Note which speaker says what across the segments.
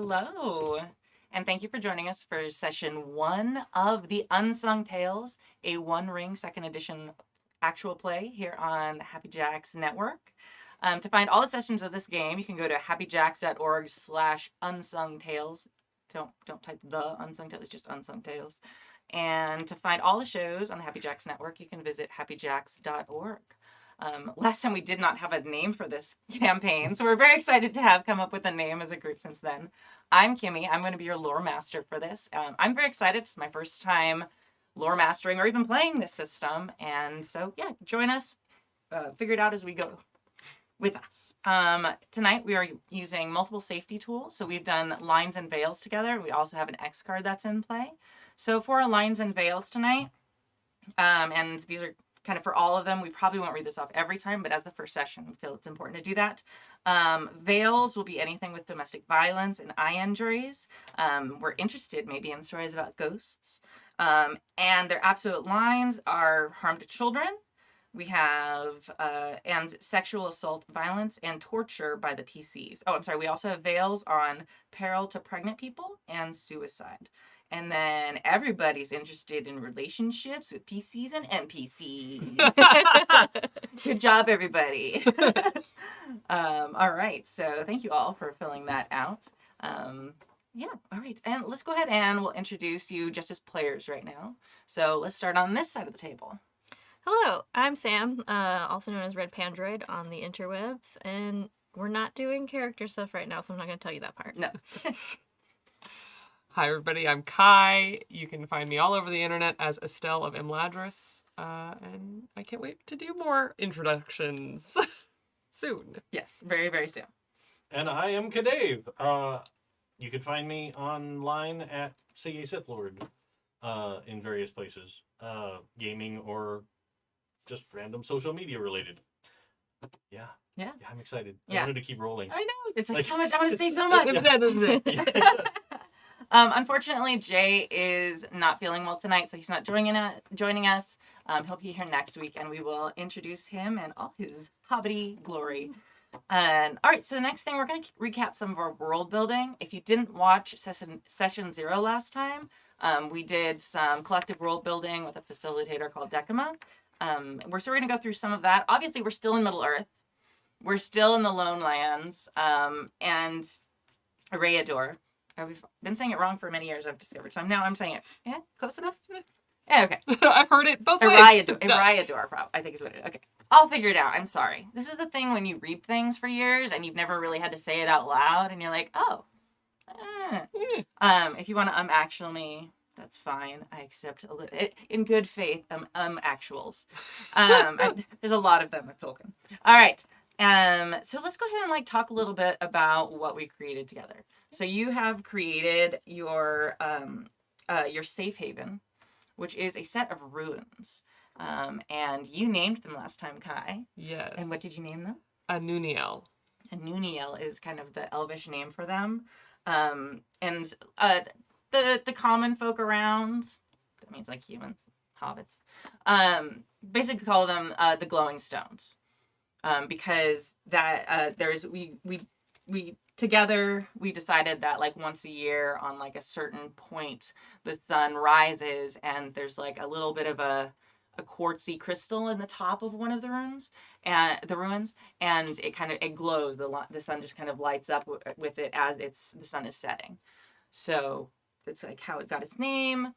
Speaker 1: Hello, and thank you for joining us for session 1 of the Unsung Tales, a One Ring 2nd edition actual play here on Happy Jacks Network. To find all the sessions of this game, you can go to happyjacks.org/unsungtales. Don't type the Unsung Tales, it's just Unsung Tales. And to find all the shows on the Happy Jacks Network, you can visit happyjacks.org. Last time we did not have a name for this campaign, so we're very excited to have come up with a name as a group since then. I'm Kimi. I'm going to be your Loremaster for this. I'm very excited. It's my first time Loremastering or even playing this system. And so, yeah, join us. Figure it out as we go with us. Tonight, we are using multiple safety tools. So we've done lines and veils together. We also have an X card that's in play. So for our lines and veils tonight, and these are kind of for all of them. We probably won't read this off every time, but as the first session, we feel it's important to do that. Veils will be anything with domestic violence and eye injuries. We're interested maybe in stories about ghosts. And their absolute lines are harm to children. We have, and sexual assault, violence, and torture by the PCs. Oh, I'm sorry. We also have veils on peril to pregnant people and suicide. And then everybody's interested in relationships with PCs and NPCs. Good job, everybody. All right. So thank you all for filling that out. Yeah. All right. And let's go ahead and we'll introduce you just as players right now. So let's start on this side of the table.
Speaker 2: Hello, I'm Sam, also known as Red Pandroid on the interwebs. And we're not doing character stuff right now, so I'm not going to tell you that part.
Speaker 1: No.
Speaker 3: Hi, everybody. I'm Kai. You can find me all over the internet as Estelle of Imladris. And I can't wait to do more introductions soon.
Speaker 1: Yes, very, very soon.
Speaker 4: And I am Kadave. You can find me online at CA Sith Lord in various places, gaming or just random social media related. Yeah, I'm excited.
Speaker 1: Yeah.
Speaker 4: I wanted to keep rolling.
Speaker 1: I know. It's like so much. I want to say so much. Unfortunately, Jay is not feeling well tonight, so he's not joining us. He'll be here next week, and we will introduce him and all his Hobbity glory. And all right, so the next thing, we're going to recap some of our world building. If you didn't watch session 0 last time, we did some collective world building with a facilitator called Decima. We're going to go through some of that. Obviously, we're still in Middle Earth. We're still in the Lone Lands, and Eriador. We've been saying it wrong for many years, I've discovered. So I'm saying it. Yeah, close enough? Yeah, okay.
Speaker 3: I've heard it both ways.
Speaker 1: Eriador, I think is what it is. Okay. I'll figure it out. I'm sorry. This is the thing when you read things for years and you've never really had to say it out loud and you're like, oh. If you want to actual me, that's fine. I accept in good faith actuals. There's a lot of them with Tolkien. All right. So let's go ahead and talk a little bit about what we created together. So you have created your safe haven, which is a set of ruins. And you named them last time, Kai.
Speaker 3: Yes.
Speaker 1: And what did you name them?
Speaker 3: Anuniel.
Speaker 1: Anuniel is kind of the Elvish name for them. And the common folk around, that means like humans, hobbits, basically call them the glowing stones. Because that we together we decided that once a year on a certain point the sun rises and there's a little bit of a quartzy crystal in the top of one of the ruins and it glows. The sun just kind of lights up with it as the sun is setting. So it's how it got its name.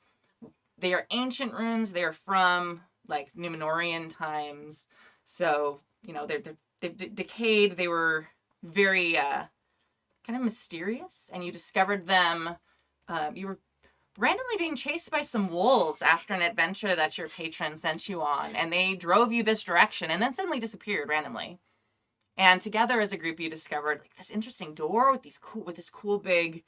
Speaker 1: They are ancient runes. They are from Numenorian times. So they've decayed. They were very kind of mysterious, and you discovered them. You were randomly being chased by some wolves after an adventure that your patron sent you on, and they drove you this direction, and then suddenly disappeared randomly. And together as a group, you discovered this interesting door with this cool big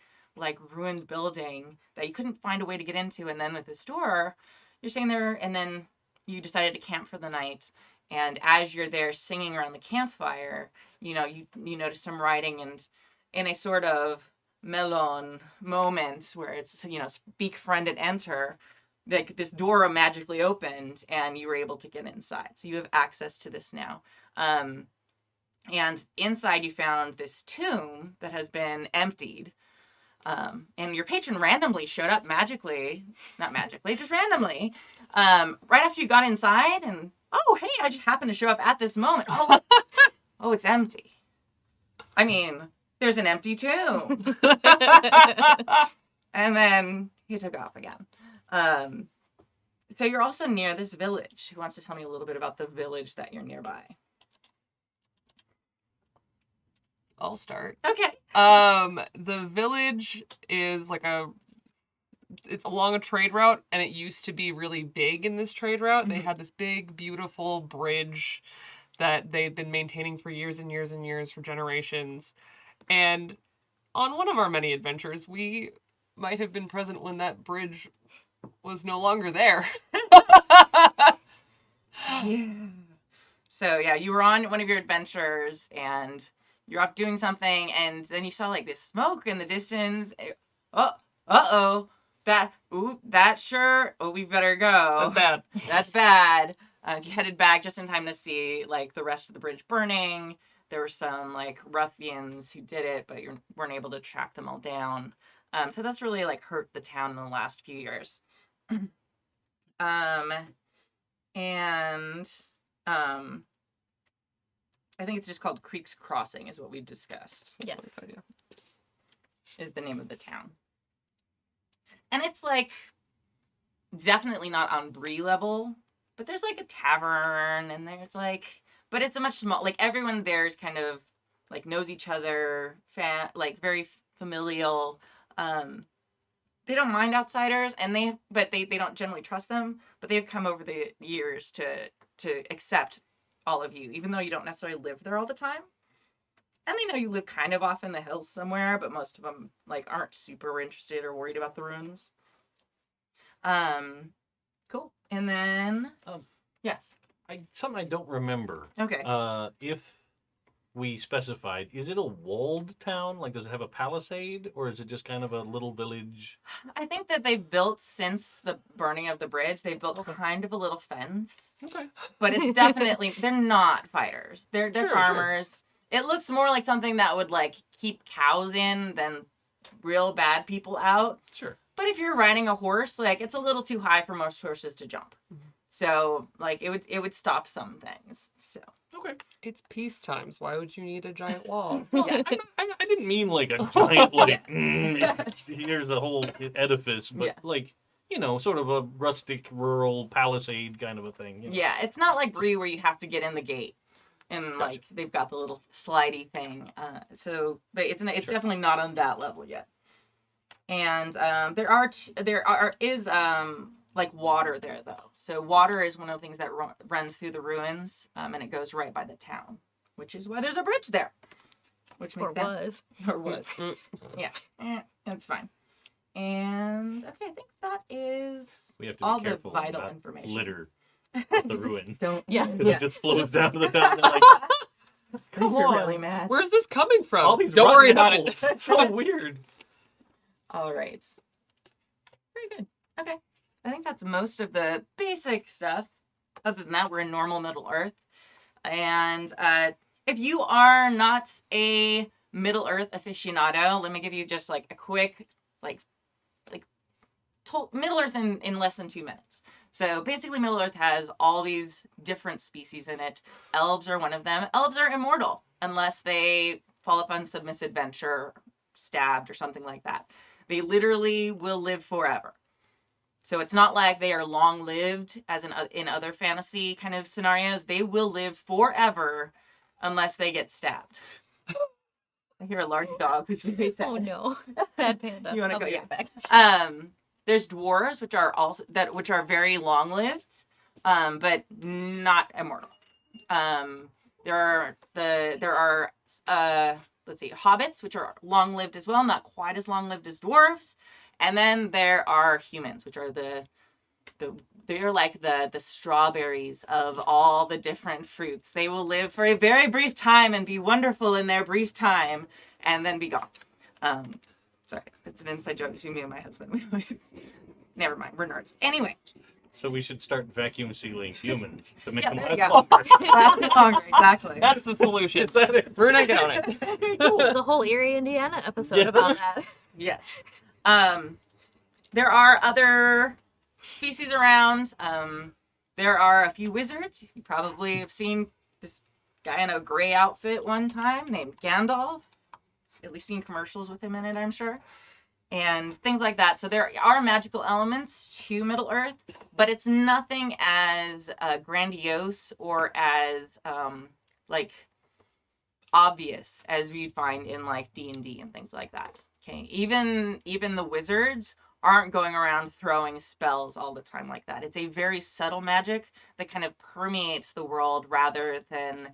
Speaker 1: ruined building that you couldn't find a way to get into, and then with this door, you're staying there, and then you decided to camp for the night. And as you're there singing around the campfire, you notice some writing, and in a sort of melon moment where it's, speak friend and enter, this door magically opened and you were able to get inside. So you have access to this now. And inside you found this tomb that has been emptied. And your patron randomly showed up magically, not magically, just randomly, right after you got inside. And, oh, hey, I just happened to show up at this moment. Oh, oh, it's empty. I mean, there's an empty tomb. And then he took off again. So you're also near this village. Who wants to tell me a little bit about the village that you're nearby?
Speaker 3: I'll start.
Speaker 1: Okay.
Speaker 3: The village is like it's along a trade route, and it used to be really big in this trade route. They had this big, beautiful bridge that they'd been maintaining for years and years and years, for generations. And on one of our many adventures, we might have been present when that bridge was no longer there.
Speaker 1: Yeah. So yeah, you were on one of your adventures and you're off doing something, and then you saw like this smoke in the distance. Oh, we better go.
Speaker 3: That's bad.
Speaker 1: That's bad. You headed back just in time to see like the rest of the bridge burning. There were some like ruffians who did it, but you weren't able to track them all down. So that's really like hurt the town in the last few years. I think it's just called Creek's Crossing is what we discussed.
Speaker 2: Yes.
Speaker 1: Is the name of the town. And it's like definitely not on Bree level, but there's like a tavern and there's like, but it's a much small, like everyone there is kind of like knows each other, like very familial. They don't mind outsiders, and they don't generally trust them, but they've come over the years to accept all of you, even though you don't necessarily live there all the time. And they know you live kind of off in the hills somewhere, but most of them like aren't super interested or worried about the ruins. Cool. And then yes.
Speaker 4: Something I don't remember.
Speaker 1: Okay.
Speaker 4: If we specified, is it a walled town? Like, does it have a palisade, or is it just kind of a little village?
Speaker 1: I think that they've built, since the burning of the bridge, they've built kind of a little fence.
Speaker 4: Okay.
Speaker 1: But it's definitely, they're not fighters. They're
Speaker 4: Sure,
Speaker 1: farmers. Sure. It looks more like something that would like keep cows in than real bad people out.
Speaker 4: Sure.
Speaker 1: But if you're riding a horse, like it's a little too high for most horses to jump. So like it would stop some things. So
Speaker 4: Okay.
Speaker 3: It's peace times. Why would you need a giant wall?
Speaker 4: Well,
Speaker 1: Yeah.
Speaker 4: I didn't mean like a giant, like, here's a whole edifice, but
Speaker 1: Yeah.
Speaker 4: like, sort of a rustic, rural palisade kind of a thing.
Speaker 1: Yeah, it's not like Bree where you have to get in the gate. And like they've got the little slidey thing. But it's
Speaker 4: Sure.
Speaker 1: definitely not on that level yet. And there is like water there though. So water is one of the things that runs through the ruins, and it goes right by the town, which is why there's a bridge there. Which makes sense. Or was. Yeah, that's fine. And okay, I think that is
Speaker 4: We have to
Speaker 1: all
Speaker 4: be
Speaker 1: the
Speaker 4: careful
Speaker 1: vital
Speaker 4: about
Speaker 1: information.
Speaker 4: litter at the ruin.
Speaker 1: Don't.
Speaker 2: Yeah.
Speaker 4: Because it just flows down to the town. They're like,
Speaker 3: Come
Speaker 1: You're
Speaker 3: on.
Speaker 1: really mad.
Speaker 3: Where's this coming from?
Speaker 4: all these
Speaker 3: Don't
Speaker 4: rotten
Speaker 3: worry about
Speaker 4: apples.
Speaker 3: it.
Speaker 4: It's so weird.
Speaker 1: All right. Very good. Okay. I think that's most of the basic stuff. Other than that, we're in normal Middle Earth. And if you are not a Middle Earth aficionado, let me give you just like a quick, Middle Earth in less than 2 minutes. So basically Middle Earth has all these different species in it. Elves are one of them. Elves are immortal unless they fall upon some misadventure, stabbed or something like that. They literally will live forever. So it's not like they are long-lived as in other fantasy kind of scenarios. They will live forever unless they get stabbed. I hear a large dog who's very sad.
Speaker 2: Oh no. Bad panda.
Speaker 1: You want to
Speaker 2: I'll
Speaker 1: go?
Speaker 2: be
Speaker 1: Yeah.
Speaker 2: right back.
Speaker 1: There's dwarves, which are very long-lived, but not immortal. There are let's see, hobbits, which are long-lived as well, not quite as long-lived as dwarves. And then there are humans, which are they're like the strawberries of all the different fruits. They will live for a very brief time and be wonderful in their brief time and then be gone. Sorry, it's an inside joke between me and my husband. We always... Never mind, we're nerds. Anyway,
Speaker 4: So we should start vacuum sealing humans to make
Speaker 1: Yeah,
Speaker 4: them
Speaker 1: there you
Speaker 4: last
Speaker 1: go.
Speaker 4: longer.
Speaker 1: Last longer, exactly.
Speaker 3: That's the solution.
Speaker 4: Is that it?
Speaker 3: Runa, get on it.
Speaker 2: There's a whole Erie, Indiana episode
Speaker 4: Yeah.
Speaker 2: about that.
Speaker 1: Yes. There are other species around. There are a few wizards. You probably have seen this guy in a gray outfit one time named Gandalf. At least seen commercials with him in it, I'm sure. And things like that. So there are magical elements to Middle-earth, but it's nothing as grandiose or as like obvious as we'd find in like D&D and things like that. Okay, even the wizards aren't going around throwing spells all the time like that. It's a very subtle magic that kind of permeates the world rather than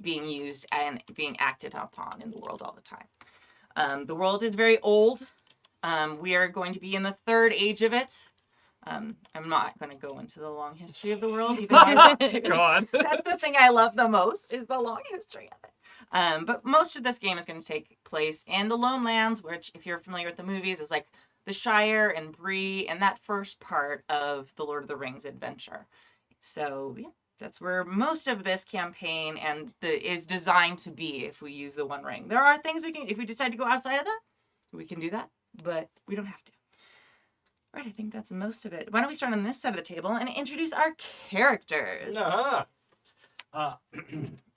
Speaker 1: being used and being acted upon in the world all the time. The world is very old. We are going to be in the third age of it. I'm not going to go into the long history of the world, even though I want to.
Speaker 3: God.
Speaker 1: That's the thing I love the most, is the long history of it. But most of this game is going to take place in the Lone Lands, which, if you're familiar with the movies, is like the Shire and Bree and that first part of the Lord of the Rings adventure. So, yeah, that's where most of this campaign is designed to be if we use the One Ring. There are things we can, if we decide to go outside of that, we can do that, but we don't have to. All right, I think that's most of it. Why don't we start on this side of the table and introduce our characters?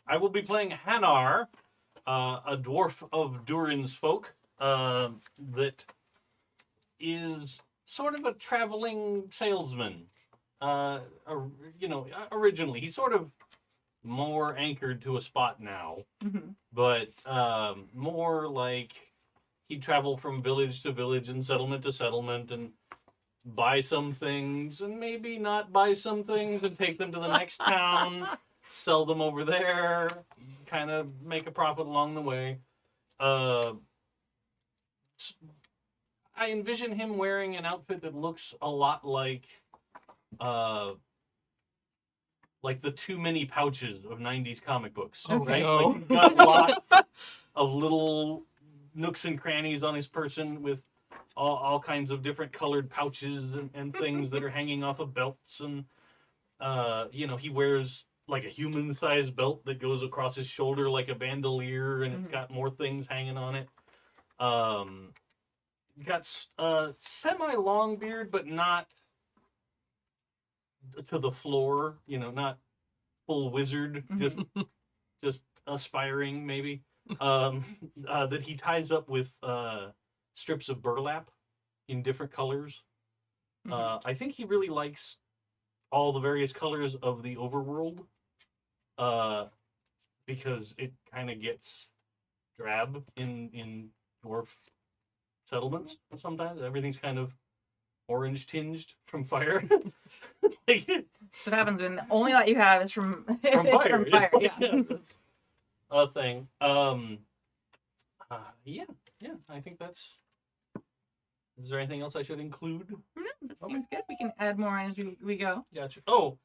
Speaker 4: I will be playing Hannar, a dwarf of Durin's folk that is sort of a traveling salesman. Originally, he's sort of more anchored to a spot now, but more like he'd travel from village to village and settlement to settlement and buy some things and maybe not buy some things and take them to the next town, sell them over there, kind of make a profit along the way. I envision him wearing an outfit that looks a lot like the Too Many Pouches of 90s comic books.
Speaker 1: Okay.
Speaker 4: Right?
Speaker 3: Oh.
Speaker 4: Like, he's got lots of little nooks and crannies on his person with all kinds of different colored pouches and things that are hanging off of belts. And, he wears like a human-sized belt that goes across his shoulder like a bandolier, and it's got more things hanging on it. Got a semi-long beard, but not to the floor, not full wizard, just aspiring maybe. That he ties up with strips of burlap in different colors. I think he really likes all the various colors of the overworld, because it kind of gets drab in dwarf settlements sometimes. Everything's kind of orange tinged from fire.
Speaker 1: So what happens when the only light you have is from
Speaker 4: Fire.
Speaker 1: from fire. Yeah.
Speaker 4: That's a thing. Yeah. I think that's. Is there anything else I should include?
Speaker 1: No, that seems good. We can add more as we go.
Speaker 4: Gotcha. Oh,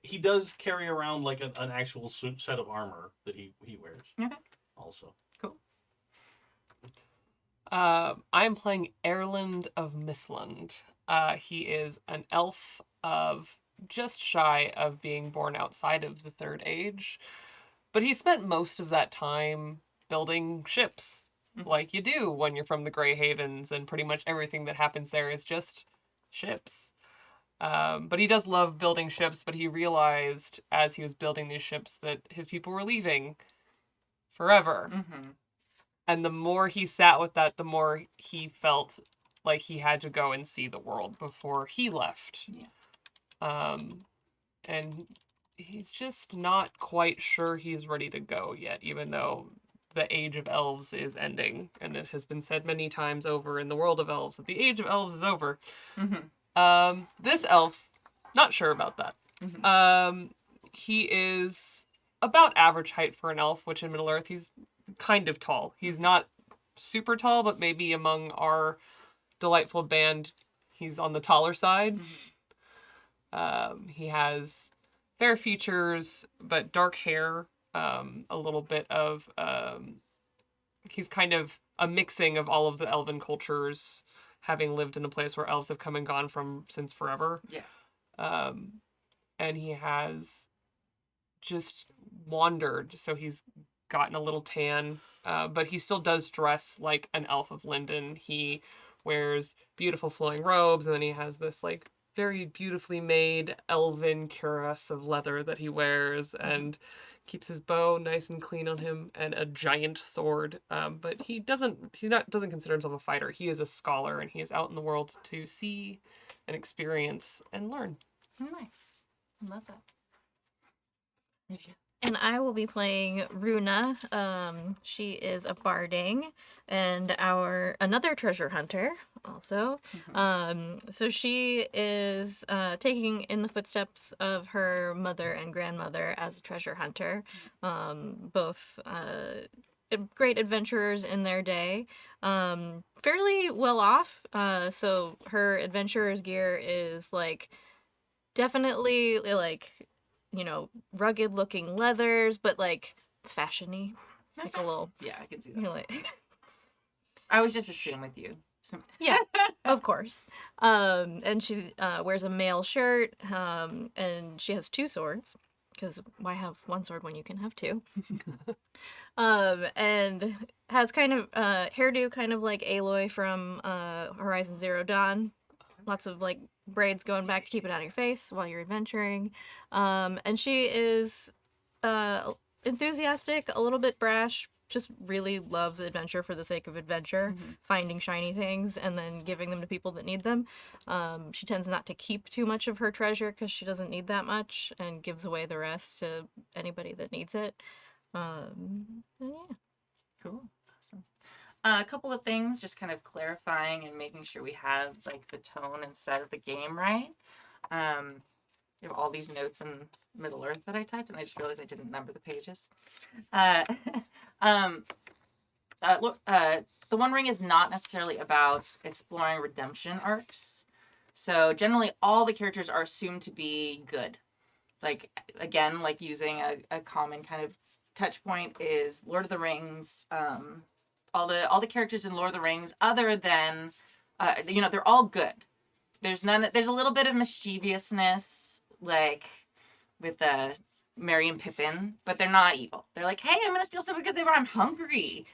Speaker 4: he does carry around like an actual set of armor that he wears.
Speaker 1: Okay.
Speaker 4: Also.
Speaker 1: Cool.
Speaker 3: I'm playing Aerlind of Mithlond. He is an elf of just shy of being born outside of the Third Age, but he spent most of that time building ships, like you do when you're from the Grey Havens, and pretty much everything that happens there is just ships. But he does love building ships, but he realized as he was building these ships that his people were leaving forever. And the more he sat with that, the more he felt like he had to go and see the world before he left.
Speaker 1: Yeah.
Speaker 3: And he's just not quite sure he's ready to go yet, even though the age of elves is ending. And it has been said many times over in the world of elves that the age of elves is over. This elf, not sure about that. He is about average height for an elf, which in Middle-earth, he's kind of tall. He's not super tall, but maybe among our delightful band, he's on the taller side. He has fair features, but dark hair, a little bit of, he's kind of a mixing of all of the elven cultures, having lived in a place where elves have come and gone from since forever.
Speaker 1: Yeah.
Speaker 3: And he has just wandered, so he's gotten a little tan, but he still does dress like an elf of Lindon. He wears beautiful flowing robes, and then he has this like very beautifully made elven cuirass of leather that he wears, and keeps his bow nice and clean on him, and a giant sword. But he doesn't consider himself a fighter. He is a scholar, and he is out in the world to see and experience and learn.
Speaker 1: Nice. I love that.
Speaker 2: And I will be playing Runa. She is a Barding and another treasure hunter also. So she is taking in the footsteps of her mother and grandmother as a treasure hunter. Both great adventurers in their day. Fairly well off. So her adventurer's gear is like definitely like, you know, rugged looking leathers, but like fashiony, like a little,
Speaker 1: Yeah, I can see
Speaker 2: you
Speaker 1: that.
Speaker 2: know, like
Speaker 1: I always just assume with you.
Speaker 2: yeah, of course. And she wears a mail shirt, and she has 2 swords, because why have 1 sword when you can have 2? And has kind of hairdo kind of like Aloy from Horizon Zero Dawn. Lots of like braids going back to keep it out of your face while you're adventuring. And she is enthusiastic, a little bit brash, just really loves adventure for the sake of adventure, finding shiny things and then giving them to people that need them. She tends not to keep too much of her treasure because she doesn't need that much, and gives away the rest to anybody that needs it. And yeah.
Speaker 1: Cool. Awesome. A couple of things, just kind of clarifying and making sure we have like the tone and set of the game right. You have all these notes in Middle Earth that I typed, and I just realized I didn't number the pages. The One Ring is not necessarily about exploring redemption arcs. So generally, all the characters are assumed to be good. Like, again, like using a common kind of touch point is Lord of the Rings. All the characters in Lord of the Rings, other than, they're all good. There's a little bit of mischievousness, like with Merry and Pippin, but they're not evil. They're like, hey, I'm gonna steal something because I'm hungry.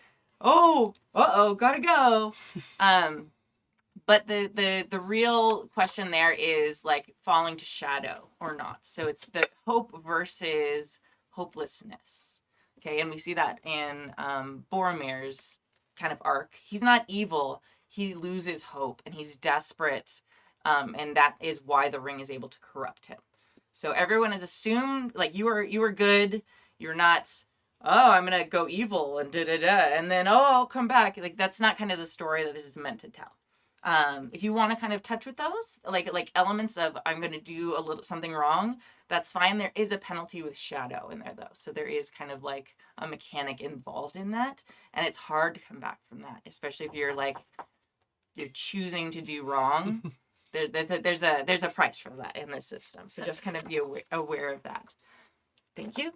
Speaker 1: Oh, gotta go. But the real question there is like falling to shadow or not. So it's the hope versus hopelessness. Okay, and we see that in Boromir's kind of arc. He's not evil. He loses hope and he's desperate. And that is why the ring is able to corrupt him. So everyone is assumed like you were good. You're not, oh, I'm gonna go evil and and then I'll come back. Like that's not kind of the story that this is meant to tell. If you want to kind of touch with those, like elements of I'm gonna do a little something wrong, that's fine. There is a penalty with shadow in there though, so there is kind of like a mechanic involved in that, and it's hard to come back from that, especially if you're choosing to do wrong. There's a price for that in this system, so just kind of be aware of that. Thank you.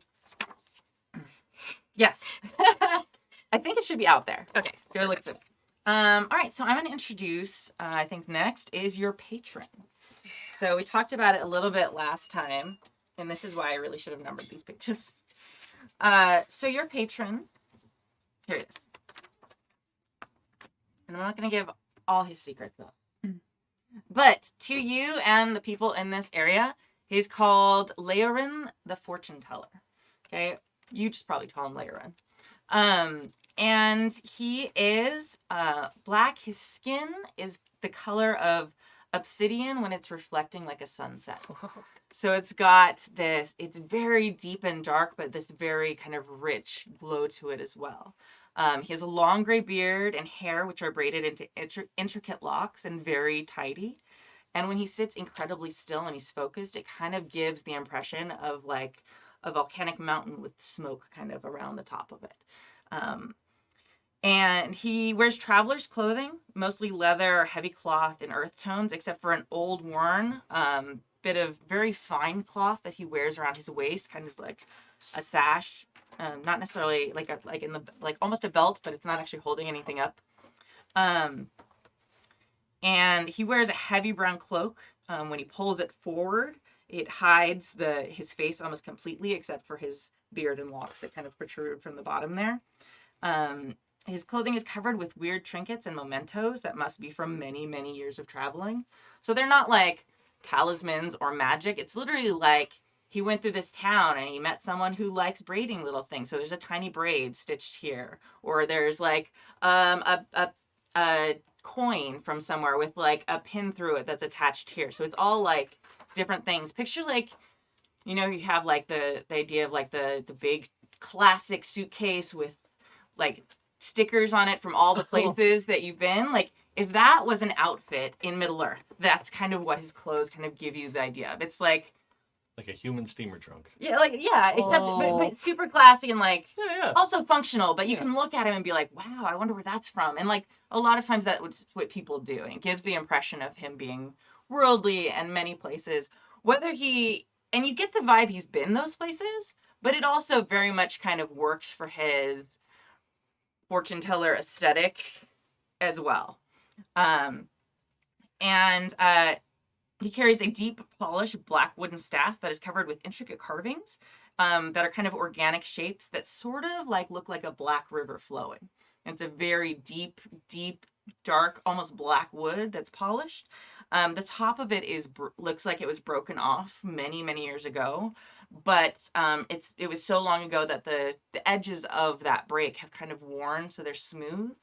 Speaker 1: Yes. I think it should be out there.
Speaker 2: Okay.
Speaker 1: Go look for it. All right, so I'm going to introduce, I think next is your patron. So we talked about it a little bit last time, and this is why I really should have numbered these pages. So your patron, here it is. And I'm not going to give all his secrets, though. But to you and the people in this area, he's called Leorin the Fortune Teller. Okay? You just probably call him Leorin. And he is black. His skin is the color of obsidian when it's reflecting like a sunset. So it's got this, it's very deep and dark, but this very kind of rich glow to it as well. He has a long gray beard and hair, which are braided into intricate locks and very tidy. And when he sits incredibly still and he's focused, it kind of gives the impression of like a volcanic mountain with smoke kind of around the top of it. And he wears traveler's clothing, mostly leather, heavy cloth, and earth tones, except for an old worn bit of very fine cloth that he wears around his waist, kind of like a sash. Not necessarily like almost a belt, but it's not actually holding anything up. And he wears a heavy brown cloak When he pulls it forward, it hides his face almost completely, except for his beard and locks that kind of protrude from the bottom there. His clothing is covered with weird trinkets and mementos that must be from many, many years of traveling. So they're not like talismans or magic. It's literally like he went through this town and he met someone who likes braiding little things. So there's a tiny braid stitched here. Or there's like a coin from somewhere with like a pin through it that's attached here. So it's all like different things. Picture like, you know, you have like the idea of like the big classic suitcase with like stickers on it from all the places that you've been. Like if that was an outfit in Middle Earth, that's kind of what his clothes kind of give you the idea of. It's like
Speaker 4: a human steamer trunk.
Speaker 1: Yeah, except but super classy and like
Speaker 4: Yeah.
Speaker 1: also functional, but you can look at him and be like, wow, I wonder where that's from. And like a lot of times that's what people do. And it gives the impression of him being worldly and many places. And you get the vibe he's been those places, but it also very much kind of works for his fortune teller aesthetic as well. He carries a deep, polished black wooden staff that is covered with intricate carvings that are kind of organic shapes that sort of like look like a black river flowing. And it's a very deep, dark, almost black wood that's polished. The top of it looks like it was broken off many, many years ago, but it was so long ago that the edges of that break have kind of worn, so they're smooth.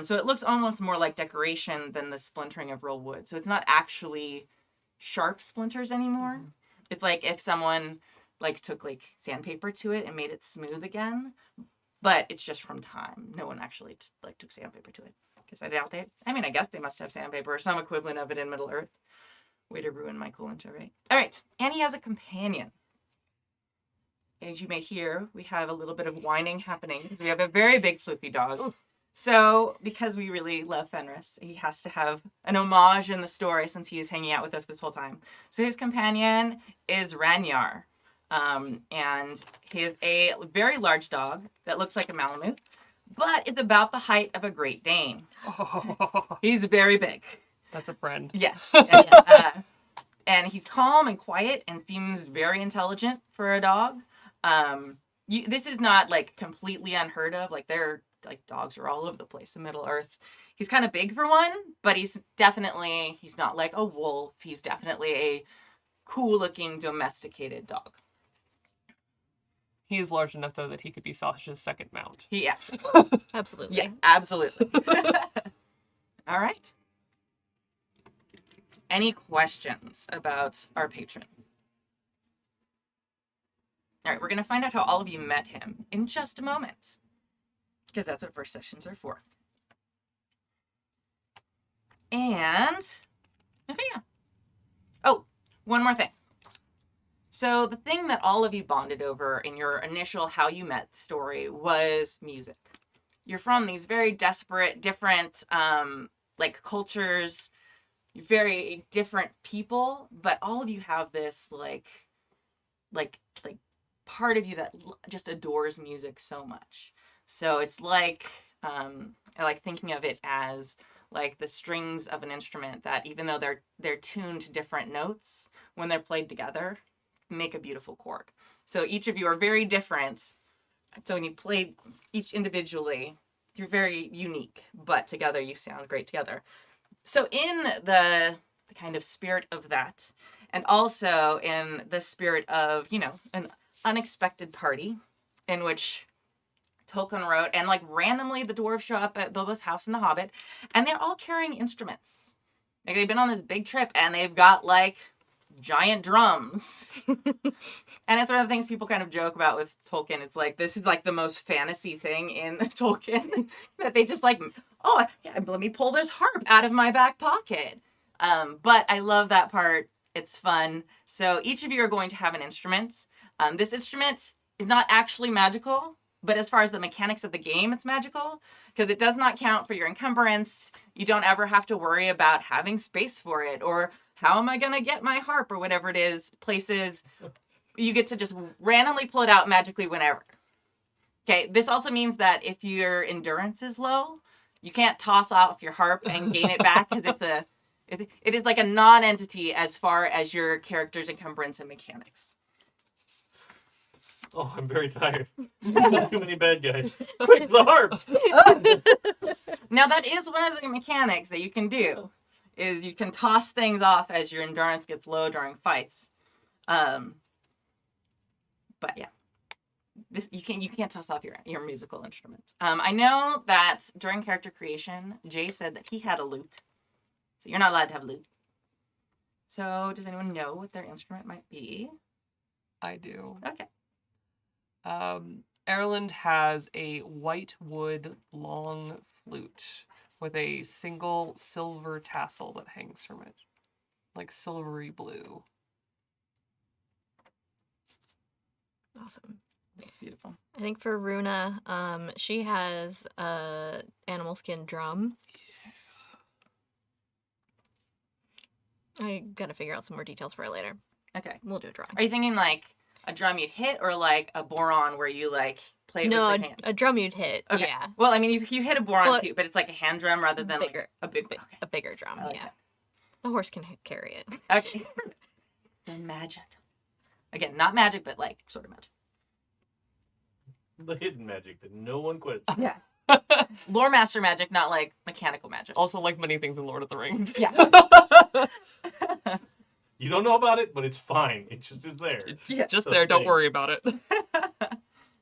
Speaker 1: So it looks almost more like decoration than the splintering of real wood. So it's not actually sharp splinters anymore. Mm-hmm. It's like if someone like took like sandpaper to it and made it smooth again, but it's just from time. No one actually took sandpaper to it. Because I doubt I guess they must have sandpaper or some equivalent of it in Middle Earth. Way to ruin my cool intro, right? All right, Annie has a companion. As you may hear, we have a little bit of whining happening because we have a very big floofy dog. Ooh. So, because we really love Fenris, he has to have an homage in the story since he is hanging out with us this whole time. So his companion is Ranyar. And he is a very large dog that looks like a Malamute, but is about the height of a Great Dane. Oh. He's very big.
Speaker 3: That's a friend.
Speaker 1: Yes. And he's calm and quiet and seems very intelligent for a dog. This is not like completely unheard of. Like dogs are all over the place in Middle Earth. He's kind of big for one, but he's not like a wolf. He's definitely a cool looking domesticated dog.
Speaker 3: He is large enough though that he could be Sausage's second mount.
Speaker 1: Yeah.
Speaker 2: Absolutely.
Speaker 1: Yes, absolutely. All right. Any questions about our patron? All right, we're going to find out how all of you met him in just a moment. Because that's what first sessions are for. And, okay, yeah. Oh, one more thing. So the thing that all of you bonded over in your initial how you met story was music. You're from these very disparate, different, cultures, very different people, but all of you have this, like part of you that just adores music so much. So it's like, I like thinking of it as like the strings of an instrument that even though they're tuned to different notes, when they're played together, make a beautiful chord. So each of you are very different. So when you play each individually, you're very unique, but together you sound great together. So in the kind of spirit of that, and also in the spirit of, an unexpected party in which Tolkien wrote, and like randomly the dwarves show up at Bilbo's house in The Hobbit, and they're all carrying instruments. Like they've been on this big trip and they've got like giant drums. And it's one of the things people kind of joke about with Tolkien. It's like, this is like the most fantasy thing in Tolkien that they just like, oh, yeah, let me pull this harp out of my back pocket. But I love that part. It's fun. So each of you are going to have an instrument. This instrument is not actually magical, but as far as the mechanics of the game, it's magical because it does not count for your encumbrance. You don't ever have to worry about having space for it or how am I going to get my harp or whatever it is, places. You get to just randomly pull it out magically whenever. Okay, this also means that if your endurance is low, you can't toss off your harp and gain it back because It is like a non-entity as far as your character's encumbrance and mechanics.
Speaker 4: Oh, I'm very tired. Too many bad guys. Quick, the harp!
Speaker 1: Now that is one of the mechanics that you can do, is you can toss things off as your endurance gets low during fights. But yeah, you can't toss off your musical instrument. I know that during character creation, Jay said that he had a lute, so you're not allowed to have a lute. So does anyone know what their instrument might be?
Speaker 3: I do.
Speaker 1: Okay.
Speaker 3: Aerlind has a white wood long flute with a single silver tassel that hangs from it, like silvery blue.
Speaker 2: Awesome.
Speaker 1: That's beautiful.
Speaker 2: I think for Runa, she has a animal skin drum. I gotta figure out some more details for it later.
Speaker 1: Okay.
Speaker 2: We'll do a drawing.
Speaker 1: Are you thinking like a drum you'd hit, or like a boron where you like play it
Speaker 2: No,
Speaker 1: with the hand?
Speaker 2: a drum you'd hit.
Speaker 1: Okay.
Speaker 2: Yeah.
Speaker 1: Well, I mean, you hit a boron
Speaker 2: Well,
Speaker 1: too, but it's like a hand drum rather than
Speaker 2: bigger,
Speaker 1: like a big one. Okay.
Speaker 2: a bigger drum.
Speaker 1: I like
Speaker 2: Yeah.
Speaker 1: that.
Speaker 2: The horse can carry it.
Speaker 1: Okay. So magic. Again, not magic, but like sort of magic.
Speaker 4: The hidden magic that no one questions.
Speaker 1: Yeah. Loremaster magic, not like mechanical magic.
Speaker 3: Also, like many things in Lord of the Rings.
Speaker 1: Yeah.
Speaker 4: You don't know about it, but it's fine. It just is there.
Speaker 3: It's
Speaker 1: Yeah.
Speaker 3: just
Speaker 4: The
Speaker 3: there. Don't
Speaker 4: thing.
Speaker 3: worry about it.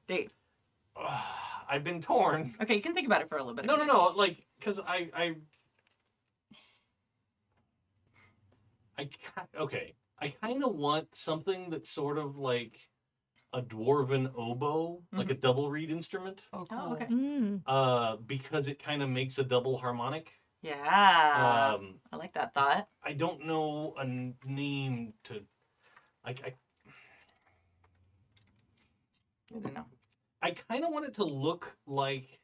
Speaker 1: Dave.
Speaker 4: I've been torn.
Speaker 1: Okay, you can think about it for a little bit.
Speaker 4: No. Like, because I kind of want something that's sort of like a dwarven oboe, like a double reed instrument,
Speaker 3: Oh,
Speaker 1: Oh, okay.
Speaker 4: because it kind of makes a double harmonic.
Speaker 1: Yeah. I like that thought.
Speaker 4: I don't know a name to, I
Speaker 1: don't know.
Speaker 4: I kind of want it to look like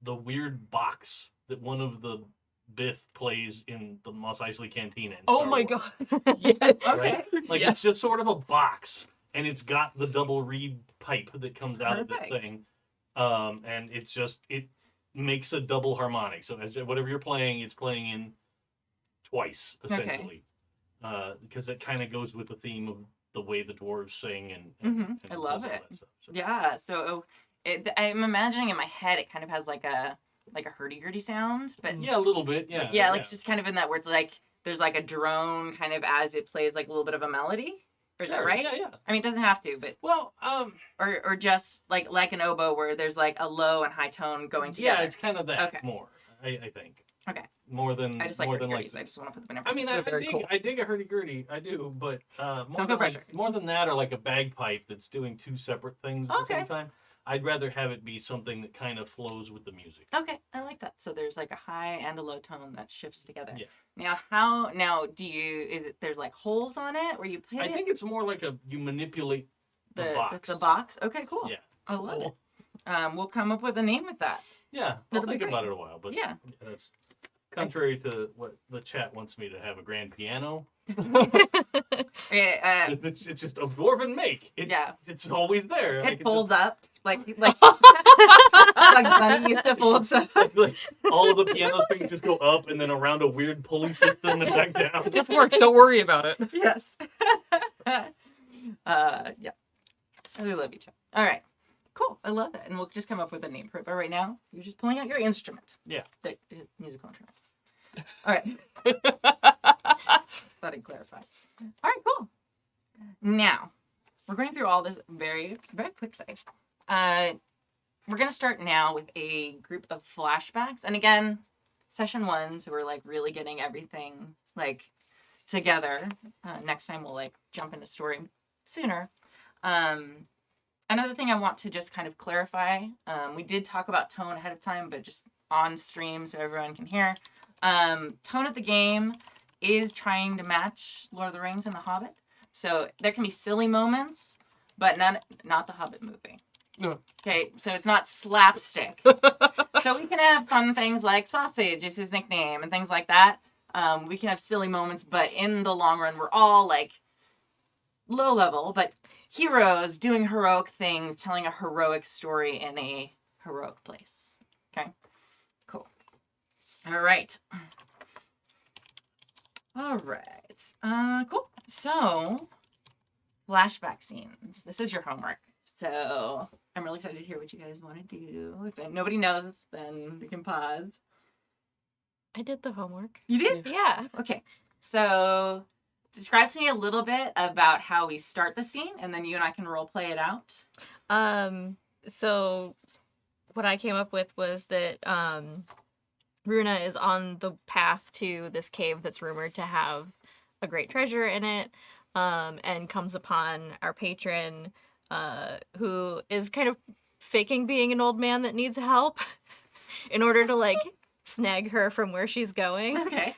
Speaker 4: the weird box that one of the Bith plays in the Mos Eisley Cantina. in
Speaker 3: Oh
Speaker 4: Star
Speaker 3: my
Speaker 4: Wars,
Speaker 3: god. Yes.
Speaker 4: Right? Like
Speaker 3: Yes.
Speaker 4: it's just sort of a box, and it's got the double reed pipe that comes out of
Speaker 1: Perfect.
Speaker 4: this thing, and it makes a double harmonic. So as whatever you're playing, it's playing in twice essentially, because it kind of goes with the theme of the way the dwarves sing and
Speaker 1: I love
Speaker 4: does all
Speaker 1: it.
Speaker 4: that stuff. So,
Speaker 1: Yeah. So I'm imagining in my head it kind of has like a hurdy-gurdy sound, but
Speaker 4: yeah, a little bit. Yeah.
Speaker 1: but yeah, like just kind of in that where it's like there's like a drone kind of as it plays like a little bit of a melody. Or is that
Speaker 4: Sure,
Speaker 1: right?
Speaker 4: Yeah.
Speaker 1: I mean, it doesn't have to, but
Speaker 4: Well,
Speaker 1: or just like an oboe where there's like a low and high tone going together.
Speaker 4: yeah, it's kind of that
Speaker 1: Okay.
Speaker 4: more. I think.
Speaker 1: Okay.
Speaker 4: More than
Speaker 1: I just like
Speaker 4: more than
Speaker 1: hurdy-gurdies.
Speaker 4: like.
Speaker 1: I just want to put them in.
Speaker 4: I mean, I
Speaker 3: They're very
Speaker 4: dig
Speaker 3: cool.
Speaker 4: I dig a hurdy-gurdy. I do, but more
Speaker 1: feel
Speaker 4: than
Speaker 1: pressure.
Speaker 4: more than that, or like a bagpipe that's doing two separate things at the
Speaker 1: Okay.
Speaker 4: same time. I'd rather have it be something that kind of flows with the music.
Speaker 1: Okay, I like that. So there's like a high and a low tone that shifts together.
Speaker 4: Yeah.
Speaker 1: Now there's like holes on it where you hit
Speaker 4: I
Speaker 1: it?
Speaker 4: think it's more like you manipulate the box.
Speaker 1: The box. Okay, cool.
Speaker 4: Yeah.
Speaker 1: I love
Speaker 3: Cool.
Speaker 1: it. We'll come up with a name with that.
Speaker 4: Yeah, I'll
Speaker 1: That'll be
Speaker 4: think
Speaker 1: great.
Speaker 4: about it a while, but
Speaker 1: Yeah.
Speaker 4: that's contrary to what the chat wants me to have a grand piano.
Speaker 1: Okay,
Speaker 4: It's just a dwarven make.
Speaker 1: yeah.
Speaker 4: It's always there. I
Speaker 1: It
Speaker 4: could
Speaker 1: folds
Speaker 4: just,
Speaker 1: up like Bugs Bunny used to fold stuff up.
Speaker 4: like all of the piano strings just go up and then around a weird pulley system and back down.
Speaker 3: It just works. Don't worry about it.
Speaker 1: Yes. Yeah. I really love each other. All right. Cool. I love that. And we'll just come up with a name for it. But right now, you're just pulling out your instrument.
Speaker 4: Yeah.
Speaker 1: The musical instrument. All right. Just thought I'd clarify. All right, cool. Now, we're going through all this very, very quickly. We're going to start now with a group of flashbacks. And again, session 1, so we're like really getting everything like together. Next time we'll like jump into story sooner. Another thing I want to just kind of clarify, we did talk about tone ahead of time, but just on stream so everyone can hear. Tone of the game is trying to match Lord of the Rings and The Hobbit. So there can be silly moments, but not the Hobbit movie.
Speaker 3: No.
Speaker 1: Okay, so it's not slapstick. So we can have fun things like Sausage is his nickname and things like that. We can have silly moments, but in the long run, we're all like low level, but heroes doing heroic things, telling a heroic story in a heroic place. Okay, cool. All right. All right. Cool. So, flashback scenes. This is your homework. So, I'm really excited to hear what you guys want to do. If nobody knows, then we can pause.
Speaker 2: I did the homework.
Speaker 1: You did?
Speaker 2: Yeah.
Speaker 1: Okay. So, describe to me a little bit about how we start the scene, and then you and I can role play it out.
Speaker 2: So what I came up with was that Runa is on the path to this cave that's rumored to have a great treasure in it, and comes upon our patron, who is kind of faking being an old man that needs help in order to, like, snag her from where she's going.
Speaker 1: Okay.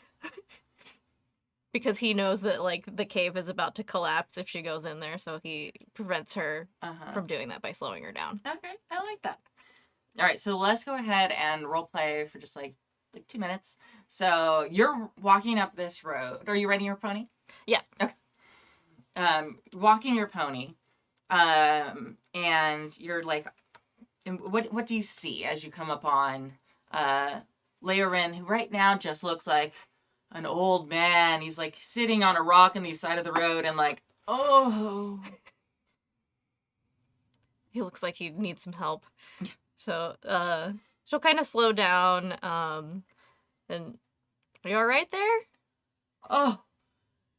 Speaker 2: Because he knows that, like, the cave is about to collapse if she goes in there, so he prevents her from doing that by slowing her down.
Speaker 1: Okay, I like that. All right, so let's go ahead and role play for just like 2 minutes. So you're walking up this road. Are you riding your pony?
Speaker 2: Yeah.
Speaker 1: Okay. Walking your pony, and you're like, what do you see as you come upon Leorin, who right now just looks like an old man. He's like sitting on a rock on the side of the road and like, oh.
Speaker 2: He looks like he needs some help. So, she'll kind of slow down, and are you all right there?
Speaker 1: Oh,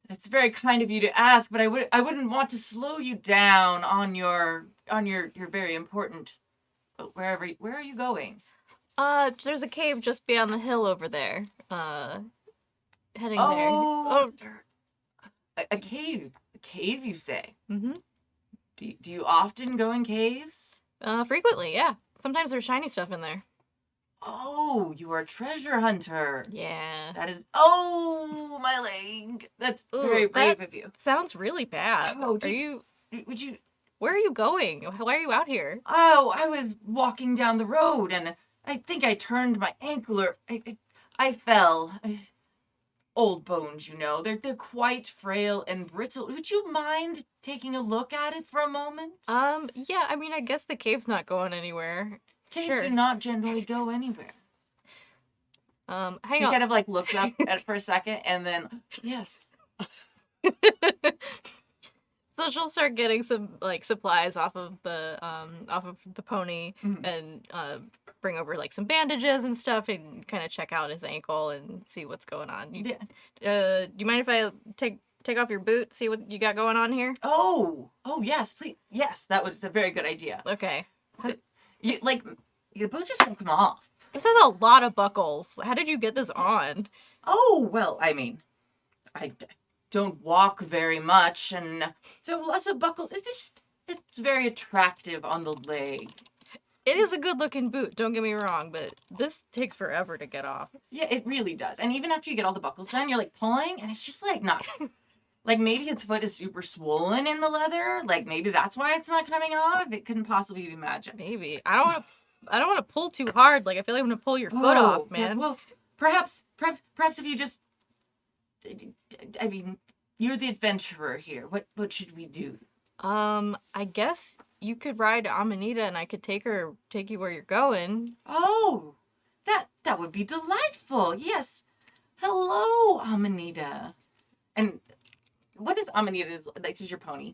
Speaker 1: it's very kind of you to ask, but I wouldn't want to slow you down on your very important, where are you going?
Speaker 2: There's a cave just beyond the hill over there. Heading there.
Speaker 1: Oh, a cave. A cave, you say?
Speaker 2: Mm-hmm.
Speaker 1: Do you often go in caves?
Speaker 2: Frequently, yeah. Sometimes there's shiny stuff in there.
Speaker 1: Oh, you are a treasure hunter.
Speaker 2: Yeah.
Speaker 1: That is. Oh, my leg. That's very brave of you.
Speaker 2: Sounds really bad.
Speaker 1: Oh,
Speaker 2: Would you? Where are you going? Why are you out here?
Speaker 1: Oh, I was walking down the road and I think I turned my ankle or I fell. Old bones, you know. They're quite frail and brittle. Would you mind taking a look at it for a moment?
Speaker 2: Yeah, I mean, I guess the cave's not going anywhere.
Speaker 1: Caves
Speaker 2: Sure.
Speaker 1: do not generally go anywhere.
Speaker 2: Hang
Speaker 1: He
Speaker 2: on.
Speaker 1: kind of like looks up at it for a second and then, yes.
Speaker 2: So she'll start getting some like supplies off of the pony,
Speaker 1: Mhm.
Speaker 2: and bring over like some bandages and stuff, and kind of check out his ankle and see what's going on.
Speaker 1: Yeah.
Speaker 2: Do you mind if I take off your boot, see what you got going on here?
Speaker 1: Oh, yes, please. Yes, that was a very good idea.
Speaker 2: Okay.
Speaker 1: The boot just won't come off.
Speaker 2: This has a lot of buckles. How did you get this on?
Speaker 1: Oh, well, I mean, I don't walk very much, and so lots of buckles. It's very attractive on the leg.
Speaker 2: It is a good-looking boot, don't get me wrong, but this takes forever to get off.
Speaker 1: Yeah, it really does. And even after you get all the buckles done, you're like pulling, and it's just like not. Like maybe his foot is super swollen in the leather. Like maybe that's why it's not coming off. It couldn't possibly be magic.
Speaker 2: Maybe. I don't want to pull too hard. Like I feel like I'm gonna pull your foot off,
Speaker 1: yeah,
Speaker 2: man.
Speaker 1: well, perhaps if you just. I mean, you're the adventurer here. What should we do?
Speaker 2: I guess you could ride Amanita and I could take you where you're going.
Speaker 1: Oh, that would be delightful. Yes. Hello, Amanita. And what is Amanita's like? This is your pony.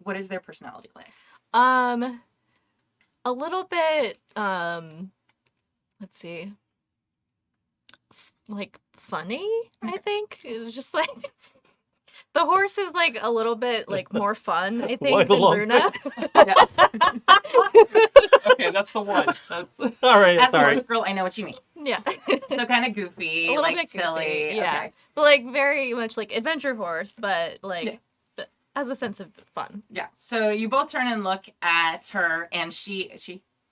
Speaker 1: What is their personality like?
Speaker 2: A little bit. Let's see. Like funny, I think. It was just like the horse is like a little bit like more fun, I
Speaker 4: Why
Speaker 2: think,
Speaker 4: the
Speaker 2: than
Speaker 4: long
Speaker 2: Runa.
Speaker 3: Okay, that's the one. That's...
Speaker 4: All right,
Speaker 1: As a
Speaker 4: sorry.
Speaker 1: horse girl, I know what you mean.
Speaker 2: Yeah.
Speaker 1: So kind of goofy,
Speaker 2: A little
Speaker 1: like
Speaker 2: bit
Speaker 1: silly.
Speaker 2: goofy, yeah.
Speaker 1: Okay.
Speaker 2: But like very much like adventure horse, but like
Speaker 1: Yeah.
Speaker 2: has a sense of fun.
Speaker 1: Yeah. So you both turn and look at her, and she.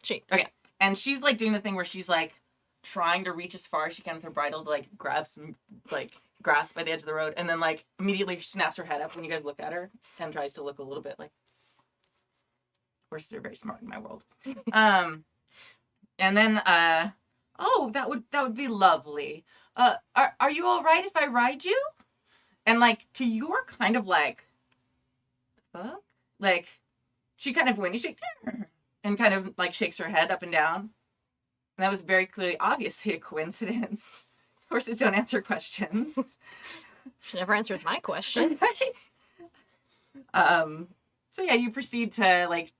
Speaker 1: Okay. And she's like doing the thing where she's like trying to reach as far as she can with her bridle to like grab some like grass by the edge of the road, and then like immediately snaps her head up when you guys look at her and tries to look a little bit like. Horses are very smart in my world. And then oh, that would be lovely. Are you all right if I ride you? And like to your kind of like, fuck, like she kind of when you shake and kind of like shakes her head up and down. And that was very clearly, obviously, a coincidence. Horses don't answer questions.
Speaker 2: She never answered my question.
Speaker 1: So yeah, you proceed to like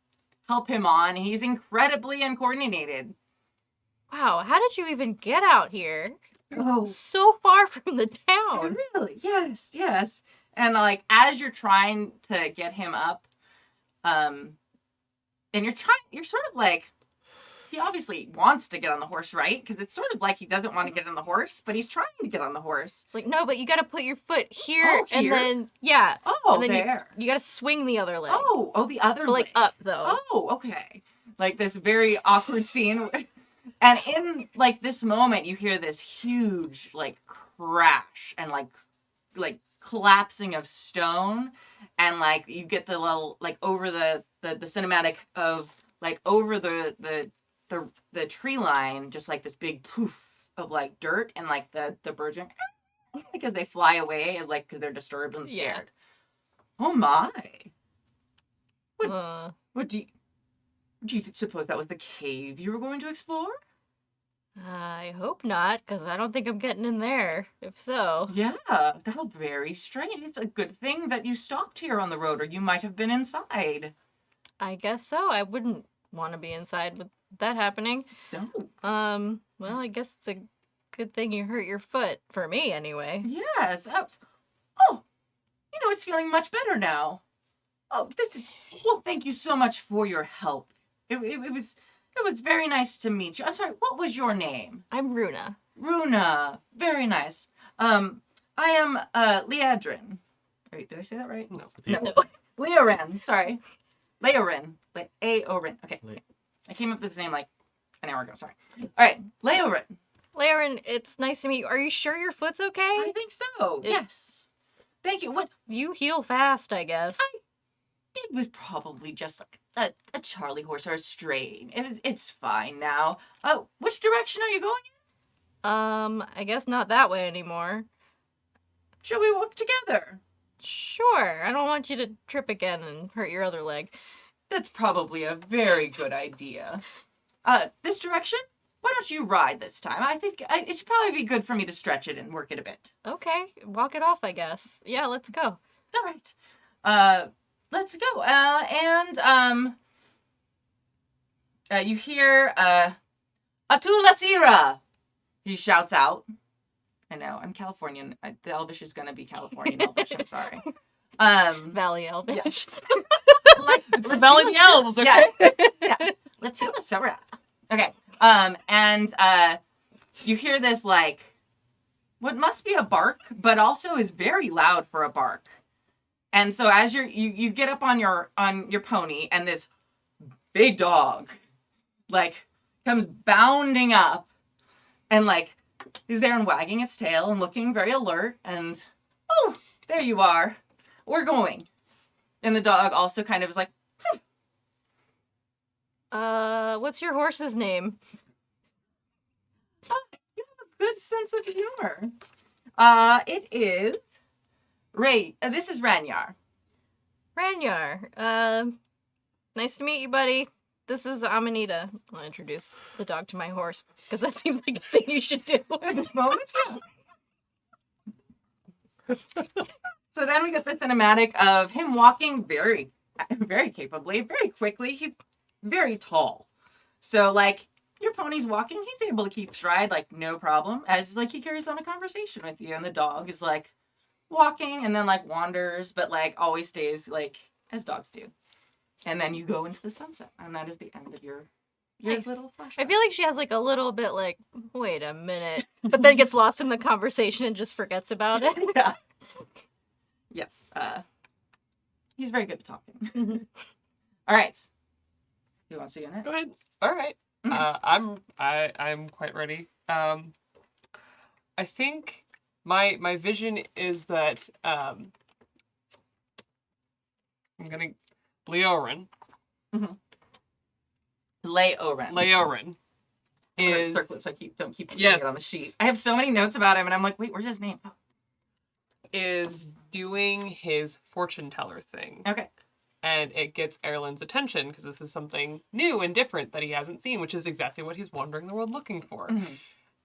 Speaker 1: help him on. He's incredibly uncoordinated.
Speaker 2: Wow, how did you even get out here?
Speaker 1: Oh,
Speaker 2: So far from the town.
Speaker 1: really? Yes, yes. And like as you're trying to get him up, and you're sort of like, he obviously wants to get on the horse, right? Because it's sort of like he doesn't want to get on the horse, but he's trying to get on the horse.
Speaker 2: It's like, no, but you gotta put your foot here,
Speaker 1: Oh,
Speaker 2: and
Speaker 1: here?
Speaker 2: then, yeah.
Speaker 1: Oh,
Speaker 2: and then
Speaker 1: there.
Speaker 2: You gotta swing the other leg.
Speaker 1: Oh, the other
Speaker 2: But, like,
Speaker 1: leg.
Speaker 2: up, though.
Speaker 1: Oh, okay. Like this very awkward scene. And in like this moment, you hear this huge like crash and like collapsing of stone, and like you get the little like over the cinematic of like over the tree line, just like this big poof of like dirt, and like the birds are because they fly away, like because they're disturbed and scared. Yeah. Oh my! What do you suppose that was the cave you were going to explore?
Speaker 2: I hope not, because I don't think I'm getting in there. If so.
Speaker 1: Yeah, that's very strange. It's a good thing that you stopped here on the road, or you might have been inside.
Speaker 2: I guess so. I wouldn't want to be inside with that happening.
Speaker 1: No.
Speaker 2: Well, I guess it's a good thing you hurt your foot. For me, anyway.
Speaker 1: Yes. Oh, it's feeling much better now. Oh, well, thank you so much for your help. It was very nice to meet you. I'm sorry, what was your name?
Speaker 2: I'm Runa.
Speaker 1: Runa. Very nice. I am Liadrin. Wait, did I say that right?
Speaker 3: No.
Speaker 1: No. Leorin. Sorry. Leorin. Aorin. Okay. I came up with this name like an hour ago. Sorry. All right. Leorin.
Speaker 2: Laren, it's nice to meet you. Are you sure your foot's okay?
Speaker 1: I think so. Yes. Thank you. What?
Speaker 2: You heal fast, I guess.
Speaker 1: It was probably just like a Charlie horse or a strain. It's fine now. Which direction are you going in?
Speaker 2: I guess not that way anymore.
Speaker 1: Shall we walk together?
Speaker 2: Sure. I don't want you to trip again and hurt your other leg.
Speaker 1: That's probably a very good idea. This direction? Why don't you ride this time? I think it should probably be good for me to stretch it and work it a bit.
Speaker 2: Okay. Walk it off, I guess. Yeah, let's go.
Speaker 1: All right. Let's go. You hear, Atula Sira! He shouts out. I know, I'm Californian. The Elvish is gonna be Californian Elvish, I'm sorry.
Speaker 2: Valley Elvish.
Speaker 3: It's the Valley of the Elves, okay?
Speaker 1: Yeah. Atula Sira. Okay. You hear this, like, what must be a bark, but also is very loud for a bark. And so as you get up on your pony, and this big dog, like, comes bounding up, and like is there and wagging its tail and looking very alert, and oh, there you are. We're going. And the dog also kind of is like,
Speaker 2: What's your horse's name?
Speaker 1: You have a good sense of humor. It is Ray. This is Ranyar.
Speaker 2: Ranyar. Nice to meet you, buddy. This is Amanita. I'll introduce the dog to my horse, because that seems like a thing you should do
Speaker 1: At this moment. So then we get the cinematic of him walking very, very capably, very quickly. He's very tall. So, like, your pony's walking, he's able to keep stride, like, no problem. As, like, he carries on a conversation with you. And the dog is, like, walking and then, like, wanders, but, like, always stays, like, as dogs do. And then you go into the sunset. And that is the end of your
Speaker 2: Nice.
Speaker 1: little flashback.
Speaker 2: I feel like she has like a little bit like, wait a minute, but then gets lost in the conversation and just forgets about it.
Speaker 1: Yeah. Yes. He's very good at talking. All right. Who wants to get it?
Speaker 3: Go ahead. All right. I'm quite ready. I think my vision is that I'm gonna Leorin.
Speaker 1: Mm-hmm. Leorin.
Speaker 3: Leorin is
Speaker 1: Circle it so I don't keep putting
Speaker 3: Yes.
Speaker 1: it on the sheet. I have so many notes about him, and I'm like, wait, where's his name? Oh.
Speaker 3: is doing his fortune teller thing.
Speaker 1: Okay.
Speaker 3: And it gets Aerlind's attention because this is something new and different that he hasn't seen, which is exactly what he's wandering the world looking for.
Speaker 1: Mm-hmm.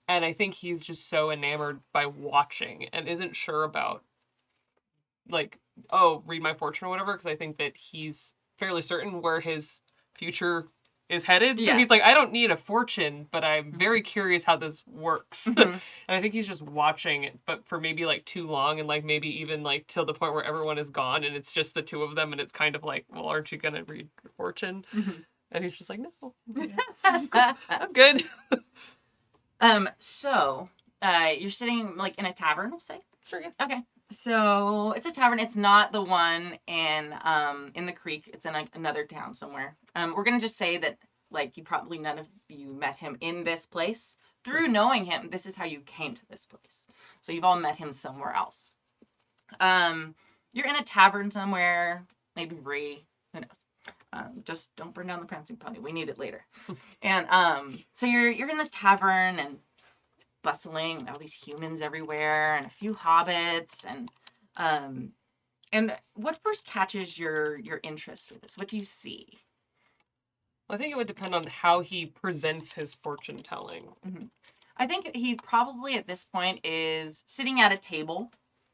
Speaker 3: And I think he's just so enamored by watching and isn't sure about like, oh, read my fortune or whatever, because I think that he's fairly certain where his future is headed. So
Speaker 1: Yeah.
Speaker 3: he's like, I don't need a fortune, but I'm very curious how this works.
Speaker 1: Mhm.
Speaker 3: And I think he's just watching it, but for maybe like too long, and like maybe even like till the point where everyone is gone and it's just the two of them, and it's kind of like, well, aren't you gonna read your fortune?
Speaker 1: Mhm.
Speaker 3: And he's just like, no, I'm good.
Speaker 1: So, you're sitting like in a tavern, we'll say.
Speaker 3: Sure, yeah.
Speaker 1: Okay. So it's a tavern. It's not the one in the creek. It's in like another town somewhere. We're gonna just say that like you probably none of you met him in this place. Through knowing him, this is how you came to this place. So you've all met him somewhere else. You're in a tavern somewhere, maybe Bree, who knows. Just don't burn down the prancing pony. We need it later. And so you're in this tavern and bustling, and all these humans everywhere, and a few hobbits, and what first catches your interest with this? What do you see?
Speaker 3: I think it would depend on how he presents his fortune telling.
Speaker 1: I think he probably at this point is sitting at a table,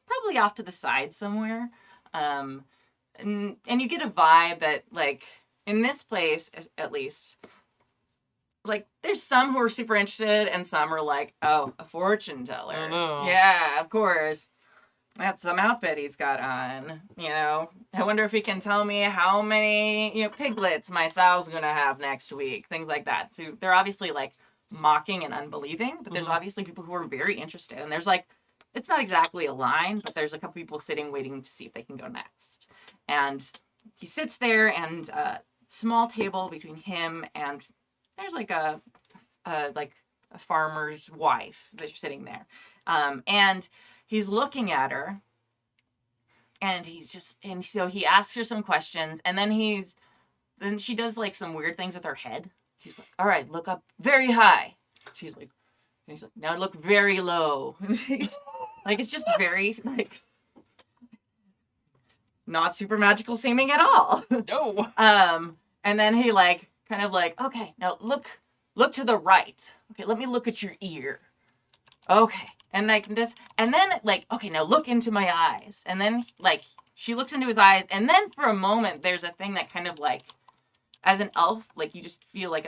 Speaker 1: probably off to the side somewhere, and you get a vibe that like in this place at least. Like, there's some who are super interested, and some are like, oh, a fortune teller.
Speaker 3: Oh, no.
Speaker 1: Yeah, of course. That's some outfit he's got on, you know. I wonder if he can tell me how many, piglets my sow's gonna have next week. Things like that. So they're obviously, like, mocking and unbelieving, but there's obviously people who are very interested. And there's, like, it's not exactly a line, but there's a couple people sitting waiting to see if they can go next. And he sits there, and a small table between him and... There's like a farmer's wife that's sitting there. And he's looking at her, and so he asks her some questions, and then she does like some weird things with her head. She's like, all right, look up very high. He's like, now look very low. She's like, it's just very like not super magical seeming at all.
Speaker 3: No.
Speaker 1: And then he like, kind of like, okay, now look to the right. Okay, let me look at your ear. Okay. And like this, and then like, okay, now look into my eyes. And then like, she looks into his eyes, and then for a moment, there's a thing that kind of like, as an elf, like you just feel like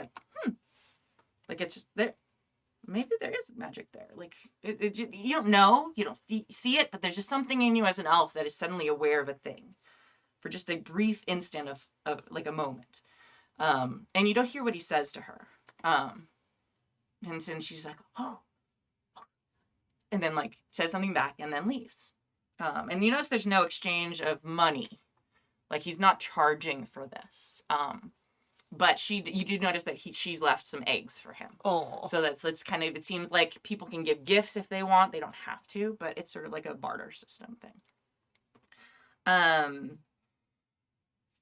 Speaker 1: like it's just there. Maybe there is magic there. Like, you don't know, you don't see it, but there's just something in you as an elf that is suddenly aware of a thing for just a brief instant of like a moment. And you don't hear what he says to her. And she's like, oh. And then, like, says something back and then leaves. And you notice there's no exchange of money. Like, he's not charging for this. But you do notice that she's left some eggs for him.
Speaker 3: Oh. So
Speaker 1: it's kind of, it seems like people can give gifts if they want. They don't have to, but it's sort of like a barter system thing.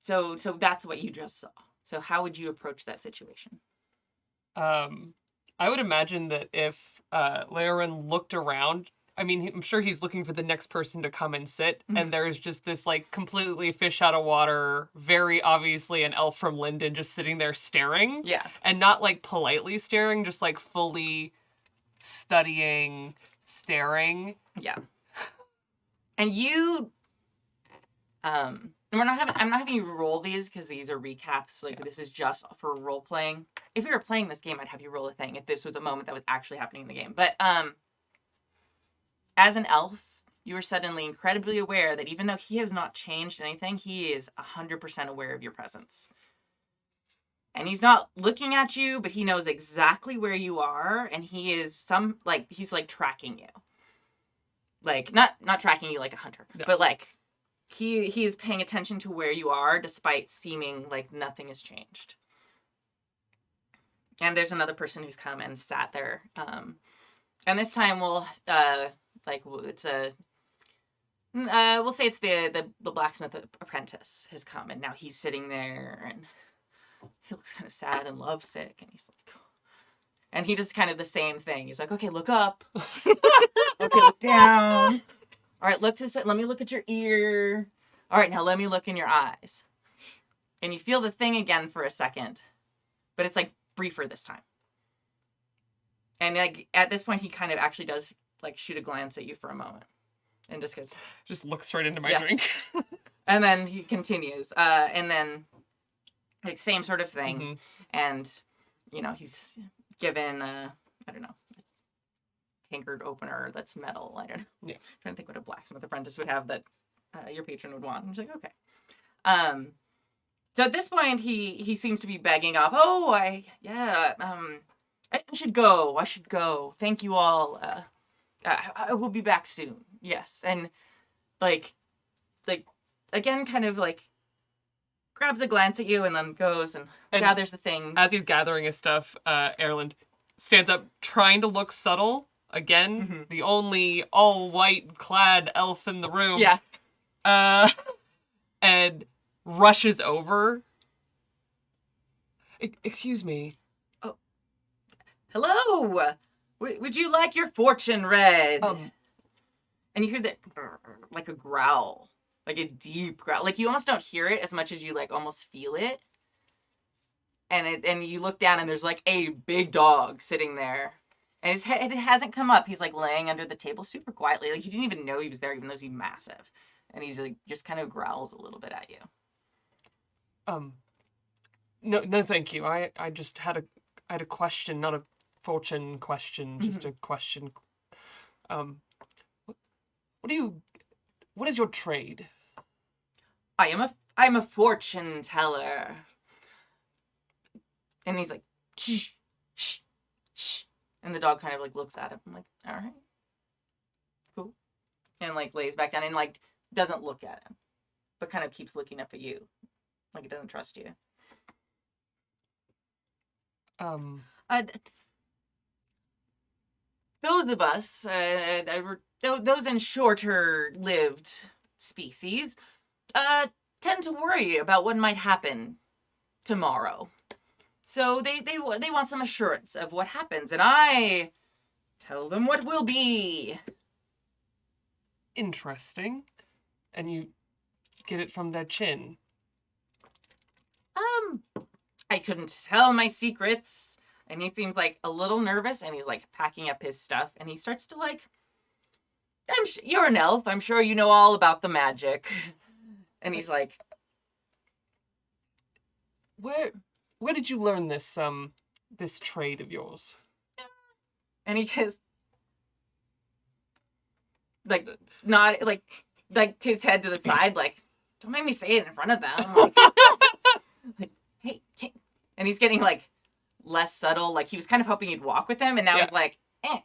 Speaker 1: So that's what you just saw. So how would you approach that situation?
Speaker 3: I would imagine that if Leorin looked around, I mean, I'm sure he's looking for the next person to come and sit, and there's just this, like, completely fish out of water, very obviously an elf from Lindon just sitting there staring.
Speaker 1: Yeah.
Speaker 3: And not, like, politely staring, just, like, fully studying, staring.
Speaker 1: Yeah. And you... I'm not having you roll these because these are recaps. Like, this is just for role playing. If we were playing this game, I'd have you roll a thing if this was a moment that was actually happening in the game. But as an elf, you are suddenly incredibly aware that even though he has not changed anything, he is 100% aware of your presence. And he's not looking at you, but he knows exactly where you are, and he is he's like tracking you. Like, not tracking you like a hunter,
Speaker 3: No.
Speaker 1: but like he is paying attention to where you are despite seeming like nothing has changed. And there's another person who's come and sat there. And this time we'll say it's the blacksmith apprentice has come, and now he's sitting there, and he looks kind of sad and lovesick, and he's like, and he does kind of the same thing. He's like, okay, look up. Okay, look down. All right, let me look at your ear. All right, now let me look in your eyes. And you feel the thing again for a second, but it's like briefer this time. And like at this point, he kind of actually does like shoot a glance at you for a moment. And just goes,
Speaker 3: Just look straight into my
Speaker 1: Yeah.
Speaker 3: drink.
Speaker 1: and then he continues. And then, like, same sort of thing.
Speaker 3: Mhm.
Speaker 1: And, you know, he's given, I don't know, tankard opener that's metal. I don't know.
Speaker 3: Yeah.
Speaker 1: I'm trying to think what a blacksmith apprentice would have that your patron would want. And he's like, okay. So at this point, he seems to be begging off. Oh, I should go. I should go. Thank you all. I will be back soon. Yes. And like again, kind of like grabs a glance at you and then goes and gathers the things.
Speaker 3: As he's gathering his stuff, Aerlind stands up, trying to look subtle. Again, the only all-white clad elf in the room.
Speaker 1: Yeah.
Speaker 3: And rushes over. Excuse me.
Speaker 1: Hello. Would you like your fortune read? And you hear that like a growl, like a deep growl. Like you almost don't hear it as much as you like almost feel it. And you look down and there's like a big dog sitting there. And his head hasn't come up. He's like laying under the table super quietly. Like you didn't even know he was there, even though he's massive. And he's like just kind of growls a little bit at you.
Speaker 3: No, thank you. I just had a question, not a fortune question, just a question. What is your trade?
Speaker 1: I'm a fortune teller. And he's like, shh, shh, shh. And the dog kind of like looks at him. I'm like, all right, cool. And like lays back down and like doesn't look at him, but kind of keeps looking up at you. Like it doesn't trust you. Those of us, those in shorter lived species, tend to worry about what might happen tomorrow. So they want some assurance of what happens, and I tell them what will be.
Speaker 3: Interesting. And you get it from their chin.
Speaker 1: I couldn't tell my secrets. And he seems like a little nervous, and he's like packing up his stuff, and he starts to like, you're an elf. I'm sure you know all about the magic. And he's like,
Speaker 3: Where did you learn this this trade of yours?
Speaker 1: and he goes, like, not like his head to the side, like, don't make me say it in front of them. Like, hey, and he's getting like less subtle. Like he was kind of hoping you'd walk with him, and now he's like,
Speaker 3: Yeah.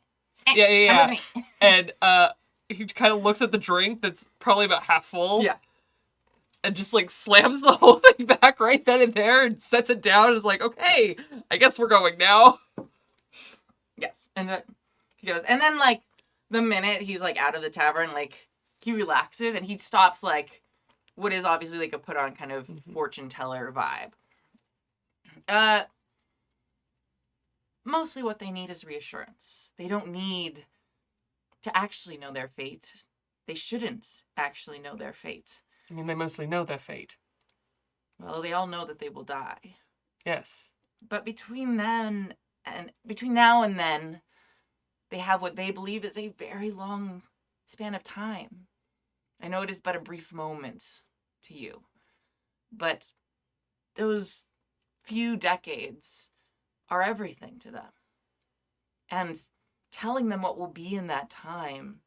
Speaker 1: come with me.
Speaker 3: And he kind of looks at the drink that's probably about half full.
Speaker 1: Yeah.
Speaker 3: And just like slams the whole thing back right then and there and sets it down and is like, okay, I guess we're going now.
Speaker 1: Yes. And he goes, and then like the minute he's like out of the tavern, like he relaxes and he stops like what is obviously like a put on kind of fortune teller vibe. Mostly what they need is reassurance. They don't need to actually know their fate. They shouldn't actually know their fate.
Speaker 3: I mean, they mostly know their fate.
Speaker 1: Well, they all know that they will die.
Speaker 3: Yes.
Speaker 1: But between now and then, they have what they believe is a very long span of time. I know it is but a brief moment to you, but those few decades are everything to them. And telling them what will be in that time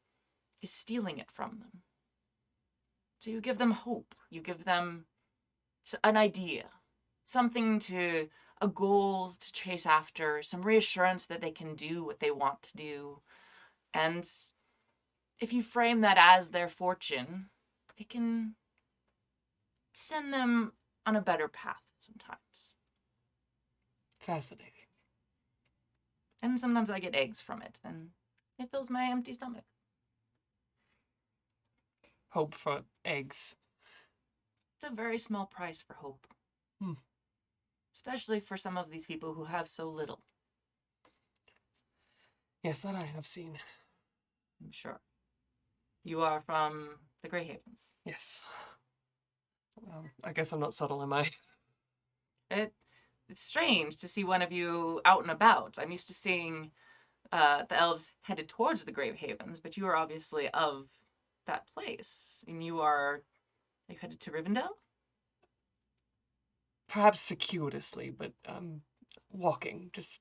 Speaker 1: is stealing it from them. So you give them hope. You give them an idea, a goal to chase after, some reassurance that they can do what they want to do. And if you frame that as their fortune, it can send them on a better path sometimes.
Speaker 3: Fascinating.
Speaker 1: And sometimes I get eggs from it, and it fills my empty stomach.
Speaker 3: Hope for eggs.
Speaker 1: It's a very small price for hope. Especially for some of these people who have so little.
Speaker 3: Yes, that I have seen.
Speaker 1: I'm sure. You are from the Grey Havens.
Speaker 3: Yes. I guess I'm not subtle, am I?
Speaker 1: It's strange to see one of you out and about. I'm used to seeing the elves headed towards the Grey Havens, but you are obviously of that place. And are you headed to Rivendell?
Speaker 3: Perhaps circuitously, but walking. Just,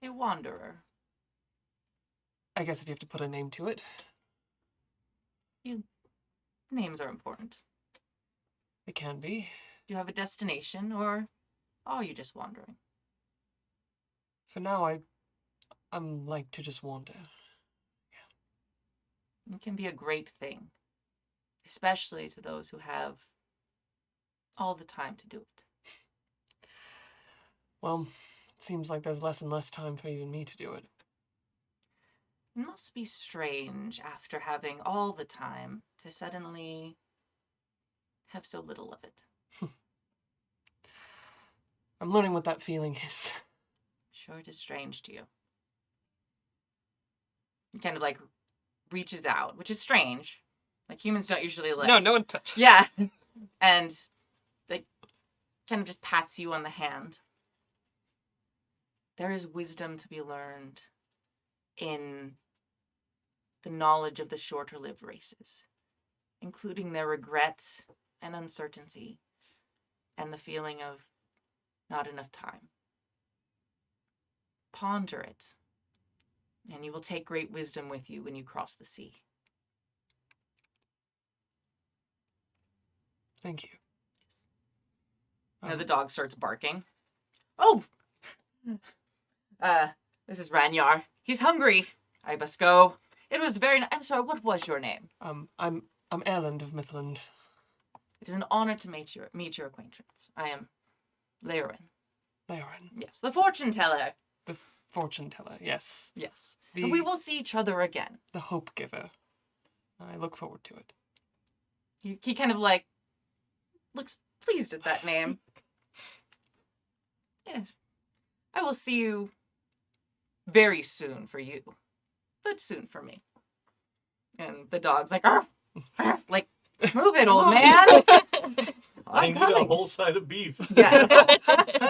Speaker 1: A wanderer.
Speaker 3: I guess if you have to put a name to it.
Speaker 1: Names are important.
Speaker 3: It can be.
Speaker 1: Do you have a destination, or are you just wandering?
Speaker 3: For now, I'm like to just wander.
Speaker 1: It can be a great thing, especially to those who have all the time to do it.
Speaker 3: Well, it seems like there's less and less time for even me to do it.
Speaker 1: It must be strange after having all the time to suddenly have so little of it.
Speaker 3: I'm learning what that feeling is.
Speaker 1: Sure, it is strange to you. He kind of like reaches out, which is strange. Like humans don't usually like.
Speaker 3: No one touch.
Speaker 1: Yeah. And they kind of just pats you on the hand. There is wisdom to be learned in the knowledge of the shorter lived races, including their regret and uncertainty and the feeling of not enough time. Ponder it, and you will take great wisdom with you when you cross the sea.
Speaker 3: Thank you.
Speaker 1: Now the dog starts barking. Oh! This is Ranyar. He's hungry. I must go. It was very I'm sorry, what was your name?
Speaker 3: I'm Aerlind of Mithlond.
Speaker 1: It is an honor to meet your acquaintance. I am Laren.
Speaker 3: Laren.
Speaker 1: Yes, the fortune teller.
Speaker 3: The fortune teller, yes.
Speaker 1: Yes.
Speaker 3: The-
Speaker 1: And we will see each other again.
Speaker 3: The hope giver. I look forward to it.
Speaker 1: He kind of like looks pleased at that name. Yes. I will see you very soon for you, but soon for me. And the dog's like, arf, arf, like, move it, old man.
Speaker 4: I
Speaker 1: I'm
Speaker 4: need
Speaker 1: coming.
Speaker 4: a whole side of beef.
Speaker 1: Yeah.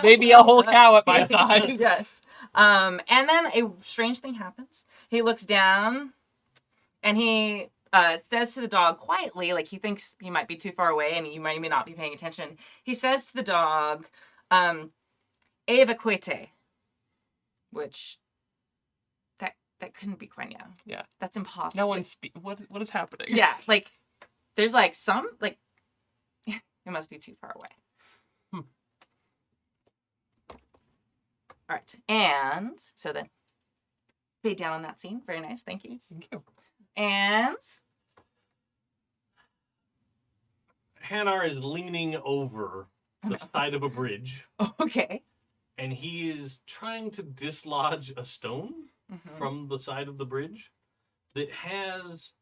Speaker 3: Maybe a whole cow at my side.
Speaker 1: Yes. And then a strange thing happens. He looks down and he says to the dog quietly, like he thinks he might be too far away and you might not be paying attention. He says to the dog, evacuate, which that couldn't be Quenya.
Speaker 3: Yeah.
Speaker 1: That's impossible.
Speaker 3: No one's what is happening?
Speaker 1: Yeah, like there's like some like it must be too far away. All right, and so then fade down on that scene. Very nice, thank you.
Speaker 3: Thank you.
Speaker 1: And
Speaker 4: Hannar is leaning over the side of a bridge,
Speaker 1: okay.
Speaker 4: and he is trying to dislodge a stone
Speaker 1: Mhm.
Speaker 4: from the side of the bridge that has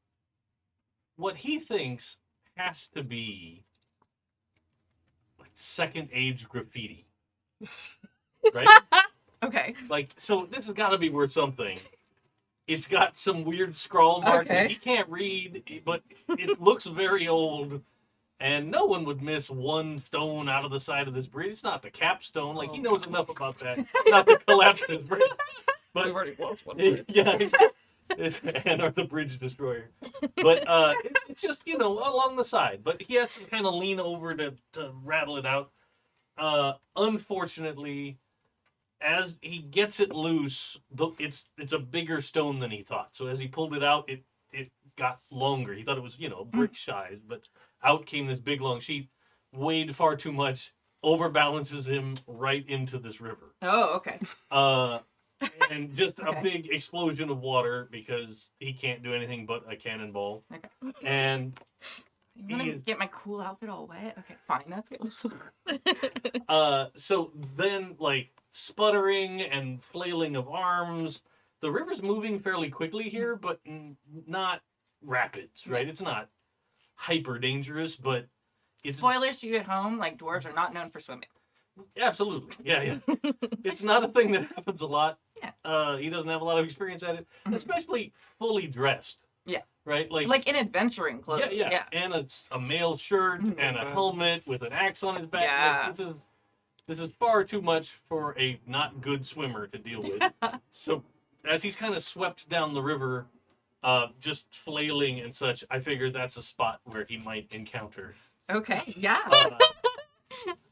Speaker 4: what he thinks has to be like second age graffiti. Right?
Speaker 1: Okay.
Speaker 4: Like, so this has got to be worth something. It's got some weird scrawl mark that
Speaker 1: Okay.
Speaker 4: he can't read, but it looks very old. And no one would miss one stone out of the side of this bridge. It's not the capstone. Like, he knows enough about that not to collapse this bridge. But
Speaker 3: We've already lost one.
Speaker 4: yeah, it's Hannar the Bridge Destroyer. But it's just, along the side. But he has to kind of lean over to rattle it out. Unfortunately, as he gets it loose, it's a bigger stone than he thought. So as he pulled it out, it got longer. He thought it was, brick size, but out came this big long sheet, weighed far too much, overbalances him right into this river.
Speaker 1: Oh, okay.
Speaker 4: And just
Speaker 1: Okay.
Speaker 4: a big explosion of water because he can't do anything but a cannonball.
Speaker 1: Okay.
Speaker 4: And
Speaker 1: You want
Speaker 4: He
Speaker 1: to
Speaker 4: is-
Speaker 1: get my cool outfit all wet? Okay, fine. That's good.
Speaker 4: so then, like, sputtering and flailing of arms. The river's moving fairly quickly here, but not rapids, right? It's not hyper dangerous, but it's
Speaker 1: Spoilers to you at home, like dwarves are not known for swimming.
Speaker 4: absolutely, yeah. It's not a thing that happens a lot.
Speaker 1: Yeah.
Speaker 4: He doesn't have a lot of experience at it, especially fully dressed.
Speaker 1: Yeah.
Speaker 4: Right,
Speaker 1: Like in adventuring clothes.
Speaker 4: yeah, and a male shirt
Speaker 1: Mhm.
Speaker 4: and a helmet with an axe on his back.
Speaker 1: Yeah.
Speaker 4: Like, this is far too much for a not good swimmer to deal with. So as he's kind of swept down the river, just flailing and such. I figured that's a spot where he might encounter.
Speaker 1: Okay, yeah.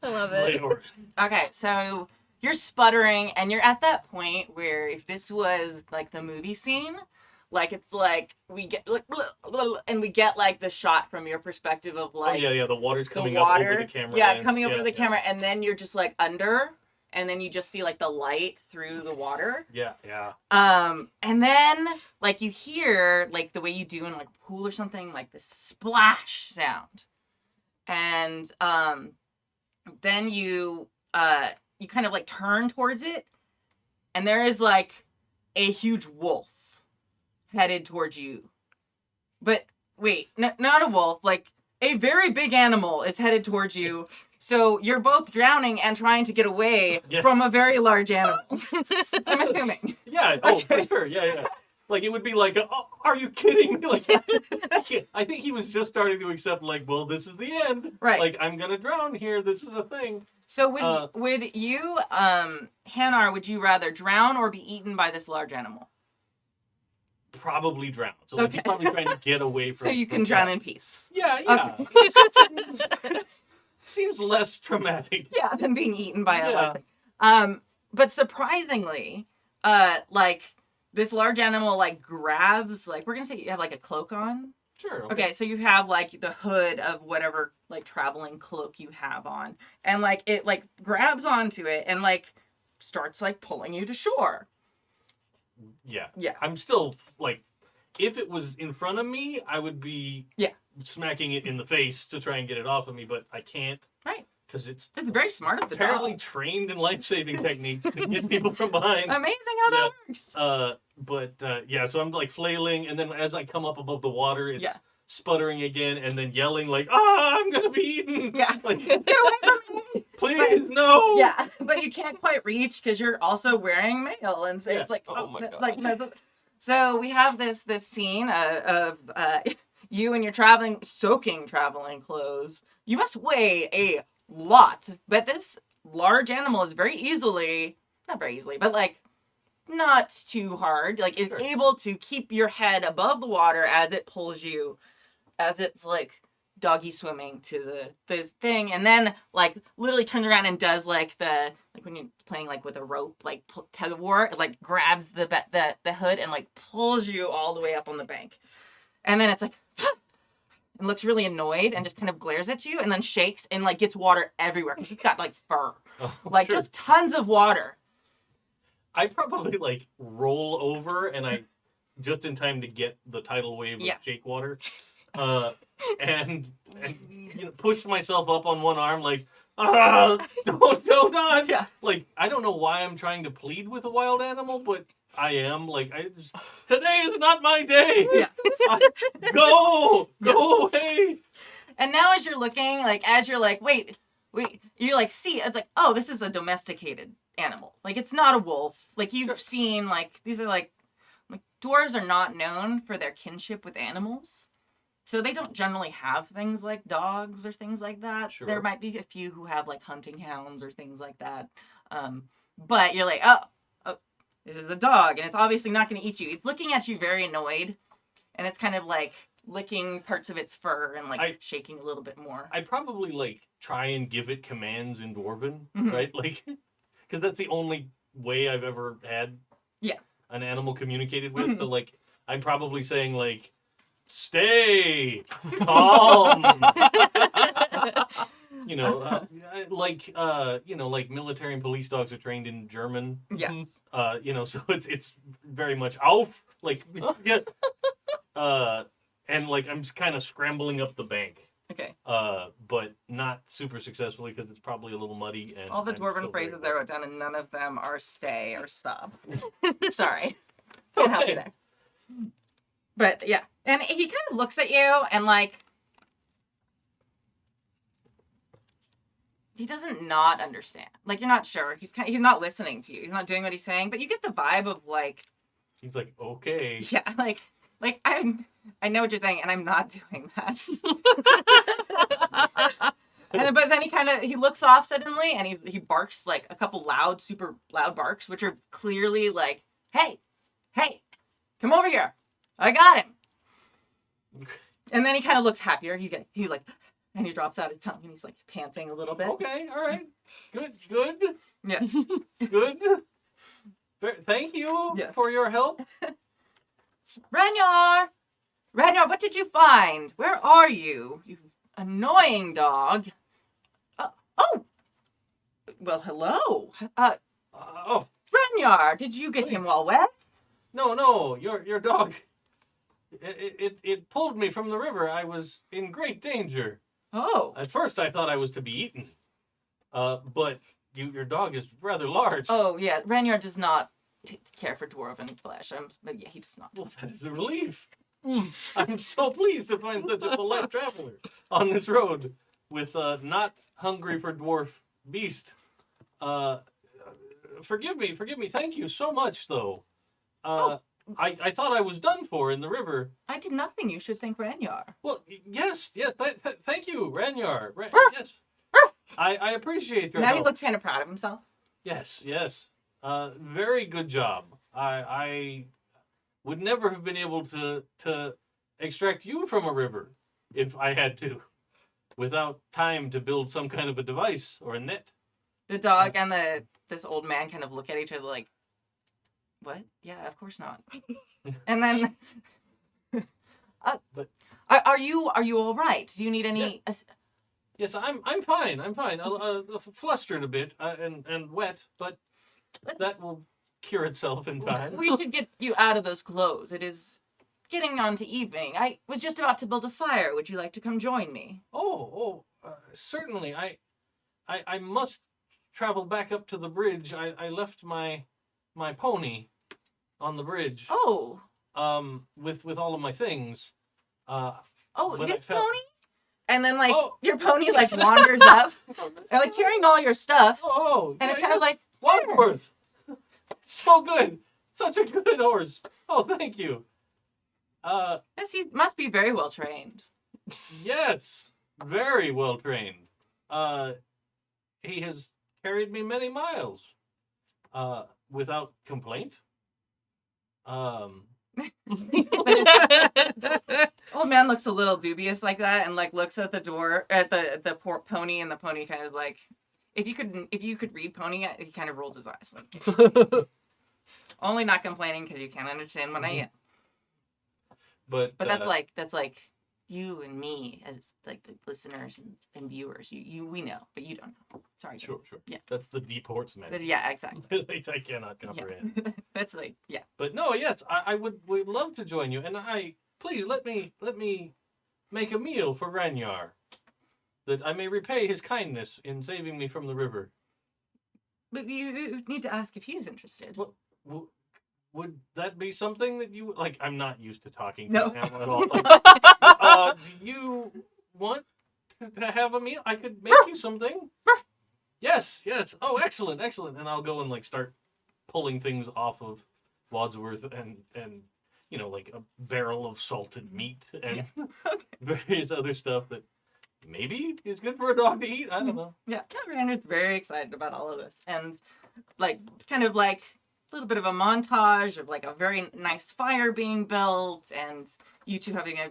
Speaker 2: I love it.
Speaker 4: Leor.
Speaker 1: Okay, so you're sputtering, and you're at that point where if this was like the movie scene, like it's like we get like, and we get like the shot from your perspective of like
Speaker 4: Oh yeah, the water's
Speaker 1: the
Speaker 4: coming
Speaker 1: water,
Speaker 4: up over the camera.
Speaker 1: yeah,
Speaker 4: lens.
Speaker 1: coming over
Speaker 4: Yeah,
Speaker 1: the
Speaker 4: yeah.
Speaker 1: camera, and then you're just like under, and then you just see like the light through the water.
Speaker 4: Yeah, yeah.
Speaker 1: And then like you hear like the way you do in like a pool or something, like this splash sound, and then you kind of like turn towards it, and there is like a huge wolf headed towards you. But wait, not a wolf, like a very big animal is headed towards you. So you're both drowning and trying to get away
Speaker 4: Yes.
Speaker 1: from a very large animal. I'm assuming.
Speaker 4: Yeah, for sure. Yeah. Like, it would be like, oh, are you kidding me? Like, I think he was just starting to accept, like, well, this is the end.
Speaker 1: Right.
Speaker 4: Like, I'm going to drown here. This is a thing.
Speaker 1: So would you, Hannar, would you rather drown or be eaten by this large animal?
Speaker 4: Probably drown. So, like, he's
Speaker 1: Okay.
Speaker 4: probably trying to get away from
Speaker 1: So you can
Speaker 4: from
Speaker 1: drown
Speaker 4: that.
Speaker 1: in peace.
Speaker 4: Yeah. Seems less traumatic.
Speaker 1: Yeah, than being eaten by a
Speaker 4: Yeah.
Speaker 1: large thing. But surprisingly, like this large animal like grabs, like we're gonna say you have like a cloak on.
Speaker 4: Sure.
Speaker 1: Okay, so you have like the hood of whatever like traveling cloak you have on, and like it like grabs onto it and like starts like pulling you to shore.
Speaker 4: Yeah.
Speaker 1: Yeah.
Speaker 4: I'm still, like, if it was in front of me, I would be
Speaker 1: Yeah.
Speaker 4: smacking it in the face to try and get it off of me, but I can't.
Speaker 1: Right.
Speaker 4: Because it's
Speaker 1: It's very smart of the
Speaker 4: apparently
Speaker 1: dog.
Speaker 4: trained in life-saving techniques to get people from behind.
Speaker 1: Amazing how that works.
Speaker 4: Yeah, so I'm like flailing, and then as I come up above the water, it's
Speaker 1: Yeah.
Speaker 4: sputtering again, and then yelling like, I'm gonna be eaten!
Speaker 1: Yeah.
Speaker 4: Like,
Speaker 1: Get away from me!
Speaker 4: please, no!
Speaker 1: Yeah, but you can't quite reach because you're also wearing mail, and so
Speaker 4: Yeah.
Speaker 1: it's like,
Speaker 3: Oh my God.
Speaker 1: like so we have this scene of you and your soaking traveling clothes. You must weigh a lot, but this large animal is not very easily, but like not too hard. Like is
Speaker 4: Sure.
Speaker 1: able to keep your head above the water as it pulls you, as it's like doggy swimming to this thing, and then like literally turns around and does like when you're playing like with a rope, like tug of war, it like grabs the hood and like pulls you all the way up on the bank, and then it's like and looks really annoyed and just kind of glares at you and then shakes and like gets water everywhere because it's got like fur,
Speaker 4: Oh,
Speaker 1: like
Speaker 4: sure.
Speaker 1: just tons of water.
Speaker 4: I probably like roll over, and I just in time to get the tidal wave
Speaker 1: Yeah.
Speaker 4: of shake water, and you know, push myself up on one arm like, don't on.
Speaker 1: Yeah.
Speaker 4: Like, I don't know why I'm trying to plead with a wild animal, but I am. Like, today is not my day.
Speaker 1: Yeah.
Speaker 4: Go away.
Speaker 1: And now as you're looking, like, as you're like, wait, you're like, see, it's like, oh, this is a domesticated animal. Like, it's not a wolf. Like, you've
Speaker 4: Sure.
Speaker 1: seen, like, these are like dwarves are not known for their kinship with animals. So they don't generally have things like dogs or things like that.
Speaker 4: Sure.
Speaker 1: There might be a few who have, like, hunting hounds or things like that. But you're like, oh, this is the dog, and it's obviously not going to eat you. It's looking at you very annoyed, and it's kind of, like, licking parts of its fur and like shaking a little bit more.
Speaker 4: I'd probably like try and give it commands in Dwarven,
Speaker 1: Mhm.
Speaker 4: right? Like, because that's the only way I've ever had an animal communicated with. So like, I'm probably saying like, stay calm. You know, like military and police dogs are trained in German.
Speaker 1: Yes.
Speaker 4: You know, so it's very much auf, like, yeah. And like I'm just kind of scrambling up the bank.
Speaker 1: Okay.
Speaker 4: But not super successfully because it's probably a little muddy. And
Speaker 1: All the
Speaker 4: I'm
Speaker 1: dwarven
Speaker 4: still
Speaker 1: phrases
Speaker 4: very
Speaker 1: I wrote down, and none of them are stay or stop. Sorry. Can't help you there. But yeah. And he kind of looks at you and like he doesn't not understand. Like you're not sure. He's not listening to you. He's not doing what he's saying, but you get the vibe of like
Speaker 4: He's like, okay.
Speaker 1: yeah, like I know what you're saying and I'm not doing that. But then he looks off suddenly and he barks like a couple super loud barks, which are clearly like, hey, come over here. I got him. And then he kind of looks happier. He like, and he drops out his tongue and he's like panting a little bit.
Speaker 4: Okay, all right. Good.
Speaker 1: Yeah.
Speaker 4: Good. Thank you
Speaker 1: Yes.
Speaker 4: for your help.
Speaker 1: Ranyar! Ranyar, what did you find? Where are you? You annoying dog. Oh! Well, hello.
Speaker 4: Oh,
Speaker 1: Ranyar, did you get him all wet?
Speaker 4: no, your dog. It pulled me from the river. I was in great danger.
Speaker 1: Oh.
Speaker 4: At first, I thought I was to be eaten. But your dog is rather large.
Speaker 1: Oh, yeah. Ranyar does not care for dwarven flesh. But yeah, he does not.
Speaker 4: Well, that is a relief. I'm so pleased to find such a polite traveler on this road with not hungry for dwarf beast. Forgive me. Thank you so much, though. I thought I was done for in the river.
Speaker 1: I did nothing. You should thank Ranyar.
Speaker 4: Well, yes. Thank you, Ranyar. Yes. I appreciate your
Speaker 1: Now
Speaker 4: help.
Speaker 1: he looks kind of proud of himself.
Speaker 4: Yes. Very good job. I would never have been able to extract you from a river if I had to, without time to build some kind of a device or a net.
Speaker 1: The dog and this old man kind of look at each other like, what? Yeah, of course not. And then,
Speaker 4: But-
Speaker 1: are you all right? Do you need any?
Speaker 4: Yes, I'm fine. Flustered a bit and wet, but that will cure itself in time.
Speaker 1: We should get you out of those clothes. It is getting on to evening. I was just about to build a fire. Would you like to come join me?
Speaker 4: Certainly. I must travel back up to the bridge. I left my pony on the bridge.
Speaker 1: Oh,
Speaker 4: With all of my things. When I
Speaker 1: this
Speaker 4: fell-
Speaker 1: pony? And then like
Speaker 4: Oh.
Speaker 1: your pony like wanders up and like carrying all your stuff. And it's kind of like,
Speaker 4: Wadsworth. So good. Such a good horse. Oh, thank you.
Speaker 1: yes, he must be very well trained.
Speaker 4: Yes. Very well trained. He has carried me many miles. Without complaint.
Speaker 1: Old man looks a little dubious like that and like looks at the door at the poor pony, and the pony kind of is like, if you could read pony, he kind of rolls his eyes. Like, only not complaining because you can't understand what I am.
Speaker 4: But
Speaker 1: But that's like you and me as like the listeners and viewers. We know, but you don't know. Sorry.
Speaker 4: Sure.
Speaker 1: Yeah.
Speaker 4: That's the deep horse man.
Speaker 1: Yeah, exactly.
Speaker 4: I cannot comprehend.
Speaker 1: Yeah. That's like, yeah.
Speaker 4: But no, yes, I would love to join you, and please let me make a meal for Ranyar, that I may repay his kindness in saving me from the river.
Speaker 1: But you need to ask if he's interested.
Speaker 4: Well, would that be something that you like? I'm not used to talking
Speaker 1: No.
Speaker 4: to an animal at all. Do you want to have a meal? I could make you something. Yes. Oh, excellent. And I'll go and like start pulling things off of Wadsworth and like a barrel of salted meat and various other stuff that maybe is good for a dog to eat. I don't know.
Speaker 1: Yeah, Rander's very excited about all of this. And like kind of like a little bit of a montage of like a very nice fire being built and you two having a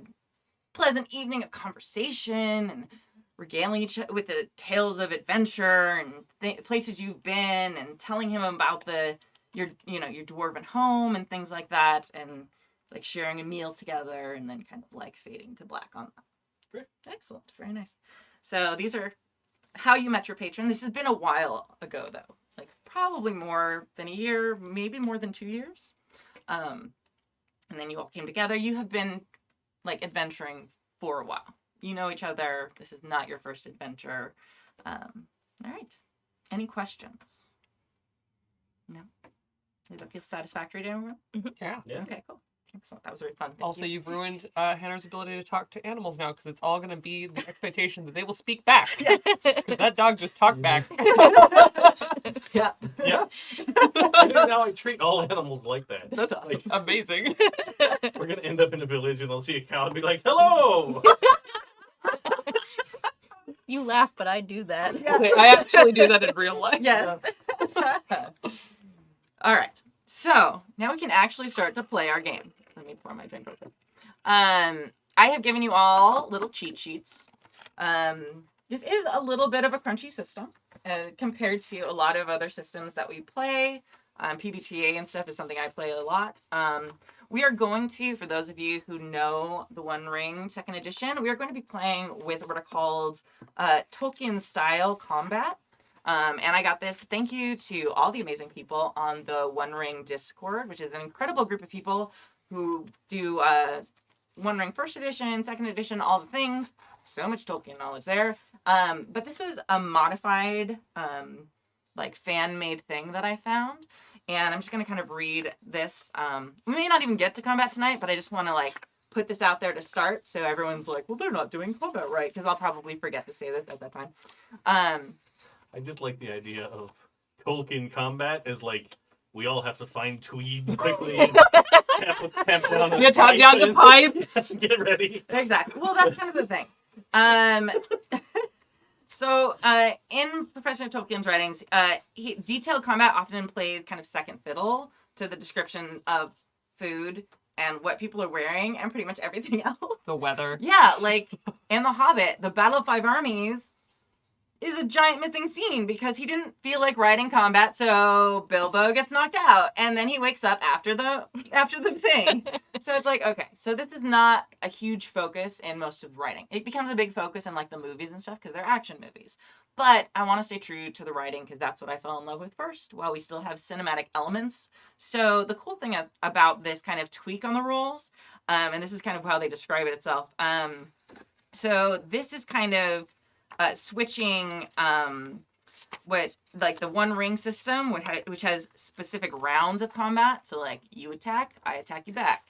Speaker 1: pleasant evening of conversation and regaling each other with the tales of adventure and places you've been and telling him about your dwarven home and things like that, and like sharing a meal together and then kind of like fading to black on that.
Speaker 4: Great.
Speaker 1: Excellent. Very nice. So these are how you met your patron. This has been a while ago though. Like probably more than a year, maybe more than 2 years. And then you all came together. You have been like adventuring for a while. You know each other. This is not your first adventure. All right. Any questions? No? Does that feel satisfactory to everyone?
Speaker 3: Yeah.
Speaker 4: Yeah.
Speaker 1: Okay, cool. Excellent. That was very fun. Thank
Speaker 3: Also,
Speaker 1: you.
Speaker 3: you've ruined Hannar's ability to talk to animals now because it's all going to be the expectation that they will speak back. 'Cause that dog just talked back.
Speaker 1: Yeah.
Speaker 4: Yeah. I think now I treat all animals like that.
Speaker 1: That's awesome.
Speaker 4: Like,
Speaker 3: Amazing.
Speaker 4: we're gonna end up in a village and I'll see a cow and be like, "Hello."
Speaker 2: You laugh, but I do that.
Speaker 3: Okay, I actually do that in real life.
Speaker 1: Yes. All right. So now we can actually start to play our game. Let me pour my drink real quick. I have given you all little cheat sheets. This is a little bit of a crunchy system compared to a lot of other systems that we play. PBTA and stuff is something I play a lot. We are going to, for those of you who know the One Ring 2nd edition, we are going to be playing with what are called Tolkien-style combat. And I got this. Thank you to all the amazing people on the One Ring Discord, which is an incredible group of people who do One Ring 1st edition, 2nd edition, all the things. So much Tolkien knowledge there. But this was a modified, like fan-made thing that I found. And I'm just going to kind of read this. We may not even get to combat tonight, but I just want to like put this out there to start. So everyone's like, well, they're not doing combat right. Because I'll probably forget to say this at that time.
Speaker 4: I just like the idea of Tolkien combat as like, we all have to find Tweed quickly and tap down
Speaker 3: You tap down the pipe.
Speaker 4: Get ready.
Speaker 1: Exactly. Well, that's kind of the thing. So, in Professor Tolkien's writings, detailed combat often plays kind of second fiddle to the description of food and what people are wearing and pretty much everything else.
Speaker 3: The weather.
Speaker 1: Yeah, like in The Hobbit, the Battle of Five Armies is a giant missing scene because he didn't feel like riding combat, so Bilbo gets knocked out, and then he wakes up after the thing. So it's like, okay, so this is not a huge focus in most of the writing. It becomes a big focus in like the movies and stuff because they're action movies. But I want to stay true to the writing because that's what I fell in love with first, while we still have cinematic elements. So the cool thing about this kind of tweak on the rules, and this is kind of how they describe it itself. So this is kind of switching what like the One Ring system, which has specific rounds of combat. So like you attack, I attack you back.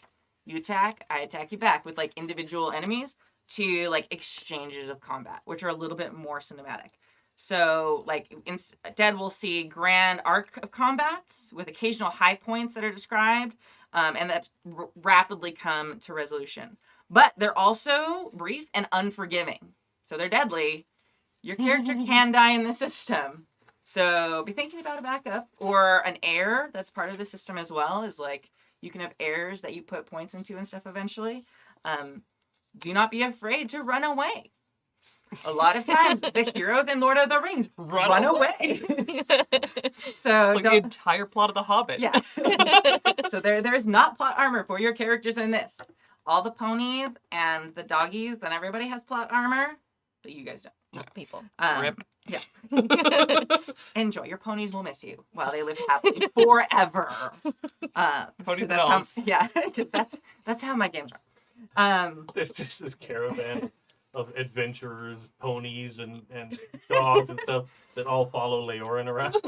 Speaker 1: You attack, I attack you back with like individual enemies, to like exchanges of combat, which are a little bit more cinematic. So like instead we'll see grand arc of combats with occasional high points that are described, and that rapidly come to resolution. But they're also brief and unforgiving. So they're deadly. Your character can die in the system. So be thinking about a backup or an heir that's part of the system as well. Is like you can have heirs that you put points into and stuff eventually. Do not be afraid to run away. A lot of times the heroes in Lord of the Rings run away. So
Speaker 3: It's like the entire plot of The Hobbit.
Speaker 1: Yeah. So there is not plot armor for your characters in this. All the ponies and the doggies, then everybody has plot armor, but you guys don't.
Speaker 2: Not people.
Speaker 3: Rip.
Speaker 1: Yeah. Enjoy. Your ponies will miss you while they live happily forever.
Speaker 3: Ponies and
Speaker 1: that's how-
Speaker 3: elves.
Speaker 1: yeah, because that's how my games are.
Speaker 4: There's just this caravan of adventurers, ponies, and dogs and stuff that all follow Leorin around.
Speaker 1: Just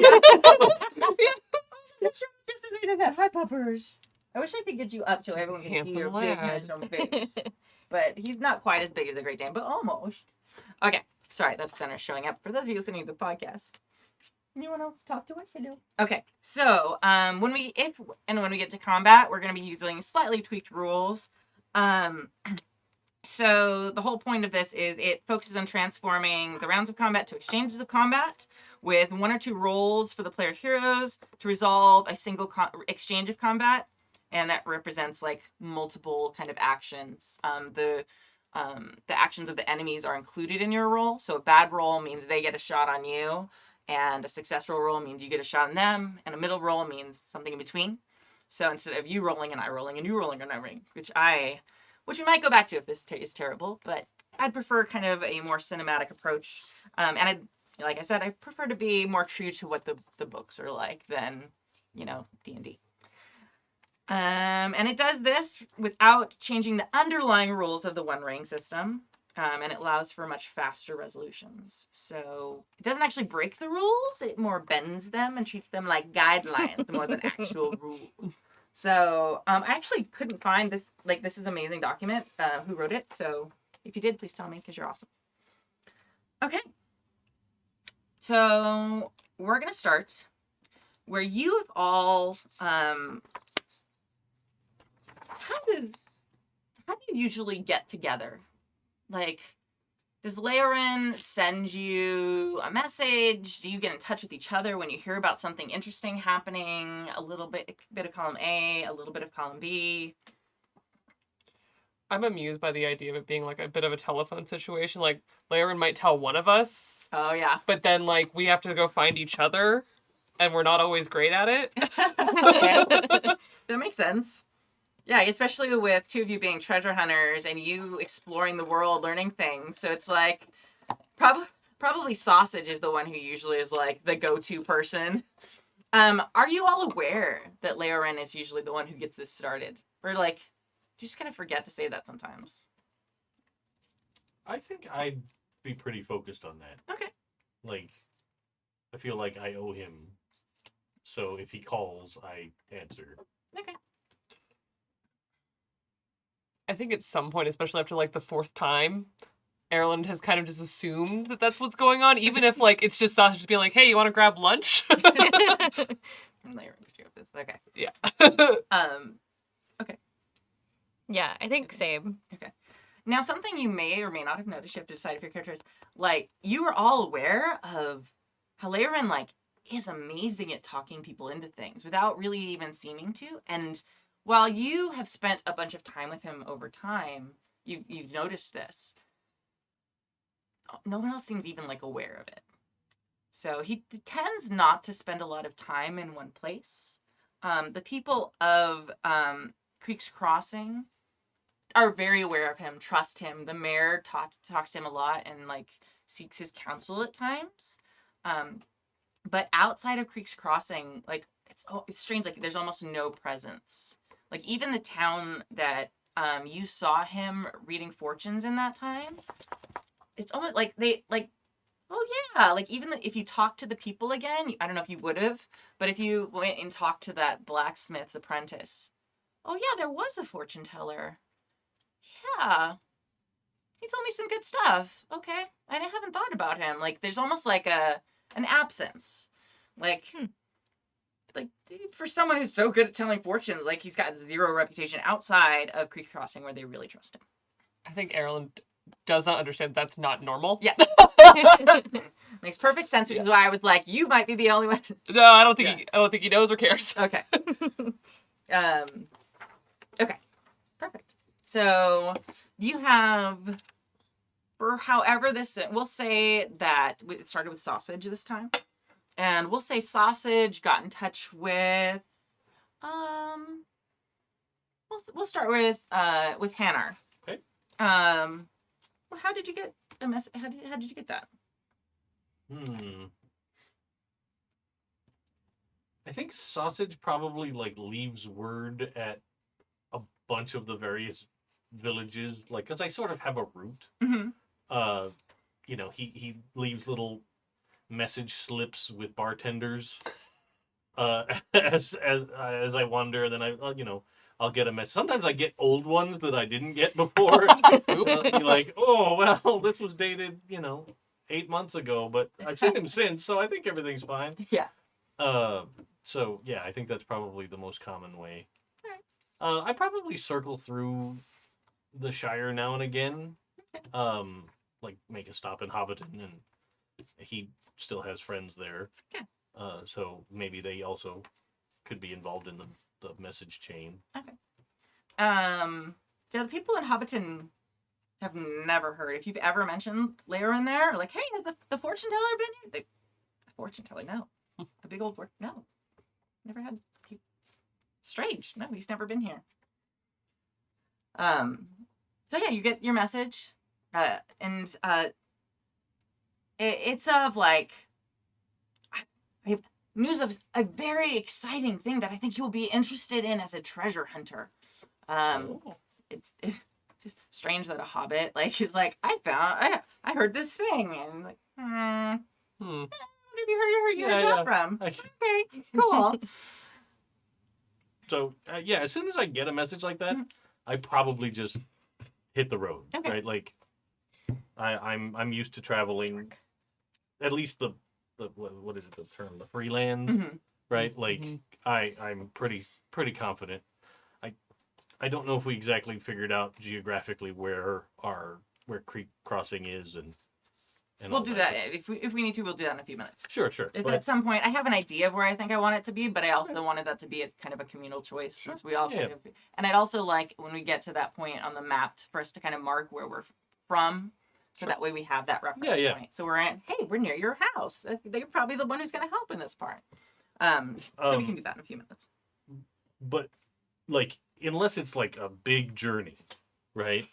Speaker 1: as we did that. Hi, puppers. I wish I could get you up so everyone can see
Speaker 3: Handsome
Speaker 1: your big
Speaker 3: lad.
Speaker 1: handsome face. But he's not quite as big as a Great Dane, but almost. Okay. Sorry, that's Fenner showing up. For those of you listening to the podcast, you want to talk to us? Hello. Okay, so when we get to combat, we're going to be using slightly tweaked rules. So the whole point of this is it focuses on transforming the rounds of combat to exchanges of combat with 1 or 2 rolls for the player heroes to resolve a single exchange of combat, and that represents like multiple kind of actions. The actions of the enemies are included in your roll. So a bad roll means they get a shot on you, and a successful roll means you get a shot on them, and a middle roll means something in between. So instead of you rolling and I rolling and you rolling and I rolling, which we might go back to if this is terrible, but I'd prefer kind of a more cinematic approach. And like I said, I prefer to be more true to what the books are like than, D&D. And it does this without changing the underlying rules of the One Ring system, and it allows for much faster resolutions. So it doesn't actually break the rules, it more bends them and treats them like guidelines more than actual rules. So I actually couldn't find this, this is an amazing document, who wrote it, so if you did, please tell me, because you're awesome. Okay. So we're going to start where you have all... How do you usually get together? Like, does Leorin send you a message? Do you get in touch with each other when you hear about something interesting happening? A little bit of column A, a little bit of column B.
Speaker 3: I'm amused by the idea of it being like a bit of a telephone situation. Like, Laren might tell one of us,
Speaker 1: Oh yeah.
Speaker 3: but then like we have to go find each other, and we're not always great at it.
Speaker 1: Okay. That makes sense. Yeah, especially with two of you being treasure hunters and you exploring the world, learning things. So it's like probably Sausage is the one who usually is like the go-to person. Are you all aware that Leorin is usually the one who gets this started? Or like, do you just kind of forget to say that sometimes?
Speaker 4: I think I'd be pretty focused on that.
Speaker 1: Okay.
Speaker 4: Like, I feel like I owe him. So if he calls, I answer.
Speaker 1: Okay.
Speaker 3: I think at some point, especially after like the fourth time, Aerlind has kind of just assumed that that's what's going on, even if like it's just Sausage being like, "Hey, you want to grab lunch?"
Speaker 1: Leorin, did you have this? Okay.
Speaker 3: Yeah.
Speaker 1: Okay.
Speaker 2: Yeah, I think same.
Speaker 1: Now, something you may or may not have noticed, you have to decide if your character is, like, you are all aware of how Leorin, like, is amazing at talking people into things without really even seeming to. And while you have spent a bunch of time with him over time, you've noticed this. No one else seems even, like, aware of it. So he tends not to spend a lot of time in one place. The people of Creek's Crossing are very aware of him, trust him. The mayor talks to him a lot and like seeks his counsel at times. But outside of Creek's Crossing, like it's strange. Like there's almost no presence. Like even the town that you saw him reading fortunes in that time, it's almost like they like. Oh yeah, like even if you talk to the people again, I don't know if you would have, but if you went and talked to that blacksmith's apprentice, oh yeah, there was a fortune teller. Yeah. He told me some good stuff. Okay. I haven't thought about him. Like, there's almost like an absence. Like, like for someone who's so good at telling fortunes, like he's got zero reputation outside of Creek Crossing where they really trust him.
Speaker 3: I think Aerlind does not understand that's not normal.
Speaker 1: Yeah. Makes perfect sense, which is why I was like, you might be the only one.
Speaker 3: No, I don't think he knows or cares.
Speaker 1: Okay. Okay. Perfect. So you have, for however this, we'll say that it started with Sausage this time. And we'll say Sausage got in touch with, we'll start with Hannar.
Speaker 4: Okay.
Speaker 1: Well, how did you get the message? How did you get that?
Speaker 4: I think Sausage probably like leaves word at a bunch of the various villages, like because I sort of have a route.
Speaker 1: Mm-hmm.
Speaker 4: You know, he leaves little message slips with bartenders as I wander, and then I'll get a message. Sometimes I get old ones that I didn't get before. Be like, oh well, this was dated 8 months ago, but I've seen him since, so I think everything's fine.
Speaker 1: Yeah.
Speaker 4: So yeah, I think that's probably the most common way. I probably circle through the Shire now and again. Like make a stop in Hobbiton, and he still has friends there.
Speaker 1: Yeah.
Speaker 4: So maybe they also could be involved in the message chain.
Speaker 1: Okay. The people in Hobbiton have never heard. If you've ever mentioned Leorin there, like, hey, has the fortune teller been here? The fortune teller, no. A big old fortune, no. Never had. Strange. No, he's never been here. So yeah, you get your message, and it's of like, I have news of a very exciting thing that I think you'll be interested in as a treasure hunter. It's just strange that a hobbit is like, I heard this thing, and like, where have you heard that from? Okay, cool.
Speaker 4: So yeah, as soon as I get a message like that, I probably just hit the road.
Speaker 1: Okay.
Speaker 4: Right? Like I'm used to traveling, at least the what is it, the term, the free land,
Speaker 1: Mm-hmm.
Speaker 4: right? Like I'm pretty confident. I don't know if we exactly figured out geographically where Creek Crossing is, and and
Speaker 1: We'll
Speaker 4: all
Speaker 1: do that if we need to. We'll do that in a few minutes.
Speaker 4: Sure.
Speaker 1: At some point, I have an idea of where I think I want it to be, but I also wanted that to be a kind of a communal choice since we all kind of. And I'd also like when we get to that point on the map for us to kind of mark where we're from, so that way we have that reference point. So we're near your house. They're probably the one who's going to help in this part. So we can do that in a few minutes.
Speaker 4: But like, unless it's like a big journey, right?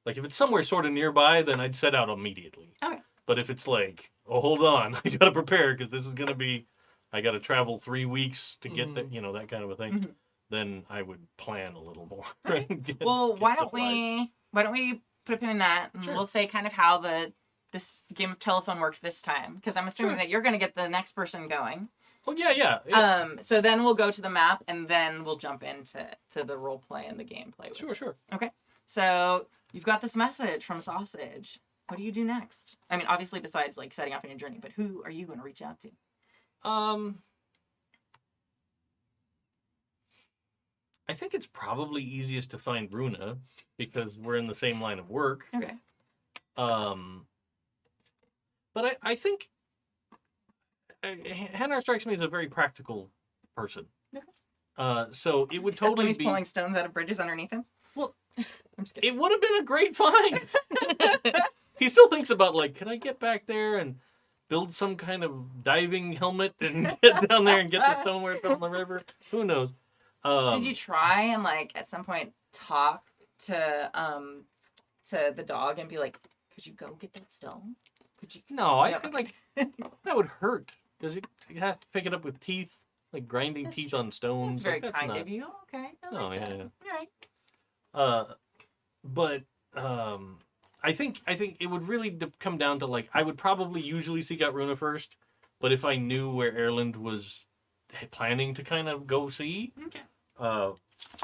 Speaker 4: Like if it's somewhere sort of nearby, then I'd set out immediately.
Speaker 1: Okay.
Speaker 4: But if it's like, oh, hold on, I gotta prepare because this is gonna be, I gotta travel 3 weeks to get that, that kind of a thing. Then I would plan a little more.
Speaker 1: Okay. Why don't we put a pin in that? And we'll say kind of how this game of telephone worked this time, because I'm assuming that you're gonna get the next person going.
Speaker 4: Oh yeah.
Speaker 1: So then we'll go to the map, and then we'll jump into the role play and the gameplay.
Speaker 4: Sure.
Speaker 1: Okay. So you've got this message from Sausage. What do you do next? I mean, obviously, besides like setting off on your journey, but who are you going to reach out to?
Speaker 4: I think it's probably easiest to find Runa because we're in the same line of work.
Speaker 1: Okay.
Speaker 4: But I think Hannar strikes me as a very practical person.
Speaker 1: Okay.
Speaker 4: So it would
Speaker 1: Except
Speaker 4: totally
Speaker 1: when he's
Speaker 4: be
Speaker 1: pulling stones out of bridges underneath him.
Speaker 4: Well,
Speaker 1: I'm just kidding.
Speaker 4: it would have been a great find. He still thinks about like, can I get back there and build some kind of diving helmet and get down there and get the stoneware from the river? Who knows?
Speaker 1: Did you try and like at some point talk to the dog and be like, could you go get that stone? Could you?
Speaker 4: No, I like that would hurt because you have to pick it up with teeth, like grinding teeth on stones.
Speaker 1: That's very
Speaker 4: like,
Speaker 1: kind of you. Okay.
Speaker 4: Yeah.
Speaker 1: All right.
Speaker 4: But I think it would really come down to like I would probably usually seek out Runa first, but if I knew where Aerlind was planning to kind of go see,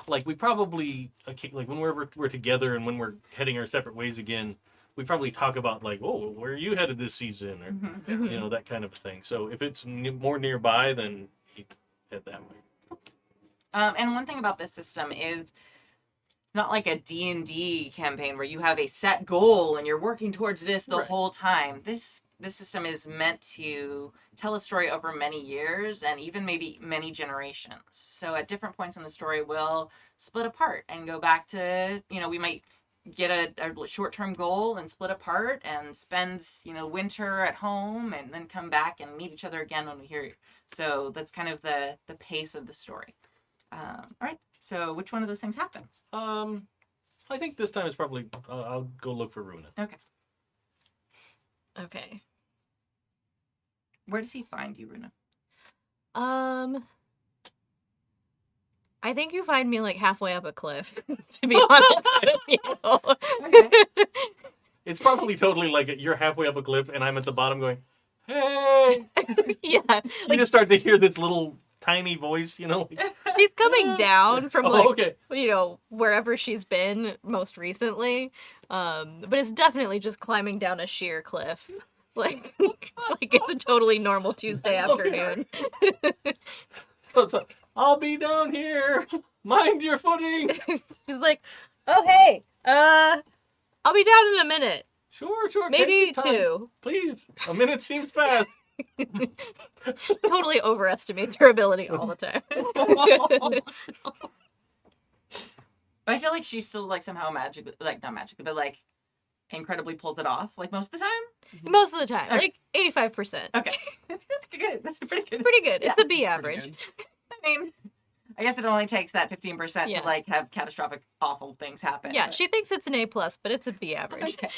Speaker 4: like we probably like when we're together and when we're heading our separate ways again, we probably talk about like, oh, where are you headed this season, or that kind of thing. So if it's more nearby, then you head that way.
Speaker 1: And one thing about this system is it's not like a D&D campaign where you have a set goal and you're working towards this the whole time. This system is meant to tell a story over many years and even maybe many generations. So at different points in the story, we'll split apart and go back to, we might get a short-term goal and split apart and spend, winter at home and then come back and meet each other again when we hear you. So that's kind of the pace of the story. All right. So which one of those things happens?
Speaker 4: I think this time it's probably I'll go look for Runa.
Speaker 2: Okay.
Speaker 1: Where does he find you, Runa?
Speaker 2: I think you find me like halfway up a cliff, to be honest with you.
Speaker 1: Okay.
Speaker 4: It's probably totally like you're halfway up a cliff and I'm at the bottom going, hey!
Speaker 2: Yeah.
Speaker 4: You just start to hear this little tiny voice,
Speaker 2: She's coming down from wherever she's been most recently. But it's definitely just climbing down a sheer cliff. Like it's a totally normal Tuesday afternoon.
Speaker 4: So I'll be down here. Mind your footing.
Speaker 2: She's like, oh hey, I'll be down in a minute.
Speaker 4: Sure.
Speaker 2: Maybe 2.
Speaker 4: Please. A minute seems fast.
Speaker 2: Totally overestimates her ability all the time.
Speaker 1: But I feel like she's still like somehow magically, like not magically, but like incredibly pulls it off like most of the time.
Speaker 2: Most of the time, like 85%.
Speaker 1: Okay, that's good. That's pretty good.
Speaker 2: It's pretty good.
Speaker 1: Yeah.
Speaker 2: It's a B average.
Speaker 1: I mean, I guess it only takes that 15%
Speaker 2: Yeah.
Speaker 1: to like have catastrophic, awful things happen.
Speaker 2: Yeah,
Speaker 1: but...
Speaker 2: she thinks it's an A+, but it's a B average.
Speaker 1: Okay,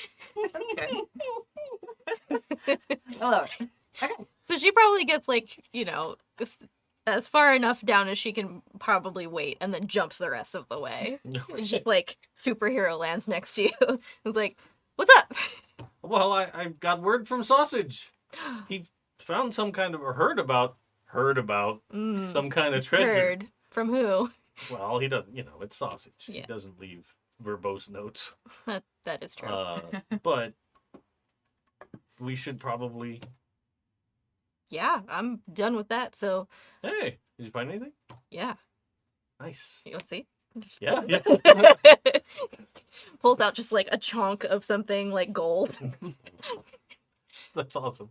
Speaker 1: that's good. I love it. Okay.
Speaker 2: So she probably gets like, as far enough down as she can probably wait and then jumps the rest of the way. Just like superhero lands next to you. It's like, what's up?
Speaker 4: Well, I got word from Sausage. He found some kind of, or heard about some kind of treasure.
Speaker 2: Heard. From who?
Speaker 4: Well, he doesn't, it's Sausage.
Speaker 2: Yeah.
Speaker 4: He doesn't leave verbose notes.
Speaker 2: That is true.
Speaker 4: But we should probably...
Speaker 2: Yeah, I'm done with that, so...
Speaker 4: Hey, did you find anything?
Speaker 2: Yeah.
Speaker 4: Nice.
Speaker 2: You'll see.
Speaker 4: Yeah.
Speaker 2: Pulls out just like a chunk of something like gold.
Speaker 4: That's awesome.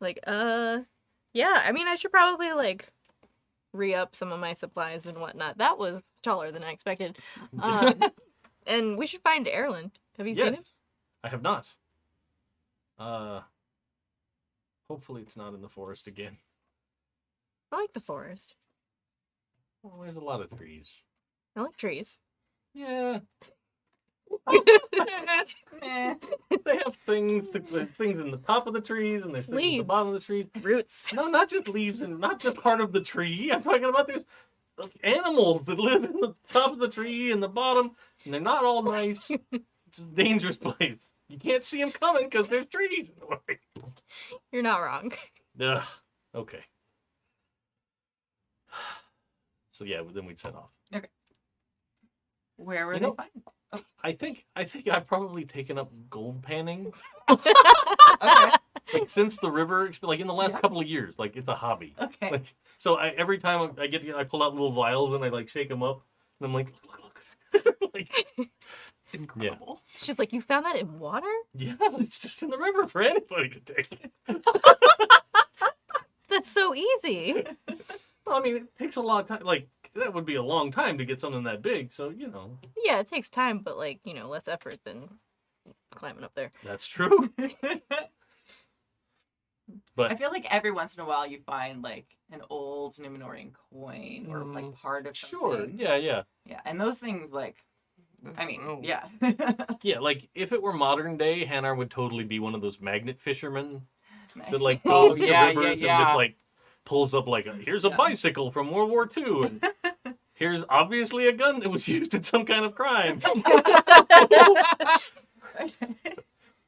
Speaker 2: Like, yeah, I mean, I should probably, like, re-up some of my supplies and whatnot. That was taller than I expected. And we should find Aerlind. Have you seen him?
Speaker 4: I have not. Hopefully it's not in the forest again.
Speaker 2: I like the forest.
Speaker 4: Well, there's a lot of trees.
Speaker 2: I like trees.
Speaker 4: Yeah.
Speaker 1: Eh.
Speaker 4: They have there's things in the top of the trees, and there's things in the
Speaker 2: Leaves.
Speaker 4: bottom of the trees.
Speaker 2: Roots.
Speaker 4: No, not just leaves, and not just part of the tree. I'm talking about there's animals that live in the top of the tree and the bottom, and they're not all nice. It's a dangerous place. You can't see them coming because there's trees in the way.
Speaker 2: You're not wrong.
Speaker 4: Ugh. Okay. So yeah, then we'd set off.
Speaker 1: Where were
Speaker 4: You
Speaker 1: they
Speaker 4: know-
Speaker 1: finding?
Speaker 4: I think I've probably taken up gold panning.
Speaker 1: Okay.
Speaker 4: Like since the river, like in the last couple of years, like it's a hobby.
Speaker 1: Okay.
Speaker 4: Like so, every time I pull out little vials and I like shake them up, and I'm like, look. Like,
Speaker 3: Incredible.
Speaker 2: She's like, you found that in water?
Speaker 4: yeah, it's just in the river for anybody to take.
Speaker 2: That's so easy.
Speaker 4: Well, I mean, it takes a long time. Like that would be a long time to get something that big. So
Speaker 2: Yeah, it takes time, but, like, you know, less effort than climbing up there.
Speaker 4: that's true. But
Speaker 1: I feel like every once in a while you find like an old Numenorian coin or like part of
Speaker 4: sure,
Speaker 1: something.
Speaker 4: yeah.
Speaker 1: Yeah, and those things like, I mean,
Speaker 3: Oh.
Speaker 1: yeah.
Speaker 4: Yeah, like if it were modern day, Hannar would totally be one of those magnet fishermen
Speaker 1: Nice.
Speaker 4: that like
Speaker 3: Oh,
Speaker 4: goes to
Speaker 3: yeah,
Speaker 4: rivers and
Speaker 3: yeah.
Speaker 4: just like pulls up like here's a
Speaker 1: Yeah.
Speaker 4: bicycle from World War II, and here's obviously a gun that was used in some kind of crime.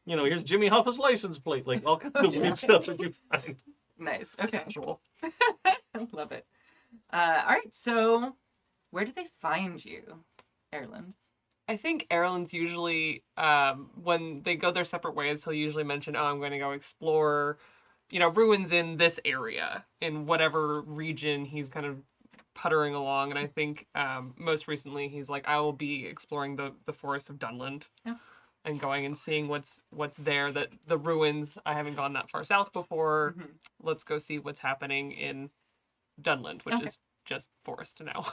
Speaker 4: Here's Jimmy Hoffa's license plate, like all kinds of weird stuff that you find.
Speaker 1: Nice. Okay.
Speaker 3: Casual.
Speaker 1: Love it. All right. So, where did they find you, Aerlind?
Speaker 3: I think Aerlind's usually, when they go their separate ways, he'll usually mention, oh, I'm going to go explore, ruins in this area, in whatever region he's kind of puttering along. And I think most recently he's like, I will be exploring the forest of Dunland.
Speaker 1: Yeah.
Speaker 3: And going and seeing what's there, that the ruins, I haven't gone that far south before.
Speaker 1: Mhm.
Speaker 3: Let's go see what's happening in Dunland, which
Speaker 1: Okay.
Speaker 3: is just forest now.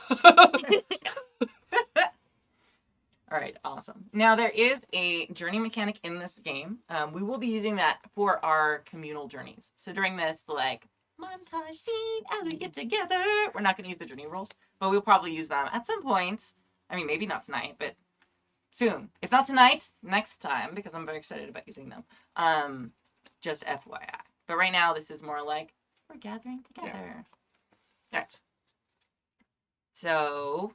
Speaker 1: All right, awesome. Now there is a journey mechanic in this game. We will be using that for our communal journeys. So during this like montage scene as we get together, we're not going to use the journey rolls, but we'll probably use them at some point. I mean, maybe not tonight, but soon. If not tonight, next time, because I'm very excited about using them. Just FYI. But right now, this is more like we're gathering together. All right. So,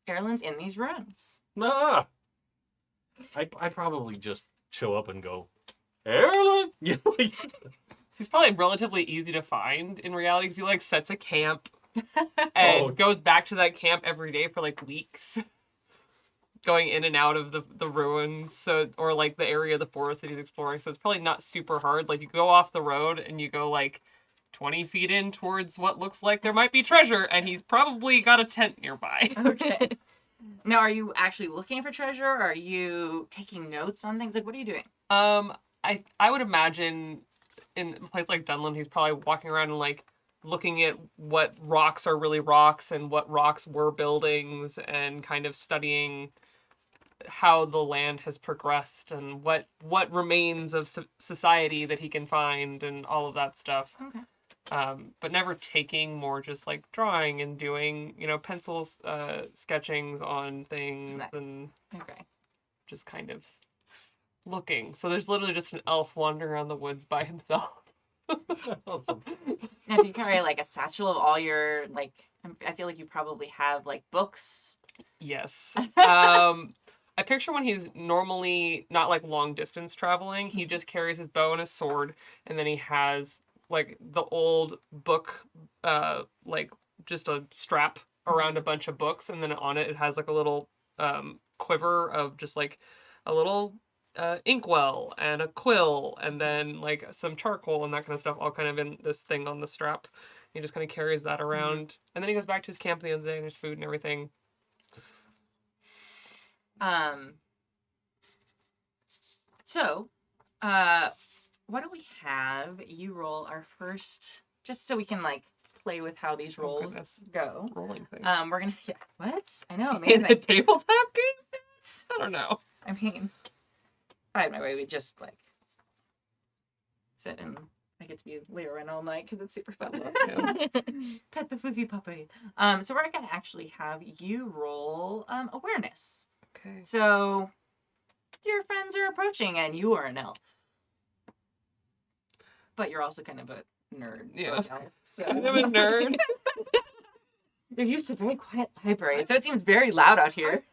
Speaker 1: Aerlind's in these ruins.
Speaker 4: Nah. I probably just show up and go, Aerlind!
Speaker 3: He's probably relatively easy to find in reality because he like sets a camp and goes back to that camp every day for like weeks. Going in and out of the ruins, or like the area of the forest that he's exploring. So it's probably not super hard. Like you go off the road and you go like 20 feet in towards what looks like there might be treasure, and he's probably got a tent nearby.
Speaker 1: Okay. Now, are you actually looking for treasure? Or are you taking notes on things? Like, what are you doing?
Speaker 3: I would imagine in a place like Dunland, he's probably walking around and like looking at what rocks are really rocks and what rocks were buildings, and kind of studying how the land has progressed and what remains of society that he can find and all of that stuff.
Speaker 1: Okay.
Speaker 3: But never taking, more just like drawing and doing, pencils, sketchings on things.
Speaker 1: Nice.
Speaker 3: And
Speaker 1: Okay.
Speaker 3: just kind of looking. So there's literally just an elf wandering around the woods by himself.
Speaker 4: Awesome.
Speaker 1: Now, do you carry like a satchel of all your like? I feel like you probably have like books.
Speaker 3: Yes. I picture when he's normally not like long distance traveling, he just carries his bow and his sword, and then he has like the old book, like just a strap around a bunch of books, and then on it has like a little quiver of just like a little inkwell and a quill, and then like some charcoal and that kind of stuff, all kind of in this thing on the strap. He just kind of carries that around, and then he goes back to his camp at the end of the day, and there's food and everything.
Speaker 1: So, what do we have? You roll our first, just so we can like play with how these
Speaker 3: Oh,
Speaker 1: rolls
Speaker 3: goodness.
Speaker 1: go.
Speaker 3: Rolling things.
Speaker 1: We're gonna what? I know,
Speaker 3: In
Speaker 1: amazing.
Speaker 3: a tabletop game? I don't know.
Speaker 1: I mean, if I had my way, we'd just like sit and I get to be Leorin all night because it's super fun.
Speaker 3: Yeah.
Speaker 1: Pet the foofy puppy. So we're gonna actually have you roll awareness.
Speaker 3: Okay.
Speaker 1: So your friends are approaching and you are an elf. But you're also kind of a nerd.
Speaker 3: Yeah.
Speaker 1: elf, so
Speaker 3: I'm a nerd.
Speaker 1: They're used to very quiet libraries, so it seems very loud out here.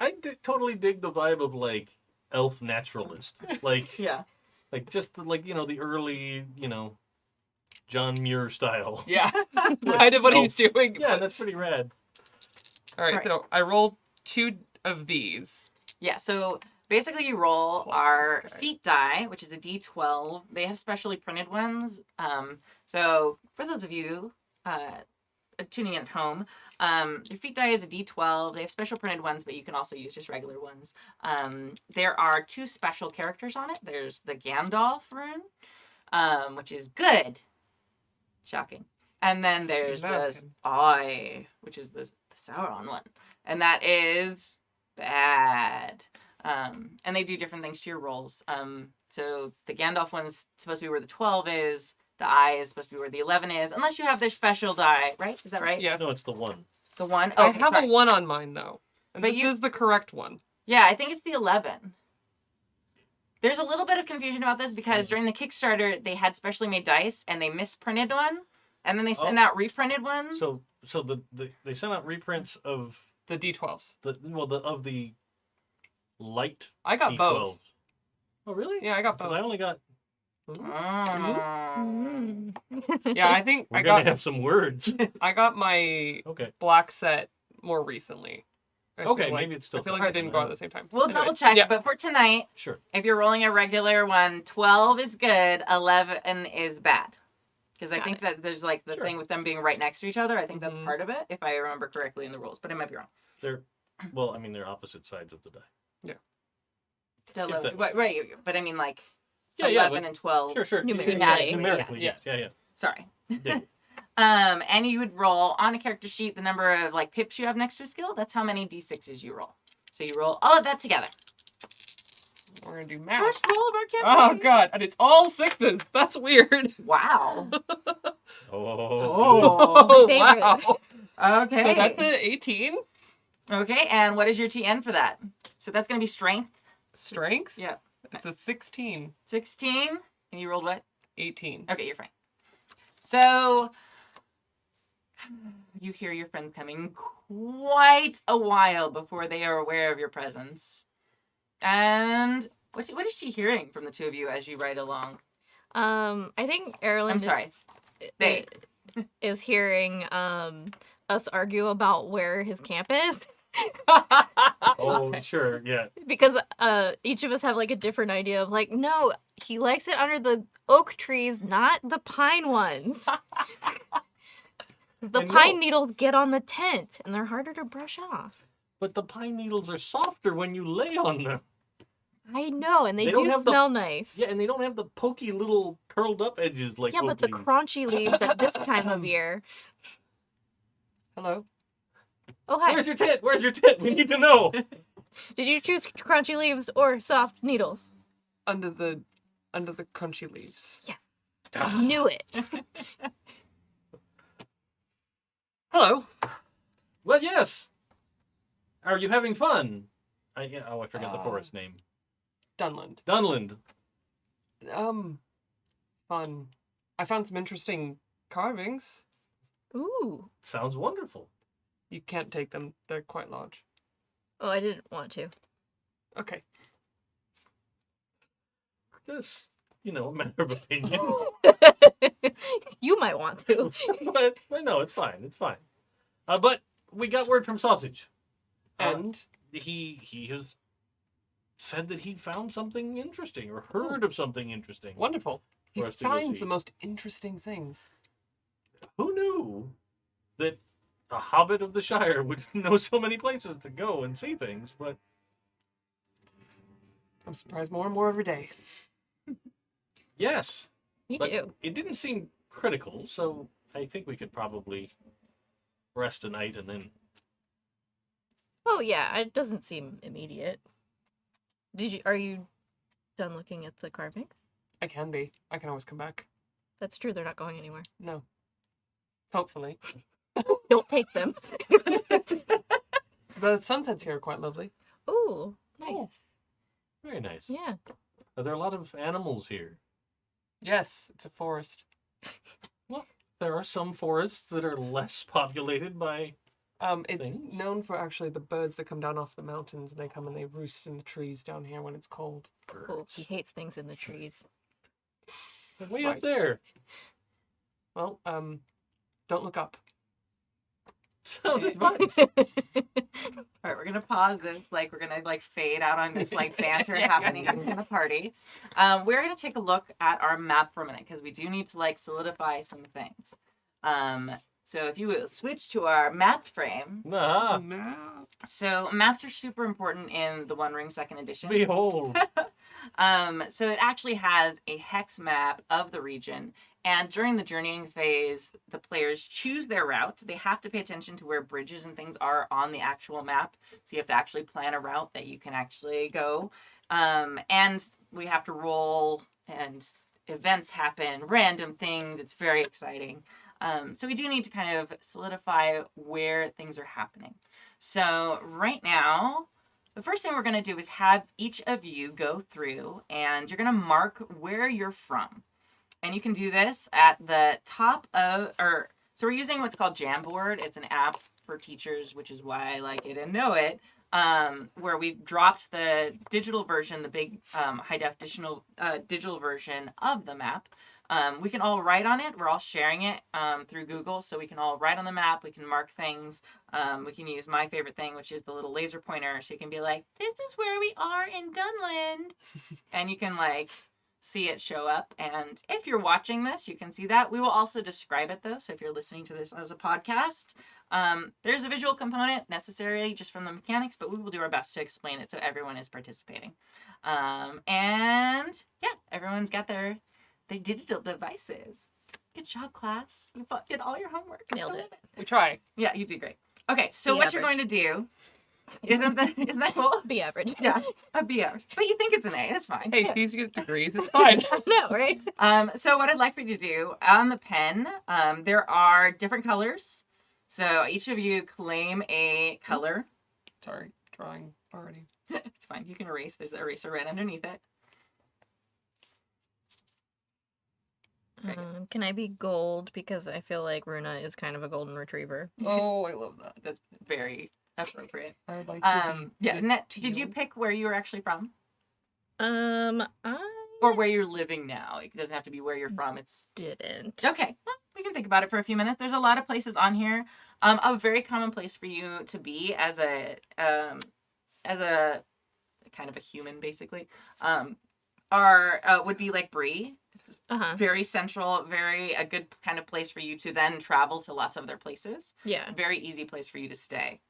Speaker 4: Totally dig the vibe of like elf naturalist, like
Speaker 1: Yeah.
Speaker 4: like just like the early John Muir style.
Speaker 3: Yeah. Kind of what he's doing.
Speaker 4: Yeah,
Speaker 3: but-
Speaker 4: that's pretty rad.
Speaker 3: All right,
Speaker 1: Alright.
Speaker 3: so I rolled 2 of these.
Speaker 1: Yeah, so basically you roll
Speaker 3: Plus
Speaker 1: our
Speaker 3: this die.
Speaker 1: feet die, which is a d12. They have specially printed ones. So for those of you tuning in at home, your feet die is a d12. They have special printed ones, but you can also use just regular ones. There are 2 special characters on it. There's the Gandalf rune, which is good. Shocking. And then there's the
Speaker 3: Imagine.
Speaker 1: Eye, which is the Sauron one. And that is bad. And they do different things to your rolls. So the Gandalf one's supposed to be where the 12 is. The Eye is supposed to be where the 11 is. Unless you have their special die, right? Is that right?
Speaker 3: Yes.
Speaker 4: No, it's the one.
Speaker 1: The 1?
Speaker 3: I
Speaker 1: Okay,
Speaker 3: have
Speaker 1: sorry.
Speaker 3: a 1 on mine, though. And
Speaker 1: But
Speaker 3: this
Speaker 1: you-
Speaker 3: is the correct one.
Speaker 1: Yeah, I think it's the 11. There's a little bit of confusion about this because during the Kickstarter, they had specially made dice and they misprinted one. And then they sent out reprinted ones.
Speaker 4: So they sent out reprints of
Speaker 3: The D12s.
Speaker 4: of the light
Speaker 3: I got
Speaker 4: D12s.
Speaker 3: both.
Speaker 4: Oh really?
Speaker 3: Yeah, I got
Speaker 4: 'Cause
Speaker 3: both.
Speaker 4: I only got.
Speaker 1: Mm.
Speaker 3: Yeah, I think
Speaker 4: We're
Speaker 3: I
Speaker 4: gonna
Speaker 3: got
Speaker 4: have some words.
Speaker 3: I got my
Speaker 4: Okay.
Speaker 3: black set more recently. I
Speaker 4: Okay,
Speaker 3: feel like-
Speaker 4: maybe it's still.
Speaker 3: I feel like they didn't go out at the same time.
Speaker 1: We'll
Speaker 3: Anyway,
Speaker 1: double check,
Speaker 3: Yeah.
Speaker 1: but for tonight,
Speaker 4: Sure.
Speaker 1: if you're rolling a regular one, 12 is good, 11 is bad. Because I
Speaker 2: Got
Speaker 1: think that there's like the
Speaker 4: Sure.
Speaker 1: thing with them being right next to each other. I think that's
Speaker 3: Mhm.
Speaker 1: part of it, if I remember correctly in the rules, but I might be wrong.
Speaker 4: They're they're opposite sides of the die.
Speaker 1: The
Speaker 4: If
Speaker 1: 11
Speaker 4: that-
Speaker 1: right, but I mean like
Speaker 4: Yeah,
Speaker 1: 11
Speaker 4: but-
Speaker 1: and 12.
Speaker 4: Sure.
Speaker 2: Numerically,
Speaker 4: Numerically,
Speaker 1: yes.
Speaker 4: yeah.
Speaker 1: Sorry.
Speaker 4: Yeah.
Speaker 1: And you would roll on a character sheet the number of like pips you have next to a skill. That's how many d6s you roll. So you roll all of that together.
Speaker 3: We're gonna do math.
Speaker 1: First roll of our campaign.
Speaker 3: Oh god, and it's all 6s. That's weird.
Speaker 1: Wow.
Speaker 4: Oh.
Speaker 1: Oh.
Speaker 2: favorite.
Speaker 3: Wow.
Speaker 1: Okay.
Speaker 3: So that's an 18.
Speaker 1: Okay, and what is your TN for that? So that's going to be strength.
Speaker 3: Strength?
Speaker 1: Yeah.
Speaker 3: It's a 16.
Speaker 1: 16. And you rolled what?
Speaker 3: 18.
Speaker 1: Okay, you're fine. So you hear your friends coming quite a while before they are aware of your presence. And what is she hearing from the two of you as you ride along?
Speaker 2: I think Aerlind
Speaker 1: I'm sorry. They.
Speaker 2: is hearing us argue about where his camp is
Speaker 4: Oh, sure, yeah.
Speaker 2: because each of us have like a different idea of like, no, he likes it under the oak trees, not the pine ones. The
Speaker 4: And
Speaker 2: pine
Speaker 4: no.
Speaker 2: needles get on the tent and they're harder to brush off.
Speaker 4: But the pine needles are softer when you lay on them.
Speaker 2: I know, and they
Speaker 4: They don't
Speaker 2: do
Speaker 4: have the-
Speaker 2: smell nice.
Speaker 4: Yeah, and they don't have the pokey little curled up edges like
Speaker 2: Yeah, but the
Speaker 4: oak leaves.
Speaker 2: crunchy leaves at this time of year.
Speaker 3: Hello?
Speaker 2: Oh, hi.
Speaker 4: Where's your tent? Where's your tent? We need to know.
Speaker 2: Did you choose crunchy leaves or soft needles?
Speaker 3: Under the crunchy leaves.
Speaker 2: Knew it.
Speaker 3: Hello.
Speaker 4: Well, yes. Are you having fun? I forgot the forest name.
Speaker 3: Dunland.
Speaker 4: Dunland.
Speaker 3: Fun. I found some interesting carvings.
Speaker 2: Ooh.
Speaker 4: Sounds wonderful.
Speaker 3: You can't take them. They're quite large.
Speaker 2: Oh, I didn't want to.
Speaker 3: Okay.
Speaker 4: That's, a matter of opinion.
Speaker 2: You might want to.
Speaker 4: but no, it's fine. It's fine. But we got word from Sausage.
Speaker 3: And
Speaker 4: He has said that he found something interesting or heard of something interesting.
Speaker 3: wonderful. He
Speaker 4: For us to go
Speaker 3: finds
Speaker 4: see.
Speaker 3: the most interesting things.
Speaker 4: Who knew that a hobbit of the Shire would know so many places to go and see things? But
Speaker 3: I'm surprised more and more every day.
Speaker 4: Yes.
Speaker 2: Me
Speaker 4: But
Speaker 2: too.
Speaker 4: it didn't seem critical, so I think we could probably rest a night and then.
Speaker 2: Oh yeah, it doesn't seem immediate. Are you done looking at the carvings?
Speaker 3: I can be. I can always come back.
Speaker 2: That's true, they're not going anywhere.
Speaker 3: No. Hopefully.
Speaker 2: Don't take them.
Speaker 3: The sunsets here are quite lovely.
Speaker 2: Ooh, nice.
Speaker 3: Oh.
Speaker 4: Very nice.
Speaker 2: Yeah.
Speaker 4: Are there a lot of animals here?
Speaker 3: Yes, it's a forest.
Speaker 4: There are some forests that are less populated by.
Speaker 3: It's
Speaker 4: Things?
Speaker 3: known for actually the birds that come down off the mountains and they come and they roost in the trees down here when it's cold.
Speaker 2: Oh, he hates things in the trees.
Speaker 4: They're way
Speaker 3: Right.
Speaker 4: up there.
Speaker 3: Well, don't look up.
Speaker 4: Sounded nice.
Speaker 1: All right, we're gonna pause this. Like, we're gonna like fade out on this like banter happening in the party. We're gonna take a look at our map for a minute because we do need to like solidify some things. So if you will switch to our map frame.
Speaker 4: Ah,
Speaker 3: No.
Speaker 1: So maps are super important in the One Ring Second Edition.
Speaker 4: behold.
Speaker 1: So it actually has a hex map of the region, and during the journeying phase, the players choose their route. They have to pay attention to where bridges and things are on the actual map, so you have to actually plan a route that you can actually go. And we have to roll, and events happen, random things. It's very exciting. So we do need to kind of solidify where things are happening. So right now, the first thing we're going to do is have each of you go through and you're going to mark where you're from. And you can do this at the top of, so we're using what's called Jamboard. It's an app for teachers, which is why I like it and know it, where we've dropped the digital version, the big high definition digital version of the map. We can all write on it. We're all sharing it through Google, so we can all write on the map. We can mark things. We can use my favorite thing, which is the little laser pointer, so you can be like, this is where we are in Dunland. And you can like see it show up. And if you're watching this, you can see that. We will also describe it though, so if you're listening to this as a podcast, there's a visual component necessarily just from the mechanics, but we will do our best to explain it so everyone is participating. And yeah, everyone's got their digital devices. Good job, class. You did all your homework.
Speaker 2: Nailed
Speaker 1: I
Speaker 2: it.
Speaker 1: love
Speaker 3: We try.
Speaker 1: Yeah, you did great. Okay, so
Speaker 2: The
Speaker 1: what you're
Speaker 2: average.
Speaker 1: going to do isn't that cool?
Speaker 2: Be average.
Speaker 1: Yeah, a B average. But you think it's an A, it's fine.
Speaker 3: Hey, these get degrees. It's fine.
Speaker 2: No, right?
Speaker 1: So what I'd like for you to do on the pen, there are different colors. So each of you claim a color.
Speaker 3: Sorry, drawing already.
Speaker 1: It's fine. You can erase. There's the eraser right underneath it. Okay.
Speaker 2: Can I be gold? Because I feel like Runa is kind of a golden retriever.
Speaker 3: Oh, I love that.
Speaker 1: That's very appropriate.
Speaker 3: I would like to be
Speaker 1: Yeah.
Speaker 3: this
Speaker 1: Net, did you
Speaker 3: teal.
Speaker 1: pick where you were actually from,
Speaker 2: I
Speaker 1: or where you're living now? It doesn't have to be where you're from. It's
Speaker 2: didn't.
Speaker 1: okay. Well, we can think about it for a few minutes. There's a lot of places on here. A very common place for you to be as a kind of a human, basically, would be like Bree. It's
Speaker 2: Uh-huh.
Speaker 1: very central, a good kind of place for you to then travel to lots of other places.
Speaker 2: Yeah.
Speaker 1: Very easy place for you to stay.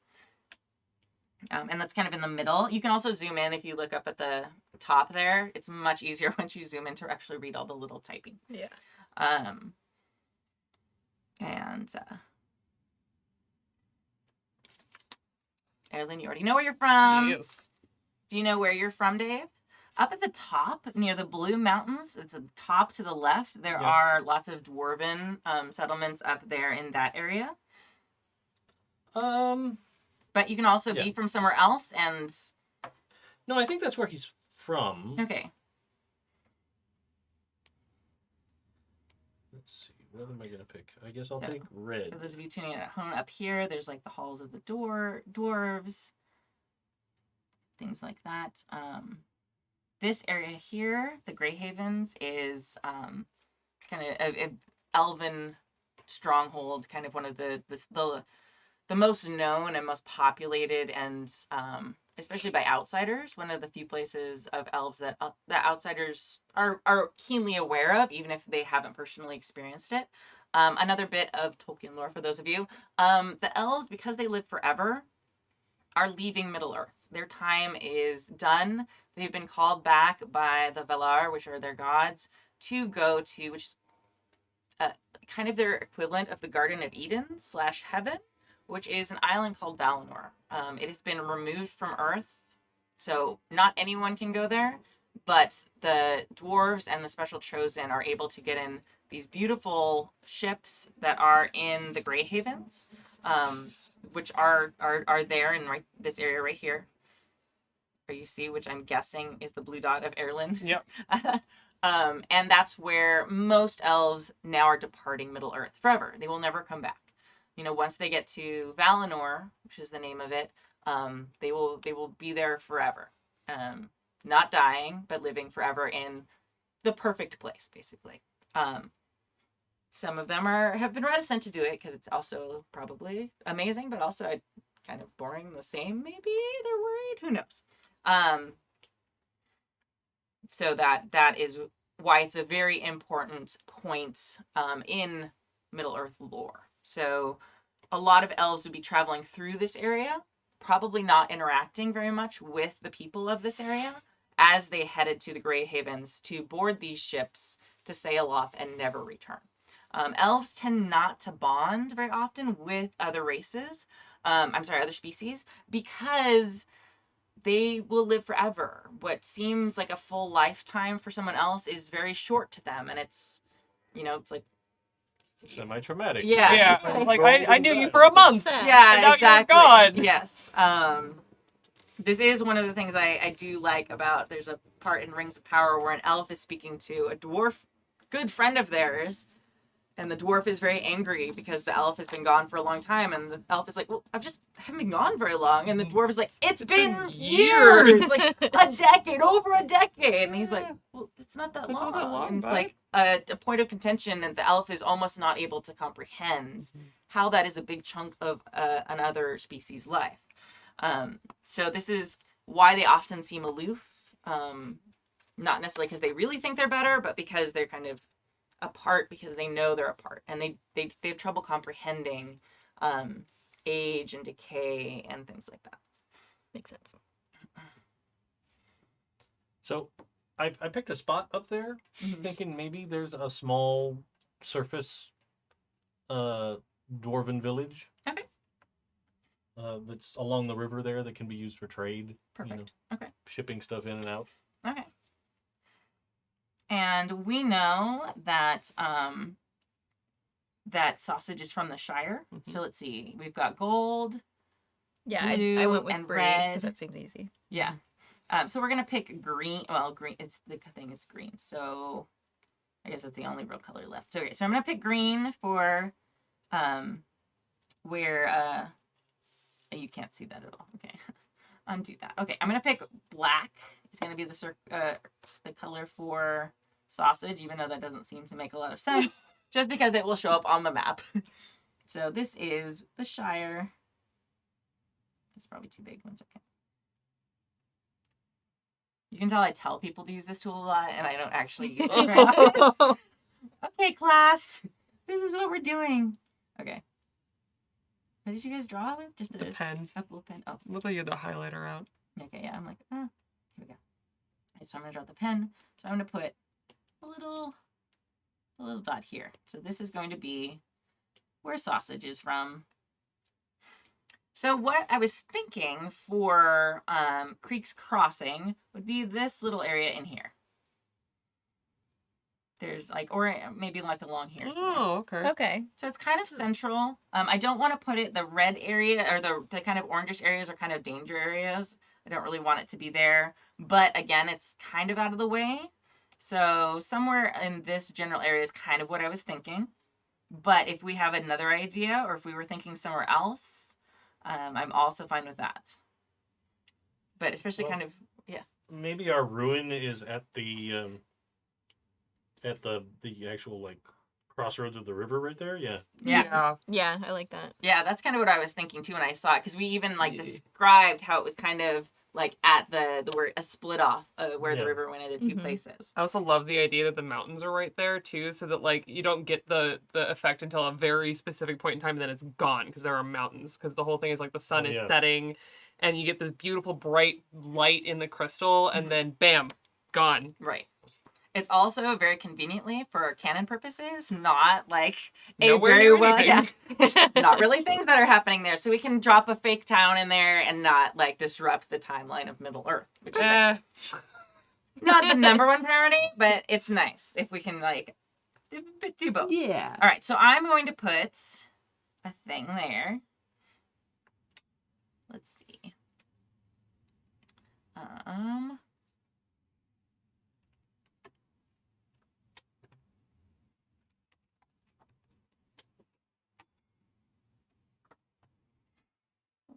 Speaker 1: And that's kind of in the middle. You can also zoom in if you look up at the top there. It's much easier once you zoom in to actually read all the little typing.
Speaker 2: Yeah.
Speaker 1: Aerlind, you already know where you're from.
Speaker 3: Yes.
Speaker 1: Do you know where you're from, Dave? Up at the top, near the Blue Mountains, it's the top to the left. There
Speaker 4: Yeah.
Speaker 1: are lots of dwarven settlements up there in that area. But you can also be
Speaker 4: Yeah.
Speaker 1: from somewhere else, and
Speaker 4: No, I think that's where he's from.
Speaker 1: okay.
Speaker 4: Let's see. What am I gonna pick? I guess I'll
Speaker 1: So,
Speaker 4: take
Speaker 1: For
Speaker 4: red.
Speaker 1: those of you tuning in at home, up here, there's like the halls of the dwarves, things like that. This area here, the Grey Havens, is kind of a elven stronghold, kind of one of the most known and most populated, and especially by outsiders, one of the few places of elves that outsiders are keenly aware of, even if they haven't personally experienced it. Another bit of Tolkien lore for those of you. The elves, because they live forever, are leaving Middle-earth. Their time is done. They've been called back by the Valar, which are their gods, to go to, which is kind of their equivalent of the Garden of Eden / Heaven, which is an island called Valinor. It has been removed from Earth, so not anyone can go there, but the dwarves and the special chosen are able to get in these beautiful ships that are in the Grey Havens, which are there in this area right here. Or you see, which I'm guessing is the blue dot of Aerlind.
Speaker 3: Yep.
Speaker 1: And that's where most elves now are departing Middle-earth forever. They will never come back. Once they get to Valinor, which is the name of it, they will be there forever. Not dying, but living forever in the perfect place, basically. Some of them have been reticent to do it because it's also probably amazing, but also kind of boring the same, maybe. They're worried. Who knows? So that is why it's a very important point in Middle-earth lore. So a lot of elves would be traveling through this area, probably not interacting very much with the people of this area as they headed to the Grey Havens to board these ships to sail off and never return. Elves tend not to bond very often with other races, other species, because they will live forever. What seems like a full lifetime for someone else is very short to them, and it's like
Speaker 4: Semi-traumatic.
Speaker 1: Yeah.
Speaker 3: Yeah.
Speaker 1: Like,
Speaker 3: Like I knew you for a month.
Speaker 2: Sad.
Speaker 1: yeah,
Speaker 3: And now you're
Speaker 1: exactly.
Speaker 3: gone.
Speaker 1: Yes. This is one of the things I do like about. There's a part in Rings of Power where an elf is speaking to a dwarf, good friend of theirs. And the dwarf is very angry because the elf has been gone for a long time. And the elf is like, well, haven't been gone very long. And the dwarf is like, it's been years. Like a decade, over a decade. And he's like, well, it's not that
Speaker 3: That's
Speaker 1: long.
Speaker 3: not that long,
Speaker 1: And it's
Speaker 3: bud.
Speaker 1: like a point of contention. And the elf is almost not able to comprehend how that is a big chunk of another species' life. So this is why they often seem aloof. Not necessarily because they really think they're better, but because they're kind of apart because they know they're apart, and they have trouble comprehending age and decay and things like that.
Speaker 2: Makes sense.
Speaker 4: So I picked a spot up there, thinking maybe there's a small surface dwarven village.
Speaker 1: Okay.
Speaker 4: That's along the river there that can be used for trade.
Speaker 1: Perfect. Okay.
Speaker 4: Shipping stuff in and out.
Speaker 1: Okay. And we know that that sausage is from the Shire.
Speaker 3: Mhm.
Speaker 1: So let's see. We've got gold.
Speaker 2: Yeah, I
Speaker 1: Blue
Speaker 2: went with
Speaker 1: and
Speaker 2: Bree
Speaker 1: red.
Speaker 2: because that seems easy.
Speaker 1: Yeah. So we're gonna pick green. Well, green. It's the thing is green. So I guess that's the only real color left. Okay. So I'm gonna pick green for where you can't see that at all. Okay. Undo that. Okay. I'm gonna pick black. It's gonna be the color for sausage, even though that doesn't seem to make a lot of sense, just because it will show up on the map. So this is the Shire. It's probably too big. 1 second. You can tell I tell people to use this tool a lot, and I don't actually use it very often. Okay, class. This is what we're doing. Okay. What did you guys draw with? Just
Speaker 3: The pen.
Speaker 1: a little pen. Oh,
Speaker 3: Looked like you had the highlighter out.
Speaker 1: okay. Yeah, I'm like, here we go. Okay, so I'm gonna draw the pen. So I'm gonna put a little dot here. So this is going to be where sausage is from. So what I was thinking for Creek's Crossing would be this little area in here. There's like, or maybe like along here. somewhere.
Speaker 3: Oh, okay.
Speaker 2: Okay.
Speaker 1: So it's kind of central. I don't want to put it, the red area or the kind of orangish areas are kind of danger areas. I don't really want it to be there. But again, it's kind of out of the way. So somewhere in this general area is kind of what I was thinking. But if we have another idea or if we were thinking somewhere else, I'm also fine with that. But especially
Speaker 4: Well,
Speaker 1: kind of, yeah.
Speaker 4: Maybe our ruin is at the actual like crossroads of the river right there. Yeah.
Speaker 1: Yeah.
Speaker 2: Yeah, I like that.
Speaker 1: Yeah, that's kind of what I was thinking too when I saw it, because we even like
Speaker 3: Yeah.
Speaker 1: described how it was kind of like at the where a split off where the
Speaker 4: Yeah.
Speaker 1: river went into two
Speaker 2: Mhm.
Speaker 1: places.
Speaker 3: I also love the idea that the mountains are right there too, so that like you don't get the effect until a very specific point in time, and then it's gone because there are mountains. Because the whole thing is like the sun
Speaker 4: Oh,
Speaker 3: is
Speaker 4: yeah.
Speaker 3: setting, and you get this beautiful bright light in the crystal, and then bam, gone.
Speaker 1: Right. It's also very conveniently for canon purposes, not like a
Speaker 3: Nowhere
Speaker 1: very
Speaker 3: near
Speaker 1: well,
Speaker 3: anything.
Speaker 1: not really things that are happening there. So we can drop a fake town in there and not like disrupt the timeline of Middle Earth, which is not the number one priority, but it's nice if we can like do both.
Speaker 2: Yeah.
Speaker 1: All right, so I'm going to put a thing there. Let's see.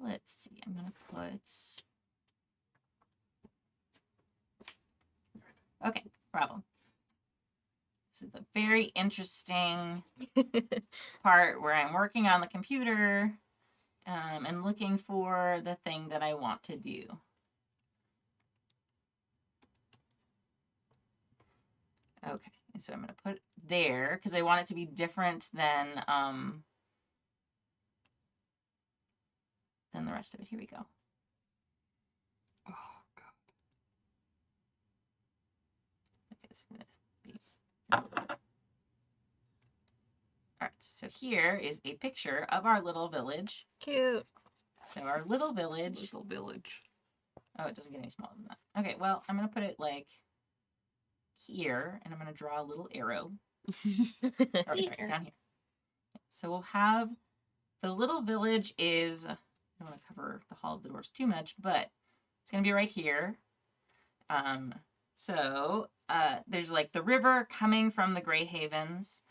Speaker 1: Let's see. I'm gonna put. Okay, problem. This is the very interesting part where I'm working on the computer and looking for the thing that I want to do. Okay, so I'm going to put it there because I want it to be different than the rest of it. Here we go.
Speaker 3: Oh god.
Speaker 1: Okay, it's gonna be... All right, so here is a picture of our little village.
Speaker 2: Cute.
Speaker 1: So our little village.
Speaker 3: Little village.
Speaker 1: Oh, it doesn't get any smaller than that. Okay, well, I'm going to put it like here, and I'm going to draw a little arrow. Or, sorry, down here. So we'll have the little village is, I don't want to cover the Hall of the Dwarfs too much, but it's going to be right here. So there's like the river coming from the Grey Havens.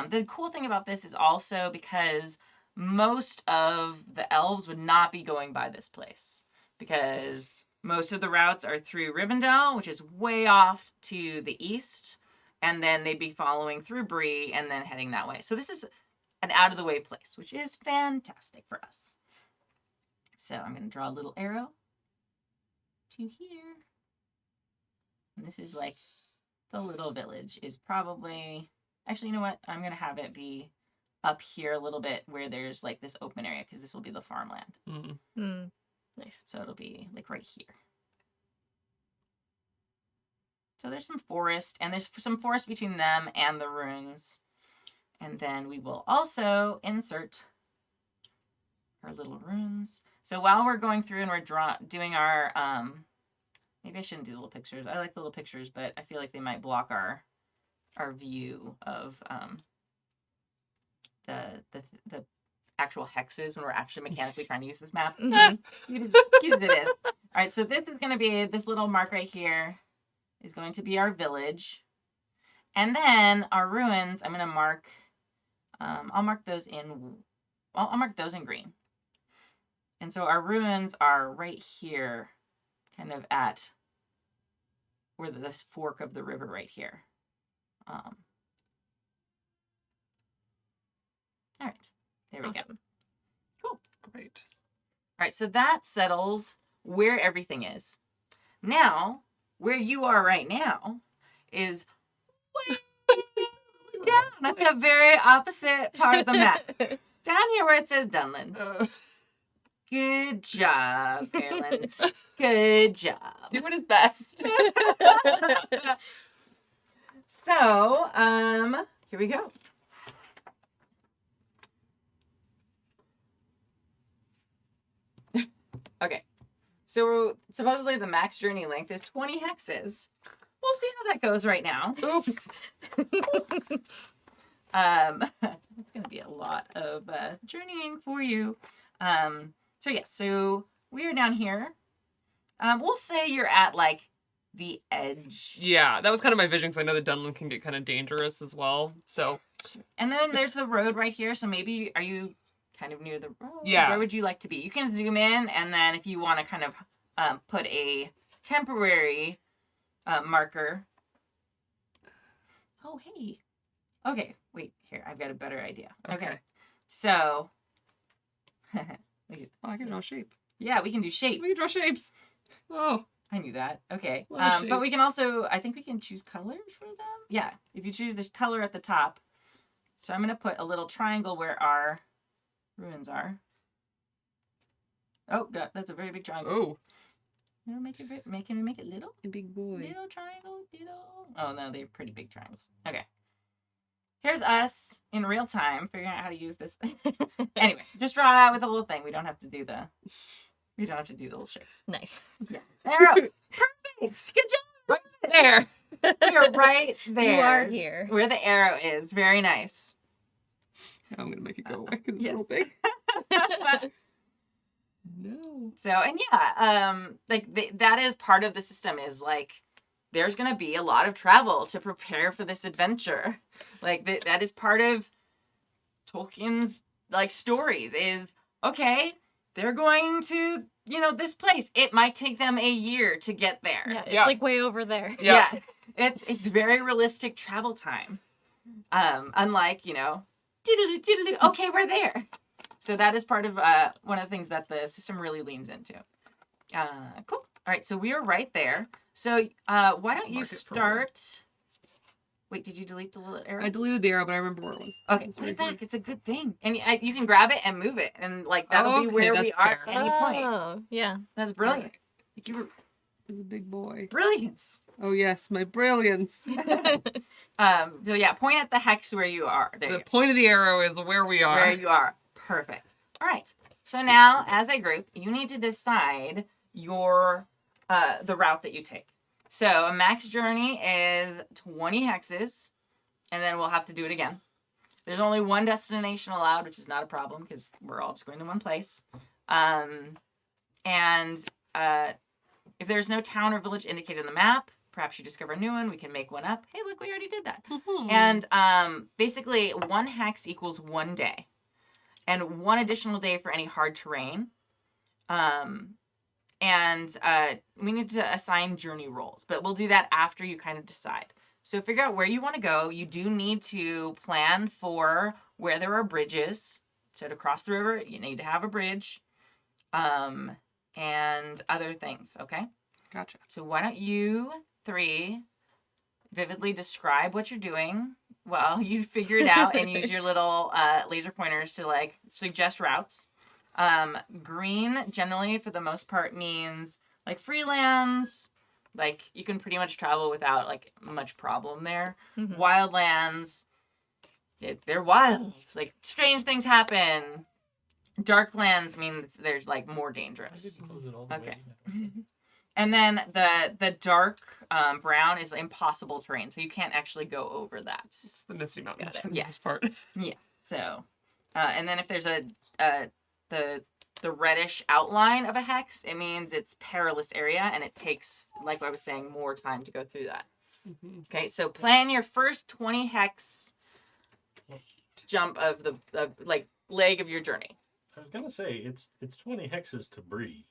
Speaker 1: The cool thing about this is also because most of the elves would not be going by this place because most of the routes are through Rivendell, which is way off to the east, and then they'd be following through Bree and then heading that way. So this is an out-of-the-way place, which is fantastic for us. So I'm going to draw a little arrow to here. And this is like the little village is probably... Actually, you know what? I'm going to have it be up here a little bit where there's like this open area because this will be the farmland.
Speaker 2: Nice.
Speaker 1: So it'll be like right here. So there's some forest, and there's some forest between them and the ruins. And then we will also insert our little runes. So while we're going through and we're doing our, maybe I shouldn't do little pictures. I like the little pictures, but I feel like they might block our view of the actual hexes when we're actually mechanically trying to use this map. Cute as it is. All right, so this is going to be, this little mark right here is going to be our village. And then our ruins, I'm going to mark, I'll mark those in, I'll mark those in green. And so our ruins are right here, kind of at where the fork of the river right here. All right, there we go. Cool.
Speaker 3: Great.
Speaker 1: All right, so that settles where everything is. Now, where you are right now is way down at the very opposite part of the map. Down here where it says Dunland. Good job, Aerlind. Good job.
Speaker 3: Doing his best.
Speaker 1: So, here we go. Okay. So supposedly the max journey length is 20 hexes. We'll see how that goes right now.
Speaker 3: Oop.
Speaker 1: It's going to be a lot of journeying for you. So yeah, so we are down here. We'll say you're at like the edge.
Speaker 3: Yeah, that was kind of my vision because I know that Dunland can get kind of dangerous as well. So.
Speaker 1: And then there's the road right here. So maybe, are you kind of near the road?
Speaker 3: Yeah.
Speaker 1: Where would you like to be? You can zoom in, and then if you want to kind of put a temporary marker. Oh, hey. Okay, wait, here. I've got a better idea. Okay. So.
Speaker 3: Oh, I can draw a shape.
Speaker 1: Yeah, we can do shapes.
Speaker 3: We can draw shapes. Oh,
Speaker 1: I knew that. Okay.
Speaker 3: What a
Speaker 1: But
Speaker 3: shape.
Speaker 1: we can also, I think we can choose colors for them. Yeah. If you choose this color at the top. So I'm going to put a little triangle where our ruins are. Oh, God, that's a very big triangle.
Speaker 3: oh,
Speaker 1: You know, can we make it little?
Speaker 3: a big boy.
Speaker 1: Little triangle, little. Oh, no, they're pretty big triangles. Okay. Here's us in real time figuring out how to use this. Anyway, just draw out with a little thing. We don't have to do the little shapes.
Speaker 2: Nice.
Speaker 1: Arrow. Perfect. Good job.
Speaker 3: There.
Speaker 1: We are right there.
Speaker 2: You are here.
Speaker 1: Where the arrow is. Very nice.
Speaker 3: I'm gonna make it go away because it's
Speaker 1: Yes.
Speaker 3: real big. No.
Speaker 1: So, and yeah, that is part of the system is like, there's going to be a lot of travel to prepare for this adventure. Like that is part of Tolkien's like stories is, okay, they're going to, this place. It might take them a year to get there.
Speaker 2: Yeah, it's
Speaker 3: Yeah.
Speaker 2: like way over there.
Speaker 3: Yeah.
Speaker 1: It's very realistic travel time. Unlike, doodle-doo, doodle-doo, okay, we're there. So that is part of one of the things that the system really leans into. Cool. All right, so we are right there. So why don't you
Speaker 3: Mark it for
Speaker 1: start... Wait, did you delete the little arrow?
Speaker 3: I deleted the arrow, but I remember where it was.
Speaker 1: Okay,
Speaker 3: It's
Speaker 1: put
Speaker 3: right
Speaker 1: it back.
Speaker 3: here.
Speaker 1: It's a good thing. And you can grab it and move it. And, that'll be
Speaker 3: Okay,
Speaker 1: where we
Speaker 3: that's
Speaker 1: are
Speaker 3: fair.
Speaker 1: at any point.
Speaker 2: Oh, yeah.
Speaker 1: That's brilliant. Like, you were
Speaker 3: It's a big boy.
Speaker 1: brilliance.
Speaker 3: Oh yes, my brilliance.
Speaker 1: So, yeah, point at the hex where you are. There you
Speaker 3: The
Speaker 1: go.
Speaker 3: point of the arrow is where we are.
Speaker 1: Where you are. Perfect. All right. So now, as a group, you need to decide your the route that you take. So a max journey is 20 hexes, and then we'll have to do it again. There's only one destination allowed, which is not a problem because we're all just going to one place. And if there's no town or village indicated on the map, perhaps you discover a new one. We can make one up. Hey, look, we already did that.
Speaker 3: Mhm.
Speaker 1: And basically, one hex equals 1 day, and 1 additional day for any hard terrain. And we need to assign journey rolls, but we'll do that after you kind of decide. So figure out where you want to go. You do need to plan for where there are bridges. So to cross the river, you need to have a bridge, and other things. Okay.
Speaker 3: Gotcha.
Speaker 1: So why don't you 3 vividly describe what you're doing while you figure it out and use your little laser pointers to suggest routes. Green generally for the most part means free lands. You can pretty much travel without much problem there.
Speaker 2: Mhm.
Speaker 1: Wildlands, they're wild. Strange things happen. Darklands means there's more
Speaker 4: I
Speaker 1: dangerous.
Speaker 4: didn't close it all the
Speaker 1: Okay.
Speaker 4: way.
Speaker 1: And then the dark brown is impossible terrain, so you can't actually go over that.
Speaker 3: It's the Misty Mountains
Speaker 2: Got it.
Speaker 3: for the
Speaker 1: Yeah.
Speaker 3: most part.
Speaker 1: So, and then if there's the reddish outline of a hex, it means it's perilous area, and it takes, like I was saying, more time to go through that.
Speaker 3: Mhm.
Speaker 1: Okay, so plan your first 20 hex jump of the leg of your journey.
Speaker 4: I was gonna say it's 20 hexes to Bree.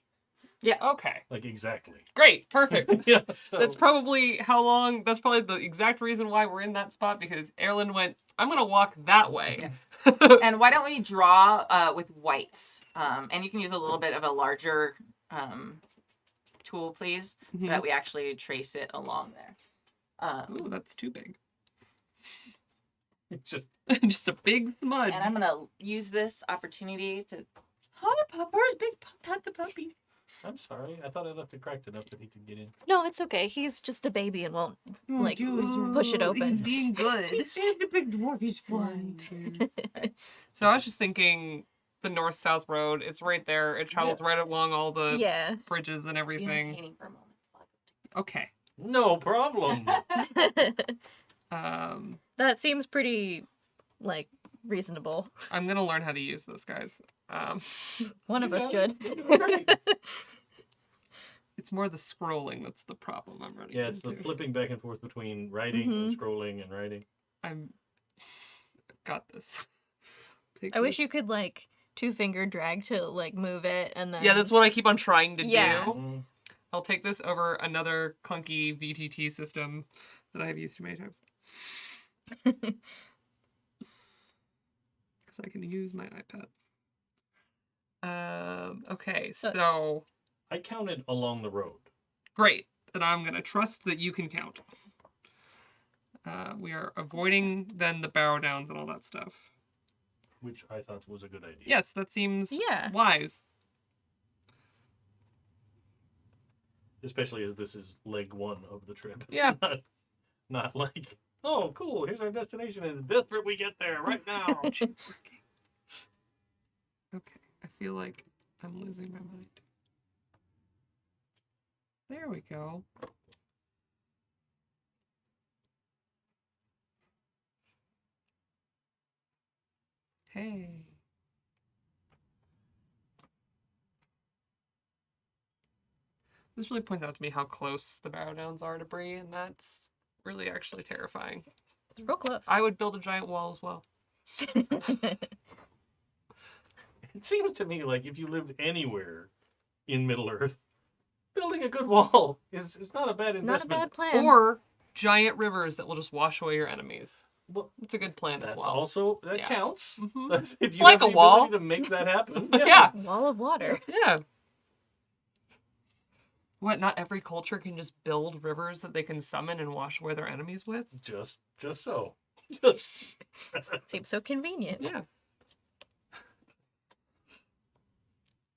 Speaker 3: Okay.
Speaker 4: Exactly.
Speaker 3: Great. Perfect.
Speaker 4: Yeah. So,
Speaker 3: That's probably how long. That's probably the exact reason why we're in that spot because Aerlind went, I'm going to walk that way.
Speaker 1: And why don't we draw with white? And you can use a little bit of a larger tool, please, so that we actually trace it along there.
Speaker 3: Ooh, that's too big.
Speaker 4: it's just
Speaker 3: Just a big smudge.
Speaker 1: And I'm going to use this opportunity to... Hi, Puppers, Big Pat the puppy.
Speaker 4: I'm sorry. I thought I left it cracked enough that he could get in.
Speaker 2: No, it's okay. He's just a baby and won't push it open.
Speaker 3: Being good.
Speaker 1: Saved the big dwarf, he's fine.
Speaker 3: So I was just thinking the north-south road. It's right there. It travels right along all the
Speaker 2: Yeah.
Speaker 3: bridges and
Speaker 1: Be
Speaker 3: everything.
Speaker 1: entertaining for a moment.
Speaker 3: Okay.
Speaker 4: No problem.
Speaker 2: That seems pretty, reasonable.
Speaker 3: I'm gonna learn how to use this, guys.
Speaker 2: One of us should.
Speaker 3: It's more the scrolling that's the problem I'm running
Speaker 4: Yeah, it's the
Speaker 3: into.
Speaker 4: flipping back and forth between writing and scrolling and writing.
Speaker 3: I'm got this. Take
Speaker 2: I wish
Speaker 3: this.
Speaker 2: you could, 2-finger drag to, move it and then...
Speaker 3: Yeah, that's what I keep on trying to
Speaker 2: Yeah.
Speaker 3: do.
Speaker 4: Mm.
Speaker 3: I'll take this over another clunky VTT system that I've used too many times. Because I can use my iPad. Okay, so
Speaker 4: I counted along the road.
Speaker 3: Great. Then I'm going to trust that you can count. We are avoiding then the barrow downs and all that stuff.
Speaker 4: Which I thought was a good idea.
Speaker 3: Yes, that seems
Speaker 2: Yeah.
Speaker 3: wise.
Speaker 4: Especially as this is leg 1 of the trip.
Speaker 3: Yeah.
Speaker 4: Not like, oh, cool, here's our destination. It's desperate we get there right now.
Speaker 3: Okay. I feel like I'm losing my mind. There we go. Hey. This really points out to me how close the barrow downs are to Bree, and that's really actually terrifying.
Speaker 2: It's real close.
Speaker 3: I would build a giant wall as well.
Speaker 4: It seems to me like if you lived anywhere in Middle-earth, building a good wall is not a bad
Speaker 2: Not a
Speaker 4: investment.
Speaker 2: bad plan.
Speaker 3: Or giant rivers that will just wash away your enemies.
Speaker 4: Well,
Speaker 3: It's a good plan as
Speaker 4: that's
Speaker 3: well.
Speaker 4: also, that
Speaker 3: Yeah.
Speaker 4: counts.
Speaker 3: Mhm.
Speaker 4: That's, if
Speaker 3: It's
Speaker 4: you
Speaker 3: like
Speaker 4: have
Speaker 3: a
Speaker 4: the
Speaker 3: wall.
Speaker 4: ability to make that happen.
Speaker 3: Yeah.
Speaker 2: Wall of water.
Speaker 3: Yeah. What, not every culture can just build rivers that they can summon and wash away their enemies with?
Speaker 4: Just so.
Speaker 2: Seems so convenient.
Speaker 3: Yeah.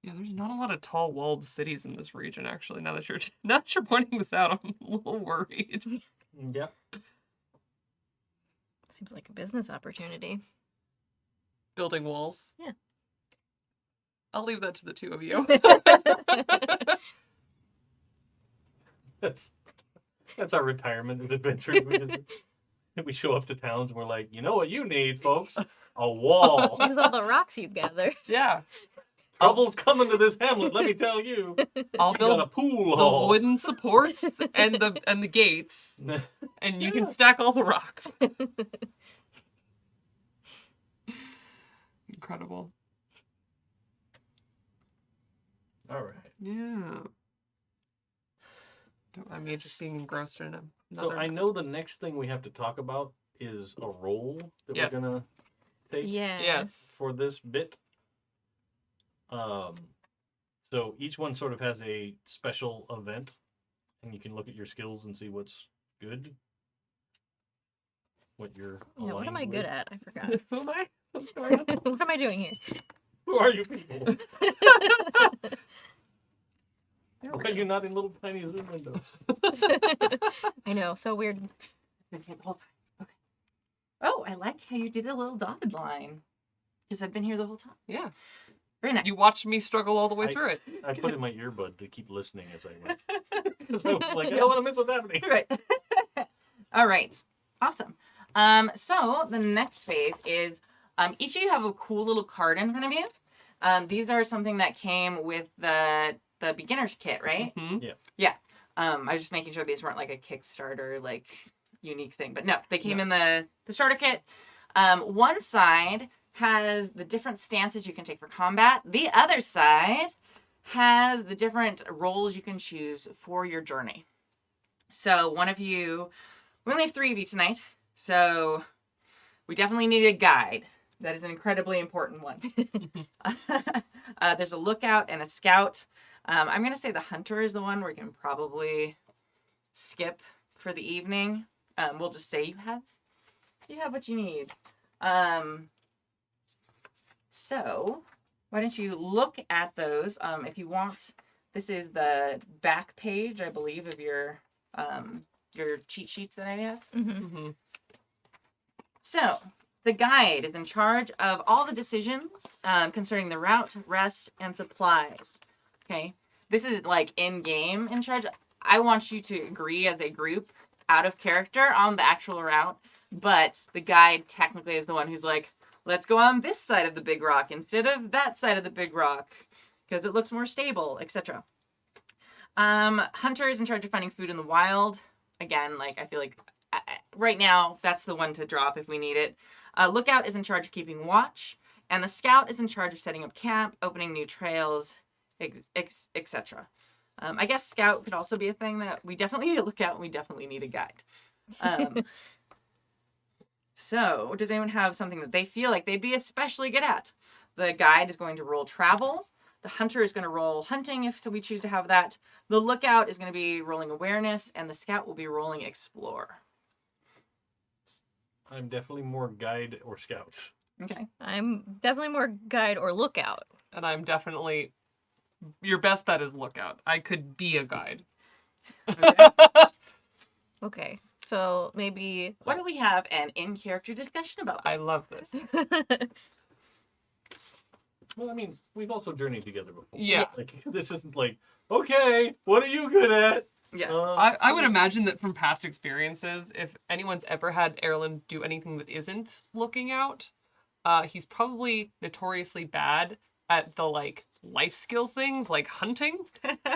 Speaker 3: Yeah, there's not a lot of tall walled cities in this region, actually. Now that you're pointing this out, I'm a little worried.
Speaker 4: Yeah.
Speaker 2: Seems like a business opportunity.
Speaker 3: Building walls.
Speaker 2: Yeah.
Speaker 3: I'll leave that to the two of you.
Speaker 4: That's our retirement adventure. We show up to towns and we're like, you know what you need, folks? A wall.
Speaker 2: Use all the rocks you gather.
Speaker 3: Yeah.
Speaker 4: Trouble's coming to this hamlet, let me tell you.
Speaker 3: I'll
Speaker 4: You got a
Speaker 3: build
Speaker 4: pool
Speaker 3: the
Speaker 4: hall.
Speaker 3: wooden supports and the gates, and you can stack all the rocks. Incredible.
Speaker 4: All right.
Speaker 3: Yeah. Don't mind me just being engrossed in another.
Speaker 4: So I know the next thing we have to talk about is a role that
Speaker 3: Yes.
Speaker 4: we're gonna take
Speaker 2: Yeah.
Speaker 3: Yes.
Speaker 4: for this bit. So each one sort of has a special event, and you can look at your skills and see what's good. What you're
Speaker 2: Yeah, what am I
Speaker 4: aligned
Speaker 2: good
Speaker 4: with.
Speaker 2: at? I forgot.
Speaker 3: Who am I? What's going on?
Speaker 2: What am I doing here?
Speaker 4: Who are you people?
Speaker 3: There
Speaker 4: Why
Speaker 3: we
Speaker 4: are
Speaker 3: go.
Speaker 4: you not in little tiny Zoom windows?
Speaker 2: I know, so weird.
Speaker 1: Okay, the whole time. Okay. Oh, I like how you did a little dotted line. Because I've been here the whole time.
Speaker 3: Yeah.
Speaker 1: Very nice.
Speaker 3: You watched me struggle all the way
Speaker 4: I-
Speaker 3: through it.
Speaker 4: I put in my earbud to keep listening as I went. Because I was like, I don't want to miss what's happening.
Speaker 1: Right. All right. Awesome. So the next phase is each of you have a cool little card in front of you. These are something that came with the beginner's kit, right?
Speaker 3: Mhm.
Speaker 1: Yeah. I was just making sure these weren't like a Kickstarter like unique thing, but no, they came in the starter kit. One side has the different stances you can take for combat. The other side has the different roles you can choose for your journey. So we only have 3 of you tonight, so we definitely need a guide. That is an incredibly important one. There's a lookout and a scout. I'm going to say the hunter is the one where you can probably skip for the evening. We'll just say you have what you need. So why don't you look at those? If you want, this is the back page, I believe, of your cheat sheets that I have.
Speaker 2: Mm-hmm.
Speaker 3: Mhm.
Speaker 1: So the guide is in charge of all the decisions concerning the route, rest, and supplies. Okay, this is like in-game in charge. I want you to agree as a group out of character on the actual route, but the guide technically is the one who's like, let's go on this side of the big rock instead of that side of the big rock because it looks more stable, etc. Hunter is in charge of finding food in the wild. Again, like I feel like right now that's the one to drop if we need it. Lookout is in charge of keeping watch, and the scout is in charge of setting up camp, opening new trails, etc. I guess scout could also be a thing that we definitely need a lookout and we definitely need a guide. So, does anyone have something that they feel like they'd be especially good at? The guide is going to roll travel. The hunter is going to roll hunting if so we choose to have that. The lookout is going to be rolling awareness, and the scout will be rolling explore.
Speaker 4: I'm definitely more guide or scout.
Speaker 1: Okay.
Speaker 2: I'm definitely more guide or lookout.
Speaker 3: And I'm definitely... Your best bet is lookout. I could be a guide.
Speaker 1: Okay.
Speaker 2: Okay, so maybe...
Speaker 1: Why don't we have an in-character discussion about
Speaker 3: I
Speaker 1: this?
Speaker 3: love this.
Speaker 4: Well, I mean, we've also journeyed together before.
Speaker 3: Yeah.
Speaker 4: Like, this isn't like, okay, what are you good at?
Speaker 1: Yeah.
Speaker 3: I would imagine that from past experiences, if anyone's ever had Aerlind do anything that isn't looking out, he's probably notoriously bad at the, like, life skills things, like hunting.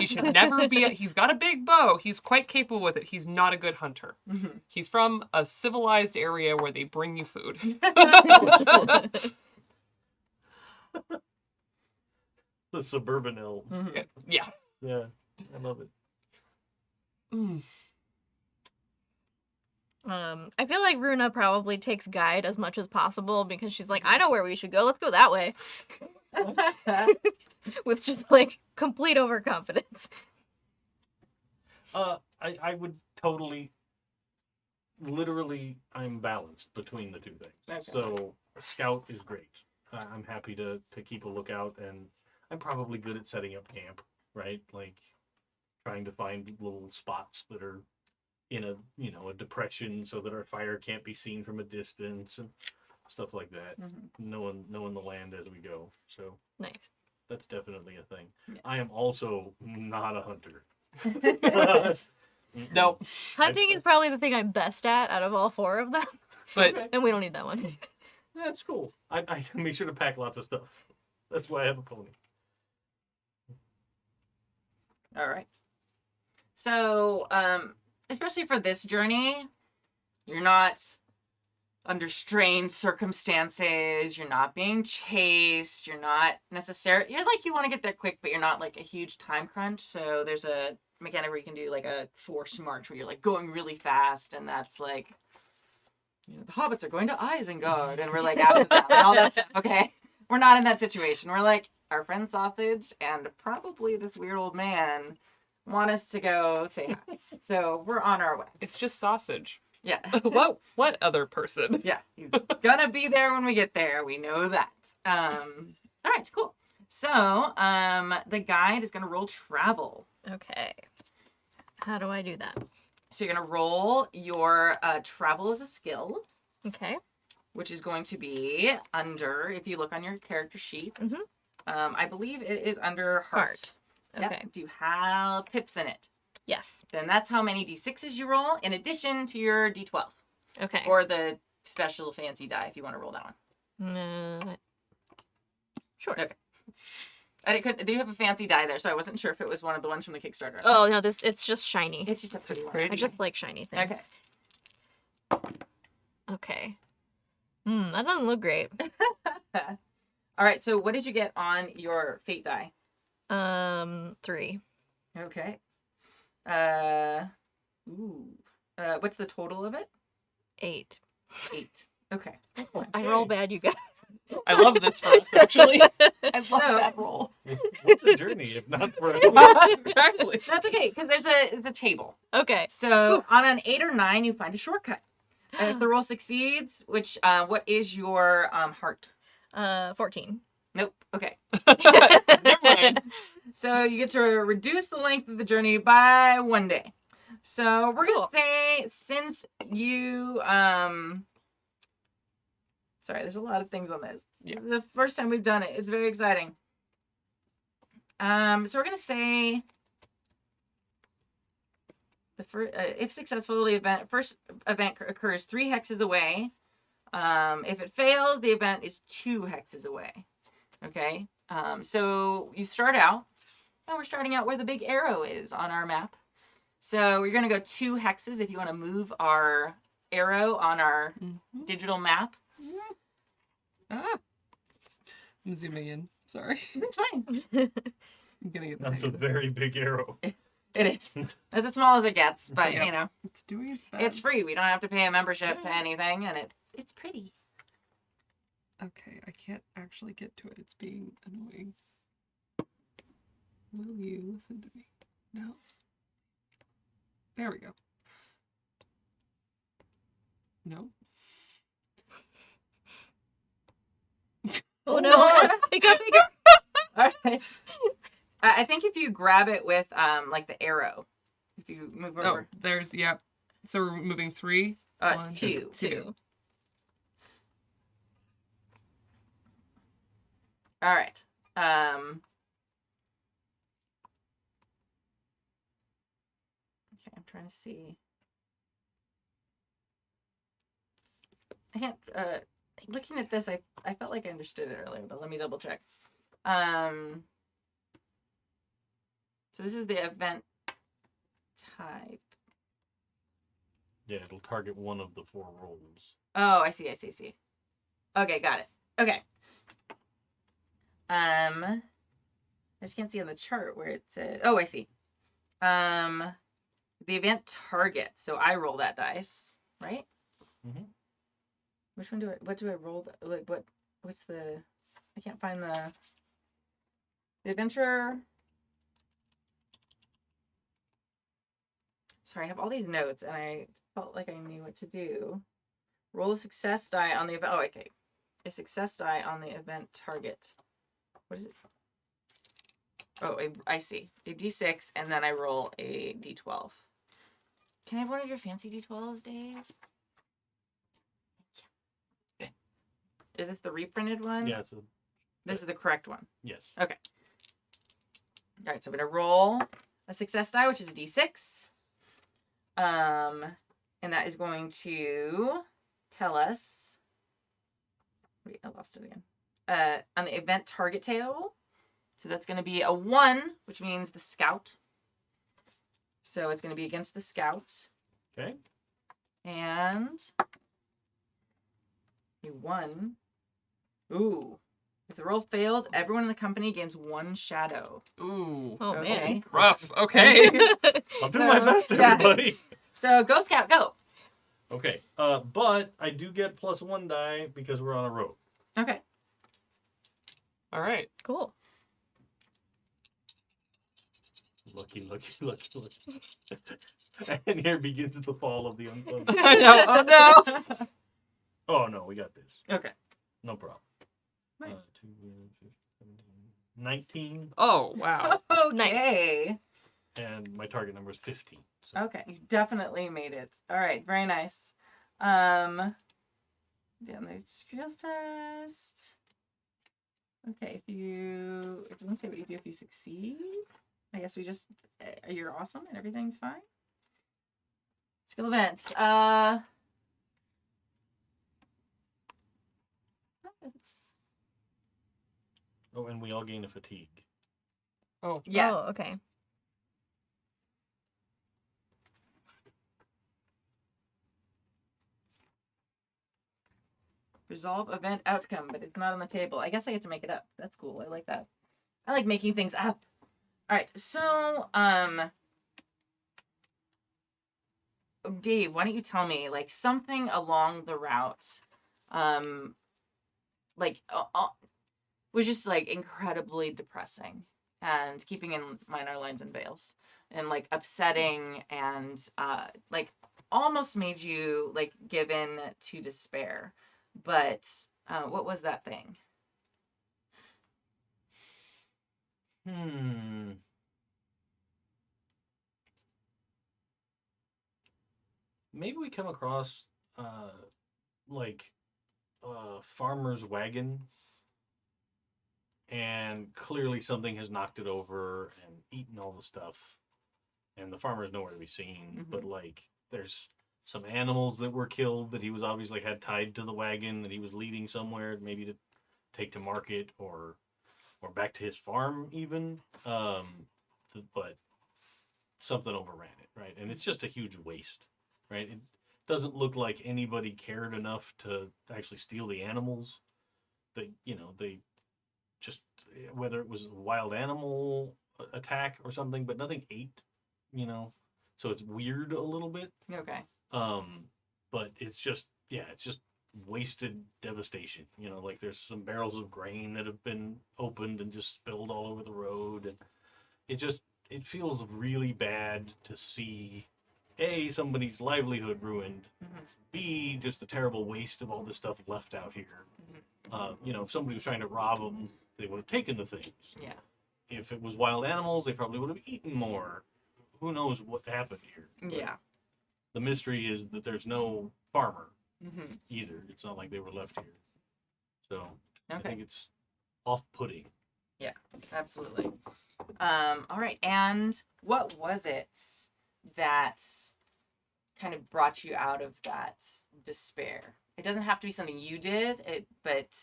Speaker 3: He should never be... He's got a big bow. He's quite capable with it. He's not a good hunter.
Speaker 1: Mhm.
Speaker 3: He's from a civilized area where they bring you food.
Speaker 4: The suburban elf.
Speaker 1: Mhm.
Speaker 3: Yeah.
Speaker 4: Yeah, I love it.
Speaker 3: Mm.
Speaker 2: I feel like Runa probably takes guide as much as possible because she's like, I know where we should go. Let's go that way. With just like complete overconfidence.
Speaker 4: I would totally, literally, I'm balanced between the two things.
Speaker 1: Okay.
Speaker 4: So, scout is great. I'm happy to keep a lookout, and I'm probably good at setting up camp, right? Like, trying to find little spots that are in a, you know, a depression so that our fire can't be seen from a distance and stuff like that.
Speaker 1: Mhm.
Speaker 4: Knowing the land as we go. So,
Speaker 2: Nice.
Speaker 4: that's definitely a thing.
Speaker 1: Yeah.
Speaker 4: I am also not a hunter.
Speaker 3: Nope.
Speaker 2: Hunting is probably the thing I'm best at out of all four of them.
Speaker 3: But
Speaker 4: Okay.
Speaker 2: And we don't need that one.
Speaker 4: That's cool. I make sure to pack lots of stuff. That's why I have a pony.
Speaker 1: All right. So, especially for this journey, you're not under strained circumstances. You're not being chased. You're not necessarily... You're like, you want to get there quick, but you're not like a huge time crunch. So there's a mechanic where you can do like a forced march where you're like going really fast, and that's like, you know, the hobbits are going to Isengard, and we're like out of town and all that stuff. Okay, we're not in that situation. We're like, our friend Sausage and probably this weird old man want us to go say hi. So we're on our way.
Speaker 3: it's just sausage.
Speaker 1: Yeah.
Speaker 3: What other person?
Speaker 1: Yeah. He's gonna be there when we get there. We know that. All right, cool. So, the guide is gonna roll travel.
Speaker 2: Okay. How do I do that?
Speaker 1: So you're gonna roll your travel as a skill,
Speaker 2: Okay.
Speaker 1: which is going to be under, if you look on your character sheet,
Speaker 2: Mhm.
Speaker 1: I believe it is under heart. Yep.
Speaker 2: Okay.
Speaker 1: Do you have pips in it?
Speaker 2: Yes.
Speaker 1: Then that's how many d6s you roll in addition to your d12.
Speaker 2: Okay.
Speaker 1: Or the special fancy die if you want to roll that one.
Speaker 2: Sure.
Speaker 1: Okay. They have a fancy die there, so I wasn't sure if it was one of the ones from the Kickstarter.
Speaker 2: Oh no, it's just shiny.
Speaker 1: It's just a pretty one.
Speaker 3: Pretty.
Speaker 2: I just like shiny things.
Speaker 1: Okay.
Speaker 2: Okay. That doesn't look great.
Speaker 1: All right, so what did you get on your fate die?
Speaker 2: 3.
Speaker 1: Okay. What's the total of it?
Speaker 2: 8.
Speaker 1: 8. Okay.
Speaker 2: I roll bad, you guys.
Speaker 3: I love this for us, actually. I love
Speaker 1: So-
Speaker 3: that roll.
Speaker 4: What's a journey if not for
Speaker 3: Exactly.
Speaker 1: That's okay, because it's a table.
Speaker 2: Okay.
Speaker 1: So on an 8 or 9, you find a shortcut. If the roll succeeds, which what is your heart?
Speaker 2: 14.
Speaker 1: Nope. Okay.
Speaker 3: Never mind.
Speaker 1: So you get to reduce the length of the journey by 1 day. So we're
Speaker 2: Cool.
Speaker 1: gonna say since you sorry, there's a lot of things on this.
Speaker 3: Yeah.
Speaker 1: This is the first time we've done it. It's very exciting. So we're gonna say if successful, the first event occurs 3 hexes away. If it fails, the event is 2 hexes away. Okay. So you start out. Oh, we're starting out where the big arrow is on our map. So we're gonna go 2 hexes if you want to move our arrow on our digital map.
Speaker 3: Ah. I'm zooming in. Sorry.
Speaker 1: It's fine.
Speaker 3: I'm getting it.
Speaker 4: That's a very big arrow.
Speaker 1: It is. It's as small as it gets, but
Speaker 3: Yep.
Speaker 1: you know,
Speaker 3: It's doing its best.
Speaker 1: it's free. We don't have to pay a membership to anything, and it's pretty.
Speaker 3: Okay, I can't actually get to it. It's being annoying. Will you listen to me? No. There we go. No.
Speaker 2: Oh no! It got bigger.
Speaker 1: All right. I think if you grab it with like the arrow, if you move
Speaker 3: Oh,
Speaker 1: over.
Speaker 3: there's, yep. So we're moving 3. One,
Speaker 1: Two. All right. Okay, I'm trying to see. I can't. Looking at this, I felt like I understood it earlier, but let me double check. So this is the event type.
Speaker 4: Yeah, it'll target one of the 4 rolls.
Speaker 1: Oh, I see. Okay, got it. Okay. I just can't see on the chart where it says. Oh, I see. The event target. So I roll that dice, right?
Speaker 4: Mm-hmm.
Speaker 1: Which one do I? What do I roll? Like what? What's the? I can't find the adventurer. Sorry, I have all these notes, and I felt like I knew what to do. Roll a success die on the event. Oh, okay. A success die on the event target. What is it? Oh, I see. A d6, and then I roll a d12. Can I have one of your fancy d12s, Dave? Yeah. Is this the reprinted one?
Speaker 4: Yeah,
Speaker 1: This is the correct one.
Speaker 4: yes.
Speaker 1: Okay. All right, so I'm going to roll a success die, which is a d6. And that is going to tell us. Wait, I lost it again. On the event target table. So that's going to be a 1, which means the scout. So it's going to be against the scout.
Speaker 4: Okay.
Speaker 1: And a 1. Ooh. If the roll fails, everyone in the company gains 1 shadow.
Speaker 3: Ooh.
Speaker 2: Oh
Speaker 1: Okay.
Speaker 2: man.
Speaker 3: Rough. Okay.
Speaker 4: I'll do my best,
Speaker 1: yeah.
Speaker 4: everybody.
Speaker 1: So go scout, go.
Speaker 4: Okay. But I do get +1 die because we're on a road.
Speaker 1: Okay.
Speaker 3: All right.
Speaker 2: Cool.
Speaker 4: Lucky. And here begins the fall of the Unsung.
Speaker 3: I know. Oh no.
Speaker 4: Oh no, we got this.
Speaker 1: Okay.
Speaker 4: No problem.
Speaker 1: Nice.
Speaker 4: 19,
Speaker 3: Oh wow.
Speaker 1: Okay.
Speaker 4: and my target number is 15. So.
Speaker 1: Okay, you definitely made it. All right, very nice. The skills test. Okay, it doesn't say what you do if you succeed. I guess we just, you're awesome and everything's fine. Skill events.
Speaker 4: Oh, and we all gain a fatigue.
Speaker 3: Oh.
Speaker 1: Yeah.
Speaker 2: Oh, okay.
Speaker 1: Resolve event outcome, but it's not on the table. I guess I get to make it up. That's cool. I like that. I like making things up. All right, so Dave, why don't you tell me like something along the route, like was just like incredibly depressing, and keeping in mind our lines and veils, and like upsetting, and like almost made you like give in to despair. But what was that thing?
Speaker 4: Maybe we come across like farmer's wagon, and clearly something has knocked it over and eaten all the stuff, and the farmer's nowhere to be seen. But like there's some animals that were killed that he was obviously had tied to the wagon that he was leading somewhere, maybe to take to market or back to his farm even. But something overran it, right? And it's just a huge waste, right? It doesn't look like anybody cared enough to actually steal the animals. They just, whether it was a wild animal attack or something, but nothing ate, so it's weird a little bit.
Speaker 1: Okay.
Speaker 4: But it's just wasted devastation. Like there's some barrels of grain that have been opened and just spilled all over the road, and it feels really bad to see A, somebody's livelihood ruined, B, just the terrible waste of all this stuff left out here. If somebody was trying to rob them, they would have taken the things.
Speaker 1: Yeah.
Speaker 4: If it was wild animals, they probably would have eaten more. Who knows what happened here?
Speaker 1: Yeah.
Speaker 4: The mystery is that there's no farmer
Speaker 1: Mm-hmm.
Speaker 4: either. It's not like they were left here. So I
Speaker 1: Okay.
Speaker 4: think it's off-putting.
Speaker 1: Yeah, absolutely. All right. And what was it that kind of brought you out of that despair? It doesn't have to be something you did, but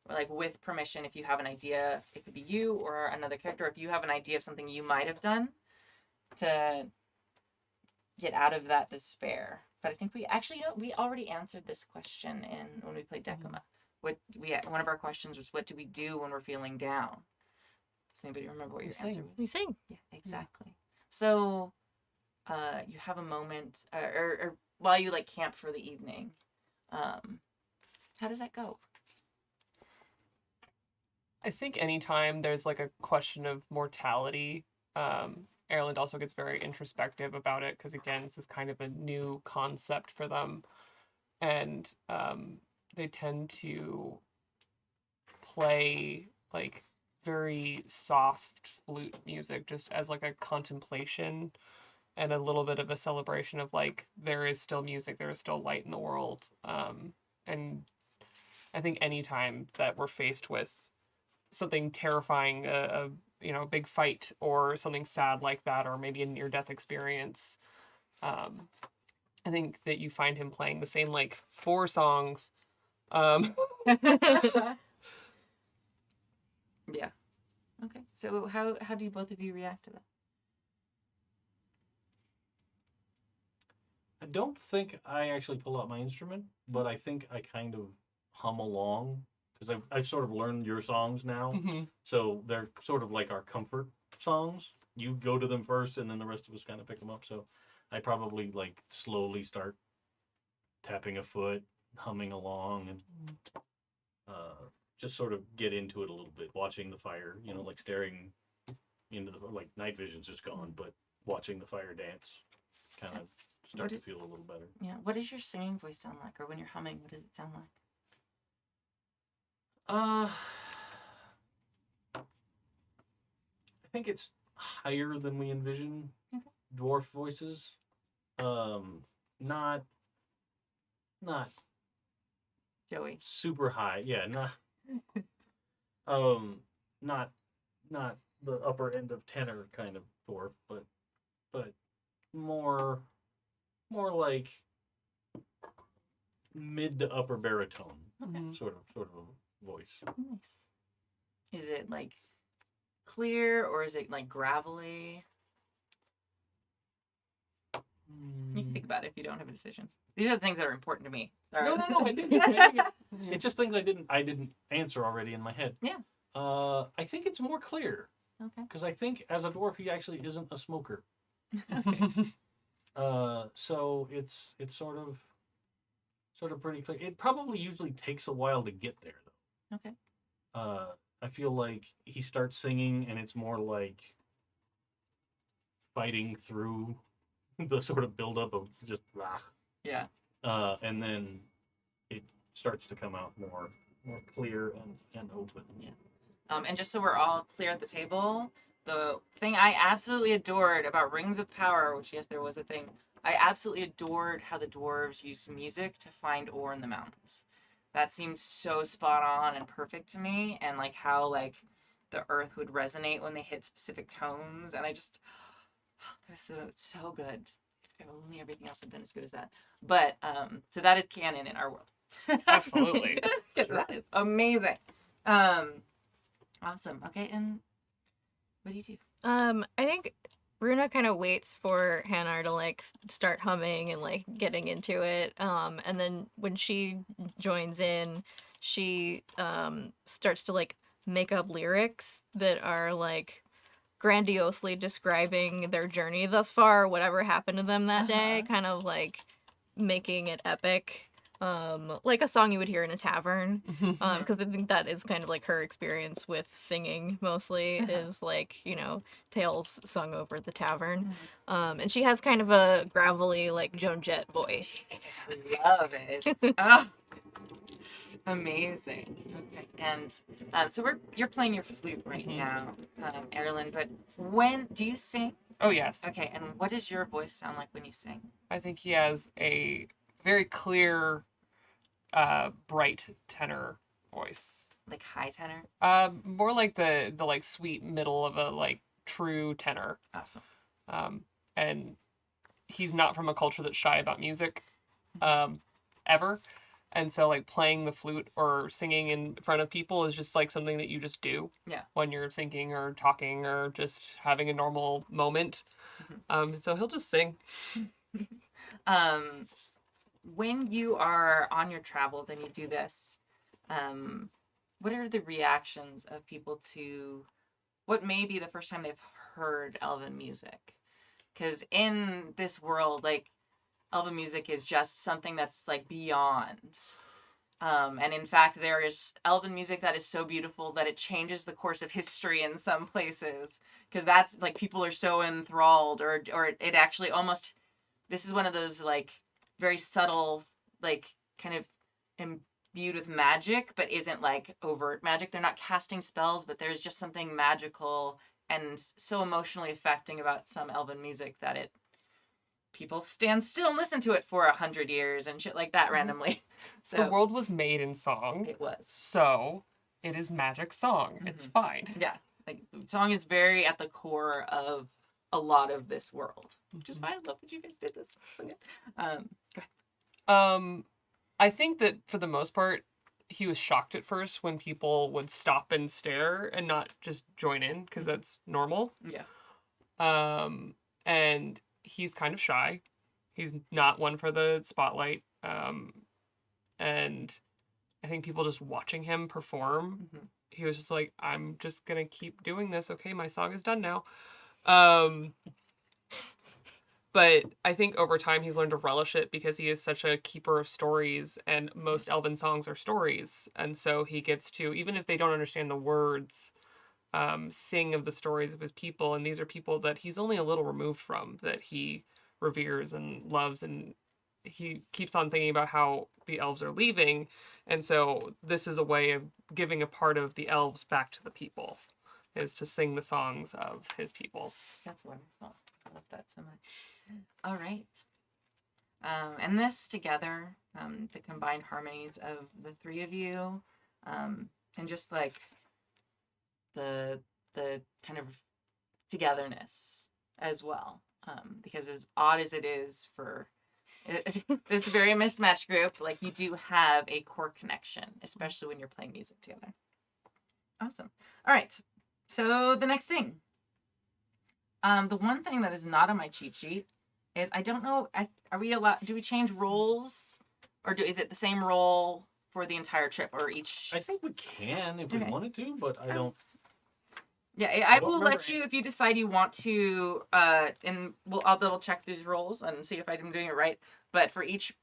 Speaker 1: like with permission, if you have an idea, it could be you or another character. If you have an idea of something you might have done to get out of that despair. But I think we already answered this question when we played Decima. One of our questions was, what do we do when we're feeling down? Does anybody remember what your answer was?
Speaker 2: We sing.
Speaker 1: Yeah, exactly. So, you have a moment, or while you like camp for the evening, how does that go?
Speaker 3: I think anytime there's like a question of mortality, Aerlind also gets very introspective about it because again, this is kind of a new concept for them, and they tend to play like very soft flute music just as like a contemplation and a little bit of a celebration of like there is still music, there is still light in the world, and I think anytime that we're faced with something terrifying, a big fight or something sad like that, or maybe a near-death experience, I think that you find him playing the same like 4 songs.
Speaker 1: Yeah. Okay. So how do you both of you react to that?
Speaker 4: I don't think I actually pull out my instrument, but I think I kind of hum along because I've sort of learned your songs now.
Speaker 3: Mhm.
Speaker 4: So they're sort of like our comfort songs. You go to them first, and then the rest of us kind of pick them up. So I probably like slowly start tapping a foot, humming along, and just sort of get into it a little bit, watching the fire, like staring into the, like night vision's just gone, but watching the fire dance kind of start to feel a little better.
Speaker 1: Yeah. What does your singing voice sound like? Or when you're humming, what does it sound like?
Speaker 4: I think it's higher than we envision dwarf voices. Not
Speaker 1: Joey.
Speaker 4: super high. Yeah, not not the upper end of tenor kind of dwarf, but more like mid to upper baritone
Speaker 1: Okay.
Speaker 4: sort of a voice.
Speaker 1: Nice. Is it like clear or is it like gravelly? You can think about it if you don't have a decision. These are the things that are important to me.
Speaker 3: No, I didn't.
Speaker 4: It's just things I didn't answer already in my head.
Speaker 1: Yeah.
Speaker 4: I think it's more clear
Speaker 1: Okay.
Speaker 4: because I think as a dwarf he actually isn't a smoker. So it's sort of pretty clear. It probably usually takes a while to get there though.
Speaker 1: Okay.
Speaker 4: I feel like he starts singing and it's more like fighting through the sort of buildup of just
Speaker 1: Yeah.
Speaker 4: and then it starts to come out more clear and open.
Speaker 1: Yeah. And just so we're all clear at the table, the thing I absolutely adored about Rings of Power, which yes, there was a thing, I absolutely adored how the dwarves used music to find ore in the mountains. That seemed so spot on and perfect to me, and like how like the earth would resonate when they hit specific tones, and I just it was so good. If only everything else had been as good as that. But so that is canon in our world.
Speaker 3: Absolutely.
Speaker 1: Yes, that is amazing. Awesome. Okay, and what do you do?
Speaker 2: I think Runa kind of waits for Hannar to like start humming and like getting into it. And then when she joins in, she starts to like make up lyrics that are like grandiosely describing their journey thus far, whatever happened to them that day, kind of like making it epic. like a song you would hear in a tavern. Because I think that is kind of like her experience with singing mostly is like, you know, tales sung over the tavern. And she has kind of a gravelly, like Joan Jett voice.
Speaker 1: Love it. Oh, amazing. Okay, and so you're playing your flute right now, Aerlind. But when do you sing?
Speaker 3: Oh, yes.
Speaker 1: Okay, and what does your voice sound like when you sing?
Speaker 3: I think he has a very clear, bright tenor voice.
Speaker 1: Like high tenor?
Speaker 3: More like the like sweet middle of a like true tenor.
Speaker 1: Awesome.
Speaker 3: And he's not from a culture that's shy about music, ever. And so like playing the flute or singing in front of people is just like something that you just do.
Speaker 1: Yeah.
Speaker 3: When you're thinking or talking or just having a normal moment. So he'll just sing.
Speaker 1: When you are on your travels and you do this, what are the reactions of people to what may be the first time they've heard elven music? Because in this world, like, elven music is just something that's like beyond. And in fact, there is elven music that is so beautiful that it changes the course of history in some places. Because that's like people are so enthralled, or it actually almost. This is one of those like very subtle, like kind of imbued with magic, but isn't like overt magic. They're not casting spells, but there's just something magical and so emotionally affecting about some elven music that it. People stand still and listen to it for 100 years and shit like that randomly. So
Speaker 3: The world was made in song.
Speaker 1: it was.
Speaker 3: So it is magic song. It's fine.
Speaker 1: Yeah. Like song is very at the core of a lot of this world. Which is why I love that you guys did this. So good. Go ahead.
Speaker 3: I think that for the most part, he was shocked at first when people would stop and stare and not just join in because that's normal.
Speaker 1: Yeah.
Speaker 3: And he's kind of shy. He's not one for the spotlight. And I think people just watching him perform, he was just like, I'm just gonna keep doing this. Okay, my song is done now. But I think over time he's learned to relish it because he is such a keeper of stories, and most elven songs are stories. And so he gets to, even if they don't understand the words, sing of the stories of his people. And these are people that he's only a little removed from, that he reveres and loves. And he keeps on thinking about how the elves are leaving. And so this is a way of giving a part of the elves back to the people, is to sing the songs of his people.
Speaker 1: That's wonderful. I love that so much. All right. And this together, the combined harmonies of the three of you, and just like the kind of togetherness as well. Because as odd as it is for this very mismatched group, like you do have a core connection, especially when you're playing music together. Awesome. All right. So the next thing. The one thing that is not on my cheat sheet is I don't know. Are we allowed? Do we change roles, or is it the same role for the entire trip, or each?
Speaker 4: I think we can if we wanted to, but I don't.
Speaker 1: Yeah, I will let you if you decide you want to. And I'll double check these roles and see if I'm doing it right. But for each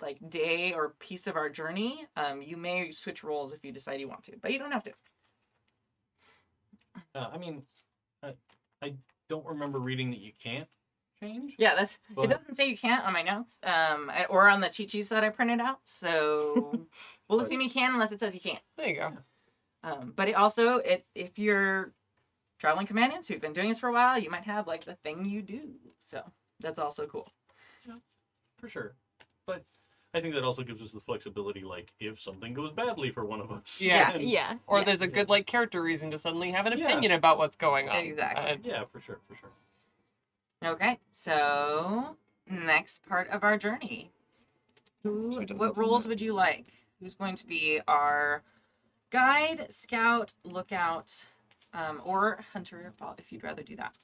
Speaker 1: like day or piece of our journey, you may switch roles if you decide you want to, but you don't have to.
Speaker 4: I mean, I don't remember reading that you can't change.
Speaker 1: Yeah, it
Speaker 4: But-
Speaker 1: doesn't say you can't on my notes, or on the cheat sheets that I printed out. So we'll assume you can unless it says you can't.
Speaker 3: There you go.
Speaker 1: But it also, if you're traveling companions who've been doing this for a while, you might have like the thing you do. So that's also cool.
Speaker 4: Yeah, for sure. But I think that also gives us the flexibility, like if something goes badly for one of us.
Speaker 3: Yeah.
Speaker 4: then-
Speaker 2: Yeah.
Speaker 3: Or
Speaker 1: Yes.
Speaker 3: there's a good like character reason to suddenly have an
Speaker 4: Yeah.
Speaker 3: opinion about what's going on.
Speaker 1: Exactly.
Speaker 4: Yeah, for sure.
Speaker 1: Okay, so next part of our journey. What roles would you like? Who's going to be our guide, scout, lookout, or hunter, if you'd rather do that?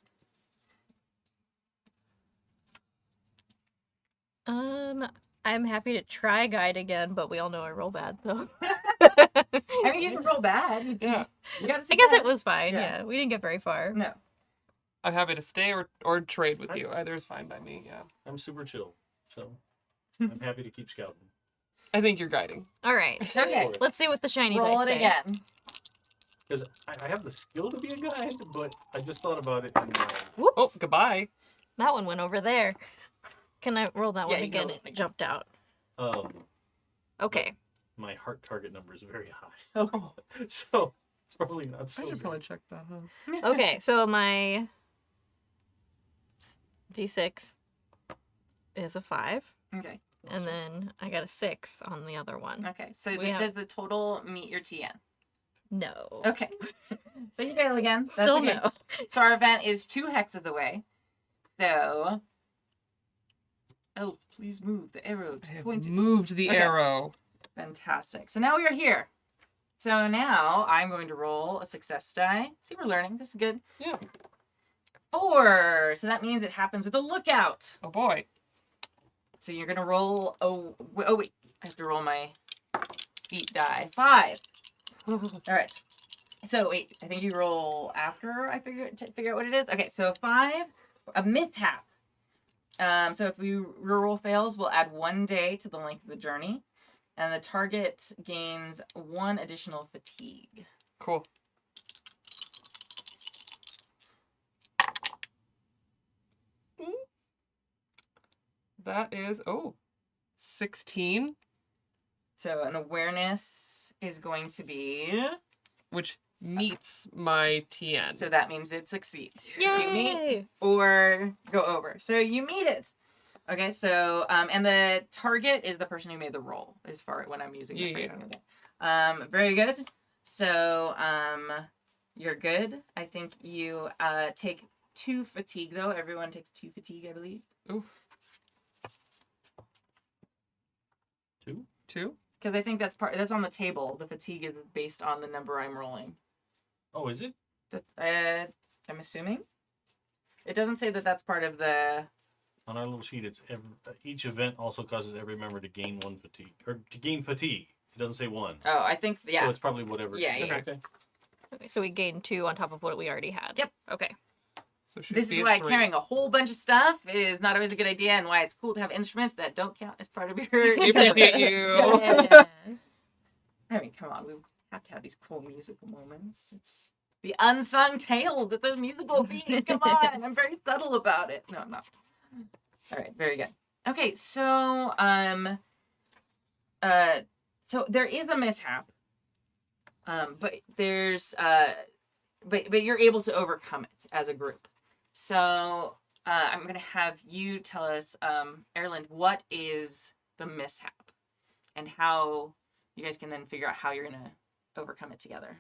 Speaker 2: I'm happy to try guide again, but we all know I roll bad, so.
Speaker 1: I mean, you didn't roll bad.
Speaker 3: Yeah.
Speaker 1: You got
Speaker 2: I guess it was fine.
Speaker 1: Yeah.
Speaker 2: Yeah, we didn't get very far.
Speaker 1: No.
Speaker 3: I'm happy to stay or trade with you. Either is fine by me. Yeah.
Speaker 4: I'm super chill, so I'm happy to keep scouting.
Speaker 3: I think you're guiding.
Speaker 2: All right.
Speaker 1: Okay.
Speaker 2: Let's see what the shiny
Speaker 1: Roll
Speaker 2: dice
Speaker 1: it
Speaker 2: say.
Speaker 1: again.
Speaker 4: Because I have the skill to be a guide, but I just thought about it and
Speaker 2: Whoops.
Speaker 3: Oh, goodbye.
Speaker 2: That one went over there. Can I roll that
Speaker 1: Yeah,
Speaker 2: one
Speaker 1: you can
Speaker 2: again?
Speaker 1: roll it
Speaker 2: It
Speaker 1: again.
Speaker 2: jumped out. Okay.
Speaker 4: my heart target number is very high.
Speaker 3: Oh,
Speaker 4: So it's probably not
Speaker 3: I
Speaker 4: so
Speaker 3: should
Speaker 4: good.
Speaker 3: probably check that, huh?
Speaker 2: Okay, so my D6 is a 5,
Speaker 1: Okay.
Speaker 2: and then I got a 6 on the other one.
Speaker 1: Okay. So
Speaker 2: We have-
Speaker 1: does the total meet your TN?
Speaker 2: No.
Speaker 1: Okay. So you fail again. That's
Speaker 2: Still
Speaker 1: okay.
Speaker 2: no.
Speaker 1: So our event is 2 hexes away. So, Elf, please move the arrow
Speaker 3: I
Speaker 1: to
Speaker 3: have
Speaker 1: point.
Speaker 3: moved the
Speaker 1: Okay.
Speaker 3: arrow.
Speaker 1: Fantastic. So now we are here. So now I'm going to roll a success die. See, we're learning. This is good.
Speaker 3: Yeah.
Speaker 1: 4. So that means it happens with a lookout.
Speaker 3: Oh boy.
Speaker 1: So you're gonna roll. Oh wait. I have to roll my feet die. 5. All right. So wait. I think you roll after I figure out what it is. Okay. So 5. A mishap. So if your roll fails, we'll add 1 day to the length of the journey, and the target gains 1 additional fatigue.
Speaker 3: Cool. That is 16,
Speaker 1: So an awareness is going to be.
Speaker 3: which meets my TN.
Speaker 1: So that means it succeeds. You meet
Speaker 2: Yay!
Speaker 1: or go over. So you meet it. Okay, so and the target is the person who made the roll, as far as when I'm using the
Speaker 3: Yeah.
Speaker 1: phrasing of it. Very good. So you're good. I think you take 2 fatigue though. Everyone takes 2 fatigue, I believe.
Speaker 3: Oof.
Speaker 4: 2?
Speaker 3: 2?
Speaker 1: Because I think that's on the table. The fatigue is based on the number I'm rolling.
Speaker 4: Oh, is it?
Speaker 1: That's I'm assuming. It doesn't say that that's part of the.
Speaker 4: On our little sheet, it's each event also causes every member to gain 1 fatigue. Or to gain fatigue. It doesn't say 1.
Speaker 1: Oh, I think
Speaker 4: So
Speaker 1: yeah.
Speaker 4: it's probably whatever.
Speaker 1: Yeah, yeah.
Speaker 4: Okay.
Speaker 2: Okay, so we gained 2 on top of what we already had.
Speaker 1: Yep.
Speaker 2: Okay.
Speaker 3: So should
Speaker 1: This
Speaker 3: be
Speaker 1: is
Speaker 3: at
Speaker 1: why
Speaker 3: 3.
Speaker 1: carrying a whole bunch of stuff is not always a good idea, and why it's cool to have instruments that don't count as part of your.
Speaker 3: We appreciate you.
Speaker 1: Yeah. I mean, come on, we have to have these cool musical moments. It's the unsung tales that the musical theme. Come on, I'm very subtle about it. No, I'm not. All right, very good. Okay, so so there is a mishap, but there's but you're able to overcome it as a group. So I'm gonna have you tell us, Aerlind, what is the mishap, and how you guys can then figure out how you're gonna overcome it together.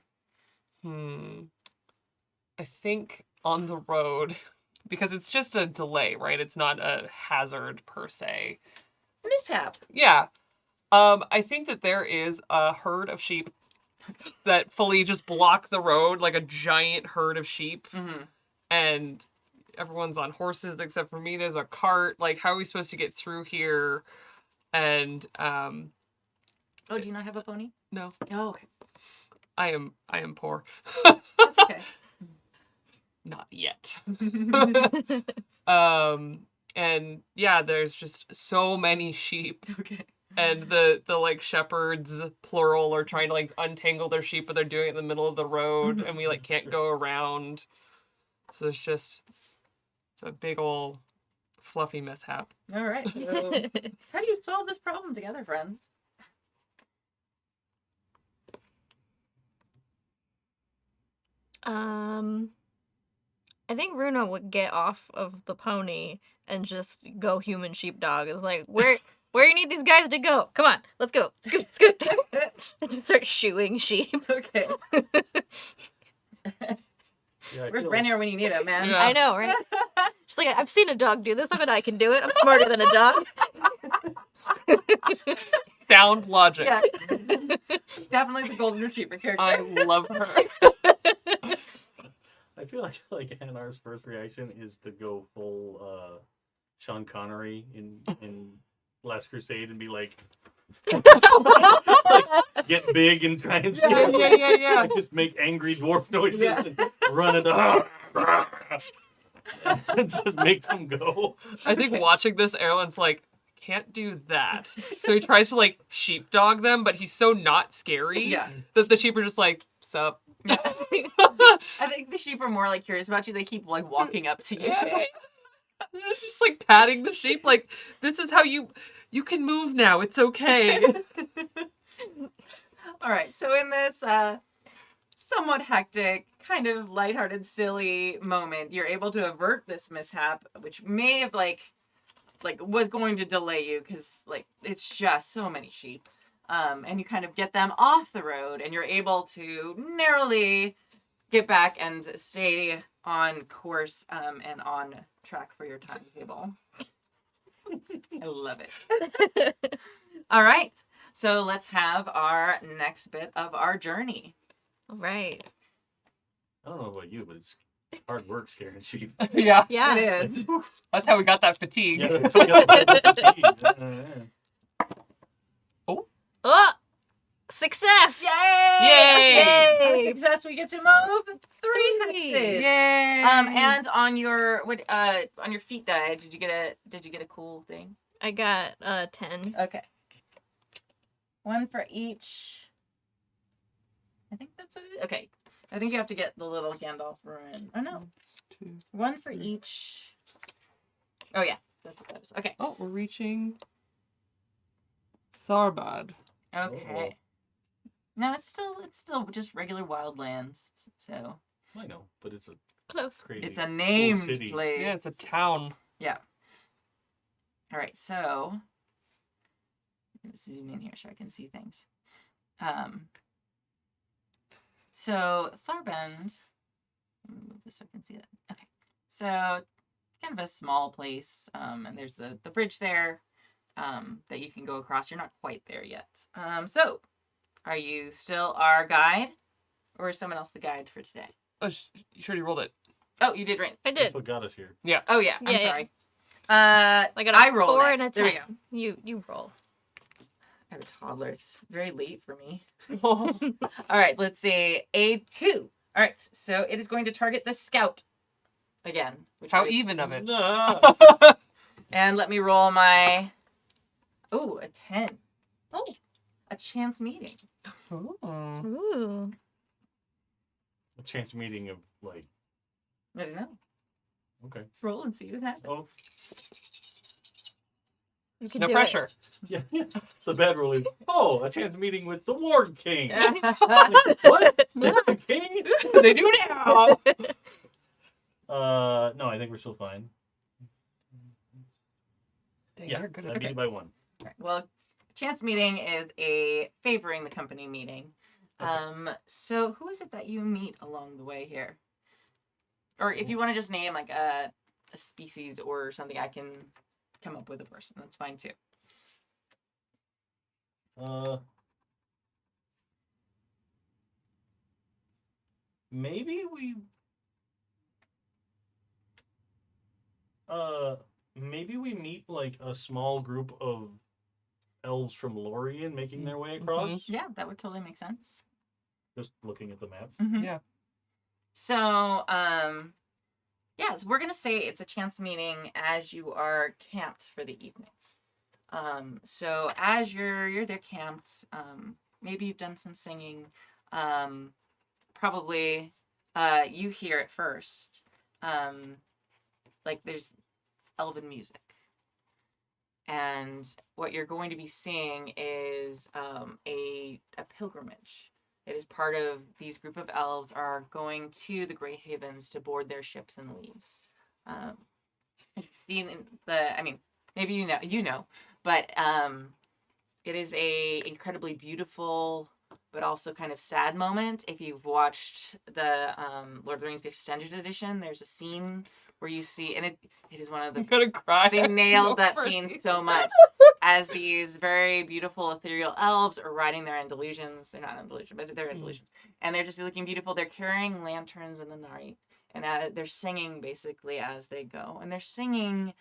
Speaker 3: I think on the road, because it's just a delay, right? It's not a hazard per se.
Speaker 1: Mishap.
Speaker 3: Yeah. I think that there is a herd of sheep that fully just block the road, like a giant herd of sheep.
Speaker 1: Mm-hmm.
Speaker 3: And everyone's on horses except for me. There's a cart. Like, how are we supposed to get through here? And
Speaker 1: Oh, do you not have a pony?
Speaker 3: no,
Speaker 1: Oh, okay.
Speaker 3: I am poor.
Speaker 1: That's okay.
Speaker 3: Not yet. And yeah, there's just so many sheep.
Speaker 1: Okay.
Speaker 3: And the like shepherds, plural, are trying to like untangle their sheep, but they're doing it in the middle of the road, and we like can't go around. So it's a big old fluffy mishap.
Speaker 1: All right. So how do you solve this problem together, friends?
Speaker 2: I think Runa would get off of the pony and just go human sheepdog. It's like, where you need these guys to go? Come on, let's go. Scoot, scoot. And just start shooing sheep.
Speaker 1: Okay.
Speaker 4: Yeah, I
Speaker 1: Where's
Speaker 4: feel
Speaker 1: Brandy when you need him, man?
Speaker 3: Yeah.
Speaker 2: I know, right? She's like, I've seen a dog do this. I bet I can do it. I'm smarter than a dog.
Speaker 3: Sound logic.
Speaker 1: Yeah. Definitely the golden retriever character.
Speaker 3: I love her.
Speaker 4: I feel like Hannar's first reaction is to go full Sean Connery in Last Crusade and be like get big and try and scare them.
Speaker 3: Yeah.
Speaker 4: Like, just make angry dwarf noises
Speaker 1: Yeah.
Speaker 4: and run at the and just make them go.
Speaker 3: I think watching this, Aerlind's like, can't do that. So he tries to like sheepdog them, but he's so not scary
Speaker 1: Yeah.
Speaker 3: that the sheep are just like, sup.
Speaker 1: I think the sheep are more like curious about you. They keep like walking up to you.
Speaker 3: It's just like patting the sheep, like, this is how you can move now. It's okay.
Speaker 1: All right. So in this somewhat hectic, kind of lighthearted, silly moment, you're able to avert this mishap, which may have like was going to delay you because like it's just so many sheep. And you kind of get them off the road, and you're able to narrowly get back and stay on course and on track for your timetable. I love it. All right. So let's have our next bit of our journey.
Speaker 2: All right.
Speaker 4: I don't know about you, but it's hard work scaring sheep.
Speaker 3: Yeah.
Speaker 2: Yeah.
Speaker 1: It is.
Speaker 3: That's how we got that fatigue.
Speaker 4: Yeah, that's what I got.
Speaker 2: Oh! Success!
Speaker 1: Yay!
Speaker 3: Yay!
Speaker 1: Okay. Success, we get to move 3 hexes.
Speaker 3: Yay!
Speaker 1: And on your feat die, did you get a cool thing?
Speaker 2: I got 10.
Speaker 1: Okay. 1 for each. I think that's what it is. Okay. I think you have to get the little Gandalf ruin. Oh no.
Speaker 3: 2.
Speaker 1: 1 for each. Oh yeah. That's what that is. Okay.
Speaker 3: Oh, we're reaching Sarbad.
Speaker 1: Okay. No, it's still just regular wildlands. So
Speaker 4: I know, but it's a
Speaker 2: Close.
Speaker 4: crazy.
Speaker 1: it's a named
Speaker 4: city.
Speaker 1: place.
Speaker 3: Yeah, it's a town.
Speaker 1: All right, so I'm gonna zoom in here so I can see things. So Tharbend, let me move this so I can see that. Okay, so kind of a small place, and there's the bridge there that you can go across. You're not quite there yet. So are you still our guide, or is someone else the guide for today?
Speaker 3: Oh, you sure you rolled it?
Speaker 1: Oh, you did right.
Speaker 2: I
Speaker 4: That's
Speaker 2: did.
Speaker 4: what got us here.
Speaker 1: Oh yeah, I'm
Speaker 2: Yeah, yeah.
Speaker 1: sorry.
Speaker 2: I got a
Speaker 1: I roll
Speaker 2: 4
Speaker 1: next.
Speaker 2: and a
Speaker 1: There we
Speaker 2: 10. You roll.
Speaker 1: I have a toddler. It's very late for me.
Speaker 3: Oh.
Speaker 1: All right, let's see. A 2. All right, so it is going to target the scout again.
Speaker 3: How even of it.
Speaker 4: Nah.
Speaker 1: And let me roll my... Oh, a 10. Oh, a chance meeting.
Speaker 3: Ooh.
Speaker 2: Ooh.
Speaker 4: A chance meeting of like.
Speaker 1: I don't know.
Speaker 4: Okay.
Speaker 1: Roll and see what happens.
Speaker 4: Oh,
Speaker 2: You can
Speaker 3: No
Speaker 2: do
Speaker 3: pressure.
Speaker 4: yeah. So bad rolling. Oh, a chance meeting with the Ward King.
Speaker 1: Oh.
Speaker 4: What? The king?
Speaker 3: They do now.
Speaker 4: No, I think we're still fine.
Speaker 3: Dang,
Speaker 4: Yeah,
Speaker 3: you're good
Speaker 4: I
Speaker 3: at
Speaker 4: beat
Speaker 3: it.
Speaker 4: it by 1.
Speaker 1: Right, well, chance meeting is a favoring the company meeting.
Speaker 4: Okay.
Speaker 1: So who is it that you meet along the way here? Or if you want to just name like a species or something, I can come up with a person. That's fine too.
Speaker 4: Maybe we meet like a small group of elves from Lorien making their way across.
Speaker 1: Yeah, that would totally make sense.
Speaker 4: Just looking at the map.
Speaker 1: Mhm.
Speaker 3: Yeah.
Speaker 1: So, yes, we're gonna say it's a chance meeting as you are camped for the evening. So as you're there camped, maybe you've done some singing. Probably, you hear it first. Like there's elven music. And what you're going to be seeing is a pilgrimage. It is part of these group of elves are going to the Grey Havens to board their ships and leave. You've seen maybe you know, but it is a incredibly beautiful but also kind of sad moment. If you've watched the Lord of the Rings Extended Edition, there's a scene where you see, and it is one of the
Speaker 3: I'm gonna cry.
Speaker 1: they nailed that
Speaker 3: Over
Speaker 1: scene
Speaker 3: it.
Speaker 1: so much as these very beautiful ethereal elves are riding their Andalusians. They're not Andalusian, but they're Andalusian. And they're just looking beautiful. They're carrying lanterns in the night. And they're singing basically as they go. And they're singing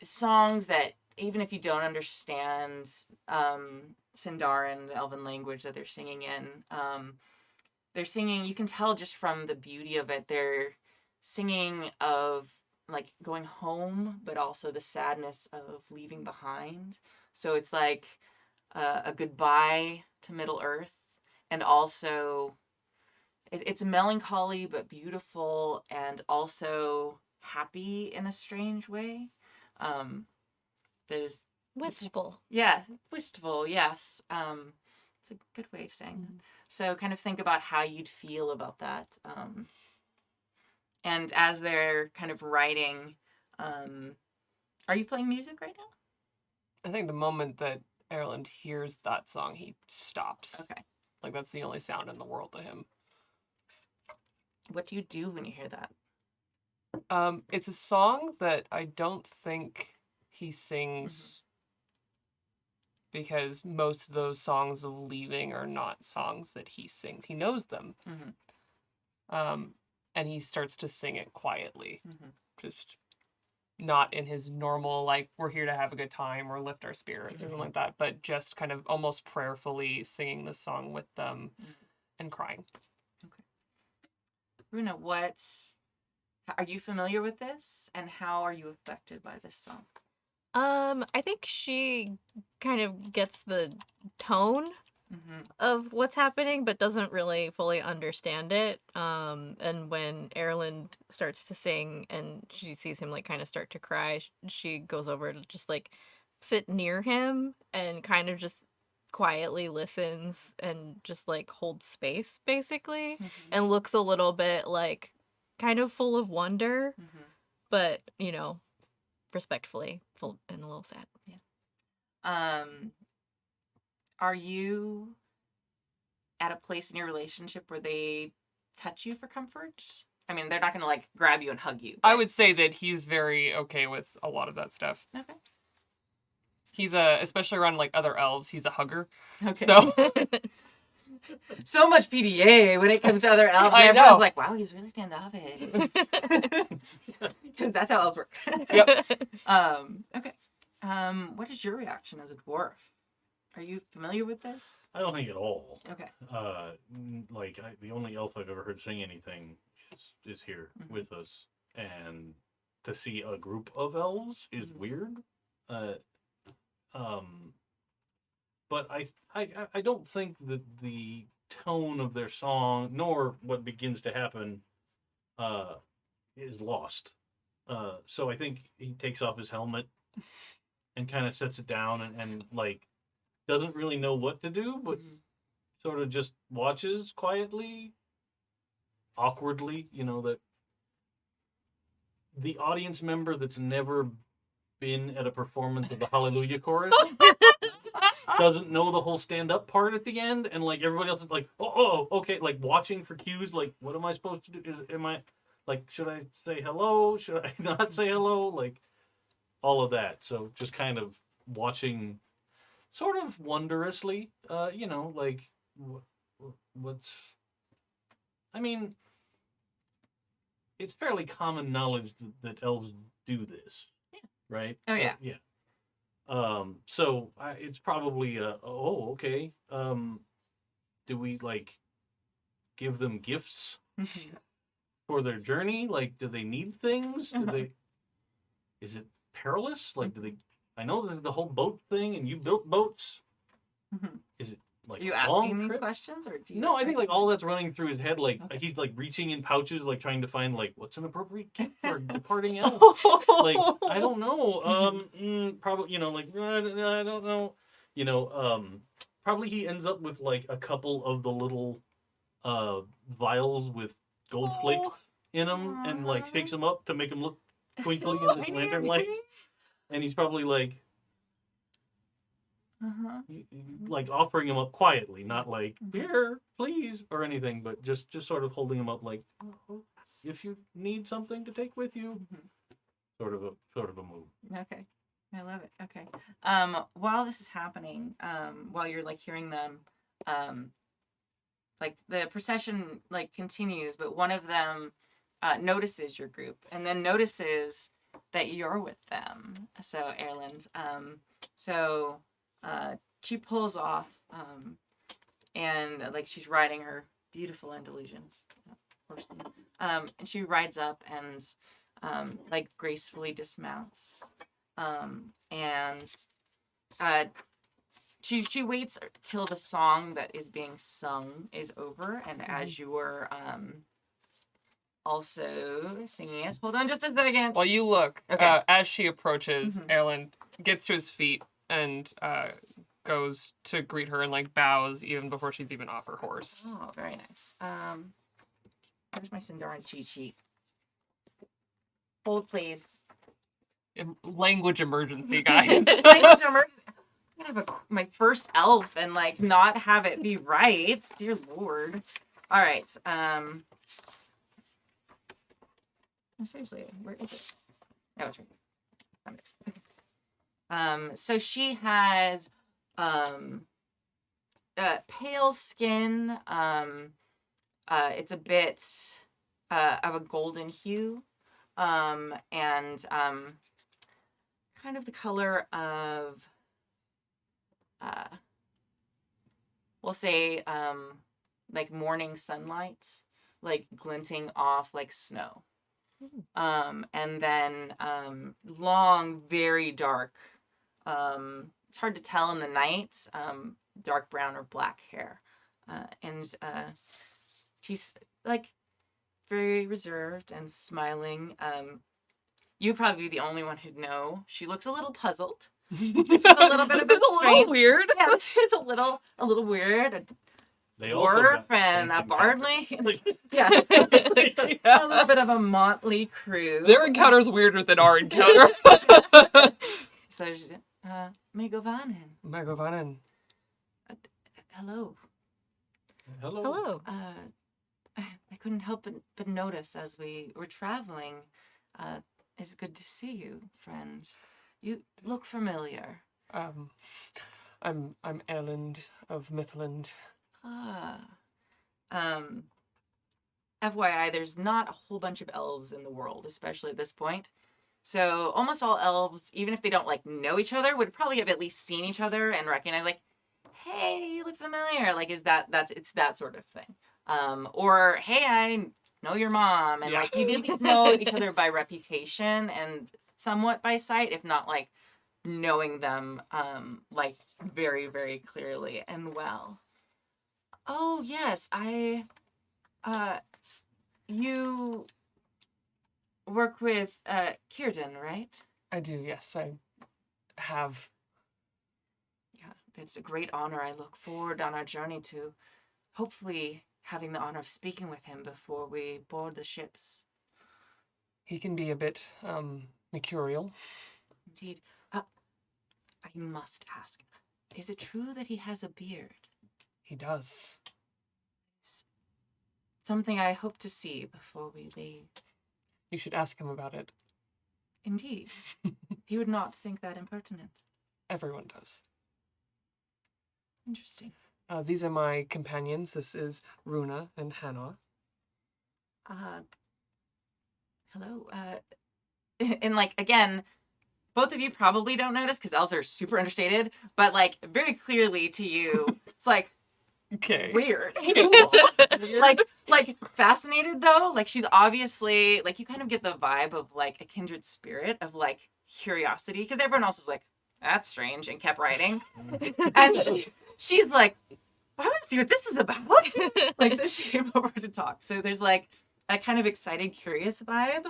Speaker 1: songs that, even if you don't understand Sindarin, the elven language that they're singing in, you can tell just from the beauty of it, they're singing of like going home, but also the sadness of leaving behind. So it's like a goodbye to Middle Earth, and also it's melancholy but beautiful, and also happy in a strange way. There's
Speaker 2: Wistful.
Speaker 1: yeah, wistful. Yes, it's a good way of saying that. So kind of think about how you'd feel about that. And as they're kind of writing, are you playing music right now?
Speaker 3: I think the moment that Aerlind hears that song, he stops.
Speaker 1: Okay.
Speaker 3: Like, that's the only sound in the world to him.
Speaker 1: What do you do when you hear that?
Speaker 3: It's a song that I don't think he sings because most of those songs of leaving are not songs that he sings. He knows them. And he starts to sing it quietly. Just not in his normal, like, we're here to have a good time or lift our spirits or something like that, but just kind of almost prayerfully singing the song with them and crying.
Speaker 1: Okay. Runa, are you familiar with this, and how are you affected by this song?
Speaker 2: I think she kind of gets the tone of what's happening, but doesn't really fully understand it. And when Aerlind starts to sing and she sees him like kind of start to cry, she goes over to just like sit near him and kind of just quietly listens and just like holds space basically, and looks a little bit like kind of full of wonder, but you know, respectfully, full and a little sad.
Speaker 1: Yeah. Are you at a place in your relationship where they touch you for comfort? I mean, they're not going to like grab you and hug you.
Speaker 3: I would say that he's very okay with a lot of that stuff.
Speaker 1: Okay.
Speaker 3: He's especially around like other elves, he's a hugger.
Speaker 1: Okay.
Speaker 3: So
Speaker 1: so much PDA when it comes to other elves.
Speaker 3: I
Speaker 1: And everyone's
Speaker 3: know.
Speaker 1: like, wow, he's really standoffish. Because that's how elves work.
Speaker 3: Yep.
Speaker 1: Okay. What is your reaction as a dwarf? Are you familiar with this?
Speaker 4: I don't think at all.
Speaker 1: Okay.
Speaker 4: The only elf I've ever heard sing anything is here with us, and to see a group of elves is weird. But I don't think that the tone of their song, nor what begins to happen, is lost. So I think he takes off his helmet and kind of sets it down and like doesn't really know what to do, but sort of just watches quietly, awkwardly, that the audience member that's never been at a performance of the Hallelujah chorus doesn't know the whole stand-up part at the end, and like everybody else is like, oh, okay, like watching for cues, like what am I supposed to do? Am I like, should I say hello? Should I not say hello? Like all of that. So just kind of watching, sort of wondrously, like what's. I mean, it's fairly common knowledge that elves do this, right?
Speaker 1: Oh,
Speaker 4: so,
Speaker 1: yeah.
Speaker 4: Yeah. So it's probably okay. Do we like give them gifts for their journey? Like, do they need things? Do they? Is it perilous? Like, do they? I know there's the whole boat thing, and you built boats. Is it like
Speaker 1: Are you
Speaker 4: a long
Speaker 1: asking these
Speaker 4: trip?
Speaker 1: questions, or do you?
Speaker 4: No, I think like all that's running through his head. Like he's like reaching in pouches, like trying to find like what's an appropriate gift for a departing elf. Like I don't know. Probably like I don't know. Probably he ends up with like a couple of the little vials with gold flakes in them, and like shakes them up to make them look twinkly in this lantern light. And he's probably like. Like offering him up quietly, not like here, please, or anything, but just sort of holding him up, like if you need something to take with you, sort of a move.
Speaker 1: Okay, I love it. Okay, while this is happening, while you're like hearing them, like the procession like continues, but one of them notices your group and then notices that you're with them. So Aerlind, she pulls off, and like she's riding her beautiful Andalusian horse, and she rides up, and like gracefully dismounts. And she waits till the song that is being sung is over, and as you were also singing it, hold on just a second.
Speaker 3: While you look,
Speaker 1: Okay.
Speaker 3: as she approaches,
Speaker 1: Mhm.
Speaker 3: Aerlind gets to his feet and goes to greet her and like bows even before she's even off her horse.
Speaker 1: Oh, very nice. Where's my Sindarin cheat sheet? Hold, please.
Speaker 3: Language emergency, guys.
Speaker 1: Language emergency. I'm gonna have my first elf and like not have it be right. Dear Lord. All right. Seriously, where is it? Oh, it's right. Found it. So she has pale skin. It's a bit of a golden hue. And kind of the color of we'll say like morning sunlight, like glinting off like snow. And then long, very dark. It's hard to tell in the night. Dark brown or black hair, and she's like very reserved and smiling. You'd probably be the only one who'd know. She looks a little puzzled. This is a little bit of a
Speaker 3: little
Speaker 1: strange.
Speaker 3: weird.
Speaker 1: Yeah, this is a little weird.
Speaker 4: They also
Speaker 1: Dwarf
Speaker 4: got
Speaker 1: and a
Speaker 4: sent
Speaker 1: Barding.
Speaker 2: Yeah.
Speaker 1: A little bit of a motley crew.
Speaker 3: Their encounter's weirder than our encounter.
Speaker 1: So she's Megovanen.
Speaker 3: Megovanen.
Speaker 1: Hello.
Speaker 4: Hello.
Speaker 2: Hello.
Speaker 1: I couldn't help but notice as we were traveling. It's good to see you, friend. You look familiar.
Speaker 3: I'm Aerlind of Mithlond.
Speaker 1: FYI, there's not a whole bunch of elves in the world, especially at this point. So almost all elves, even if they don't like know each other, would probably have at least seen each other and recognize like, hey, you look familiar. Like, it's that sort of thing. Or hey, I know your mom, and
Speaker 3: Yeah.
Speaker 1: like you at least know each other by reputation and somewhat by sight, if not like knowing them like very, very clearly and well. Oh yes, you work with Círdan, right?
Speaker 3: I do, yes. I have.
Speaker 1: Yeah, it's a great honor. I look forward on our journey to hopefully having the honor of speaking with him before we board the ships.
Speaker 3: He can be a bit mercurial.
Speaker 1: Indeed. I must ask, is it true that he has a beard?
Speaker 3: He does.
Speaker 1: It's something I hope to see before we leave.
Speaker 3: You should ask him about it.
Speaker 1: Indeed. He would not think that impertinent.
Speaker 3: Everyone does.
Speaker 1: Interesting.
Speaker 3: These are my companions. This is Runa and Hannar.
Speaker 1: Hello. And like, again, both of you probably don't notice because elves are super understated, but like very clearly to you, it's like
Speaker 3: Okay.
Speaker 1: weird. like fascinated though. Like she's obviously like, you kind of get the vibe of like a kindred spirit of like curiosity because everyone else is like, that's strange, and kept writing. And she's like, I want to see what this is about. Like, so she came over to talk. So there's like a kind of excited, curious vibe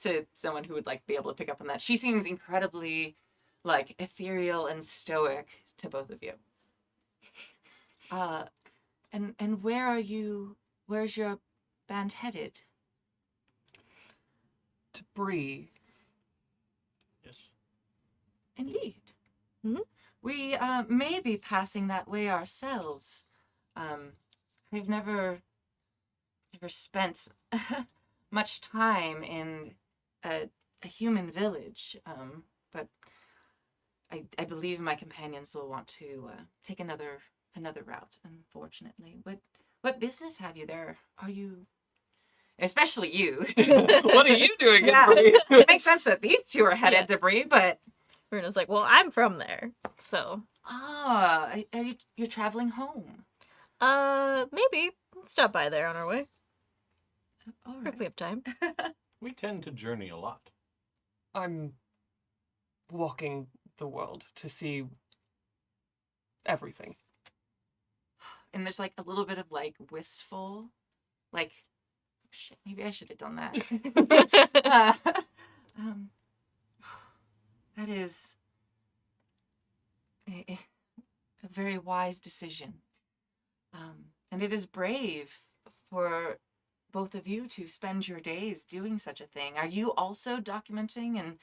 Speaker 1: to someone who would like be able to pick up on that. She seems incredibly like ethereal and stoic to both of you. And where are you? Where's your band headed?
Speaker 3: To Bree.
Speaker 4: Yes.
Speaker 1: Indeed.
Speaker 2: Mhm.
Speaker 1: We may be passing that way ourselves. We've never spent much time in a human village, but I believe my companions will want to take another route. Unfortunately, what business have you there? Are you, especially you?
Speaker 3: What are you doing
Speaker 1: Yeah.
Speaker 3: in Bree?
Speaker 1: It makes sense that these two are headed to Bree, but
Speaker 2: Runa's like, well, I'm from there, so.
Speaker 1: you're traveling home.
Speaker 2: Maybe stop by there on our way
Speaker 1: All
Speaker 2: if we
Speaker 1: right.
Speaker 2: have time.
Speaker 4: We tend to journey a lot.
Speaker 3: I'm walking the world to see everything.
Speaker 1: And there's like a little bit of like wistful, like, shit, maybe I should have done that. Um, that is a very wise decision. And it is brave for both of you to spend your days doing such a thing. Are you also documenting and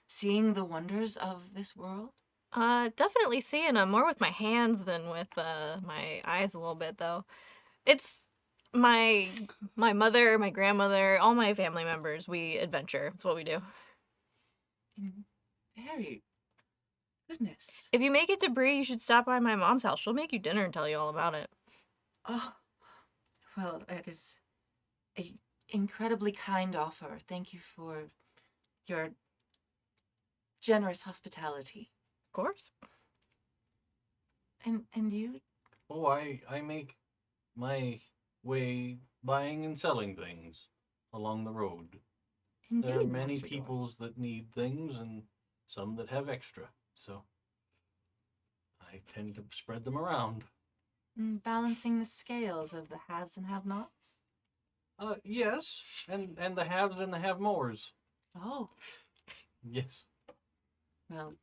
Speaker 1: seeing the wonders of this world?
Speaker 2: Definitely seeing them more with my hands than with my eyes a little bit though. It's my mother, my grandmother, all my family members. We adventure. That's what we do.
Speaker 1: Very goodness.
Speaker 2: If you make it to Bree, you should stop by my mom's house. She'll make you dinner and tell you all about it.
Speaker 1: Oh, well, it is a incredibly kind offer. Thank you for your generous hospitality.
Speaker 2: Of course.
Speaker 1: And you?
Speaker 4: Oh, I make my way buying and selling things along the road.
Speaker 1: Indeed,
Speaker 4: There are many
Speaker 1: Master Dwarf.
Speaker 4: peoples that need things and some that have extra, so I tend to spread them around.
Speaker 1: Balancing the scales of the haves and have-nots?
Speaker 4: Yes, and the haves and the have-mores.
Speaker 1: Oh,
Speaker 4: Yes.
Speaker 1: well,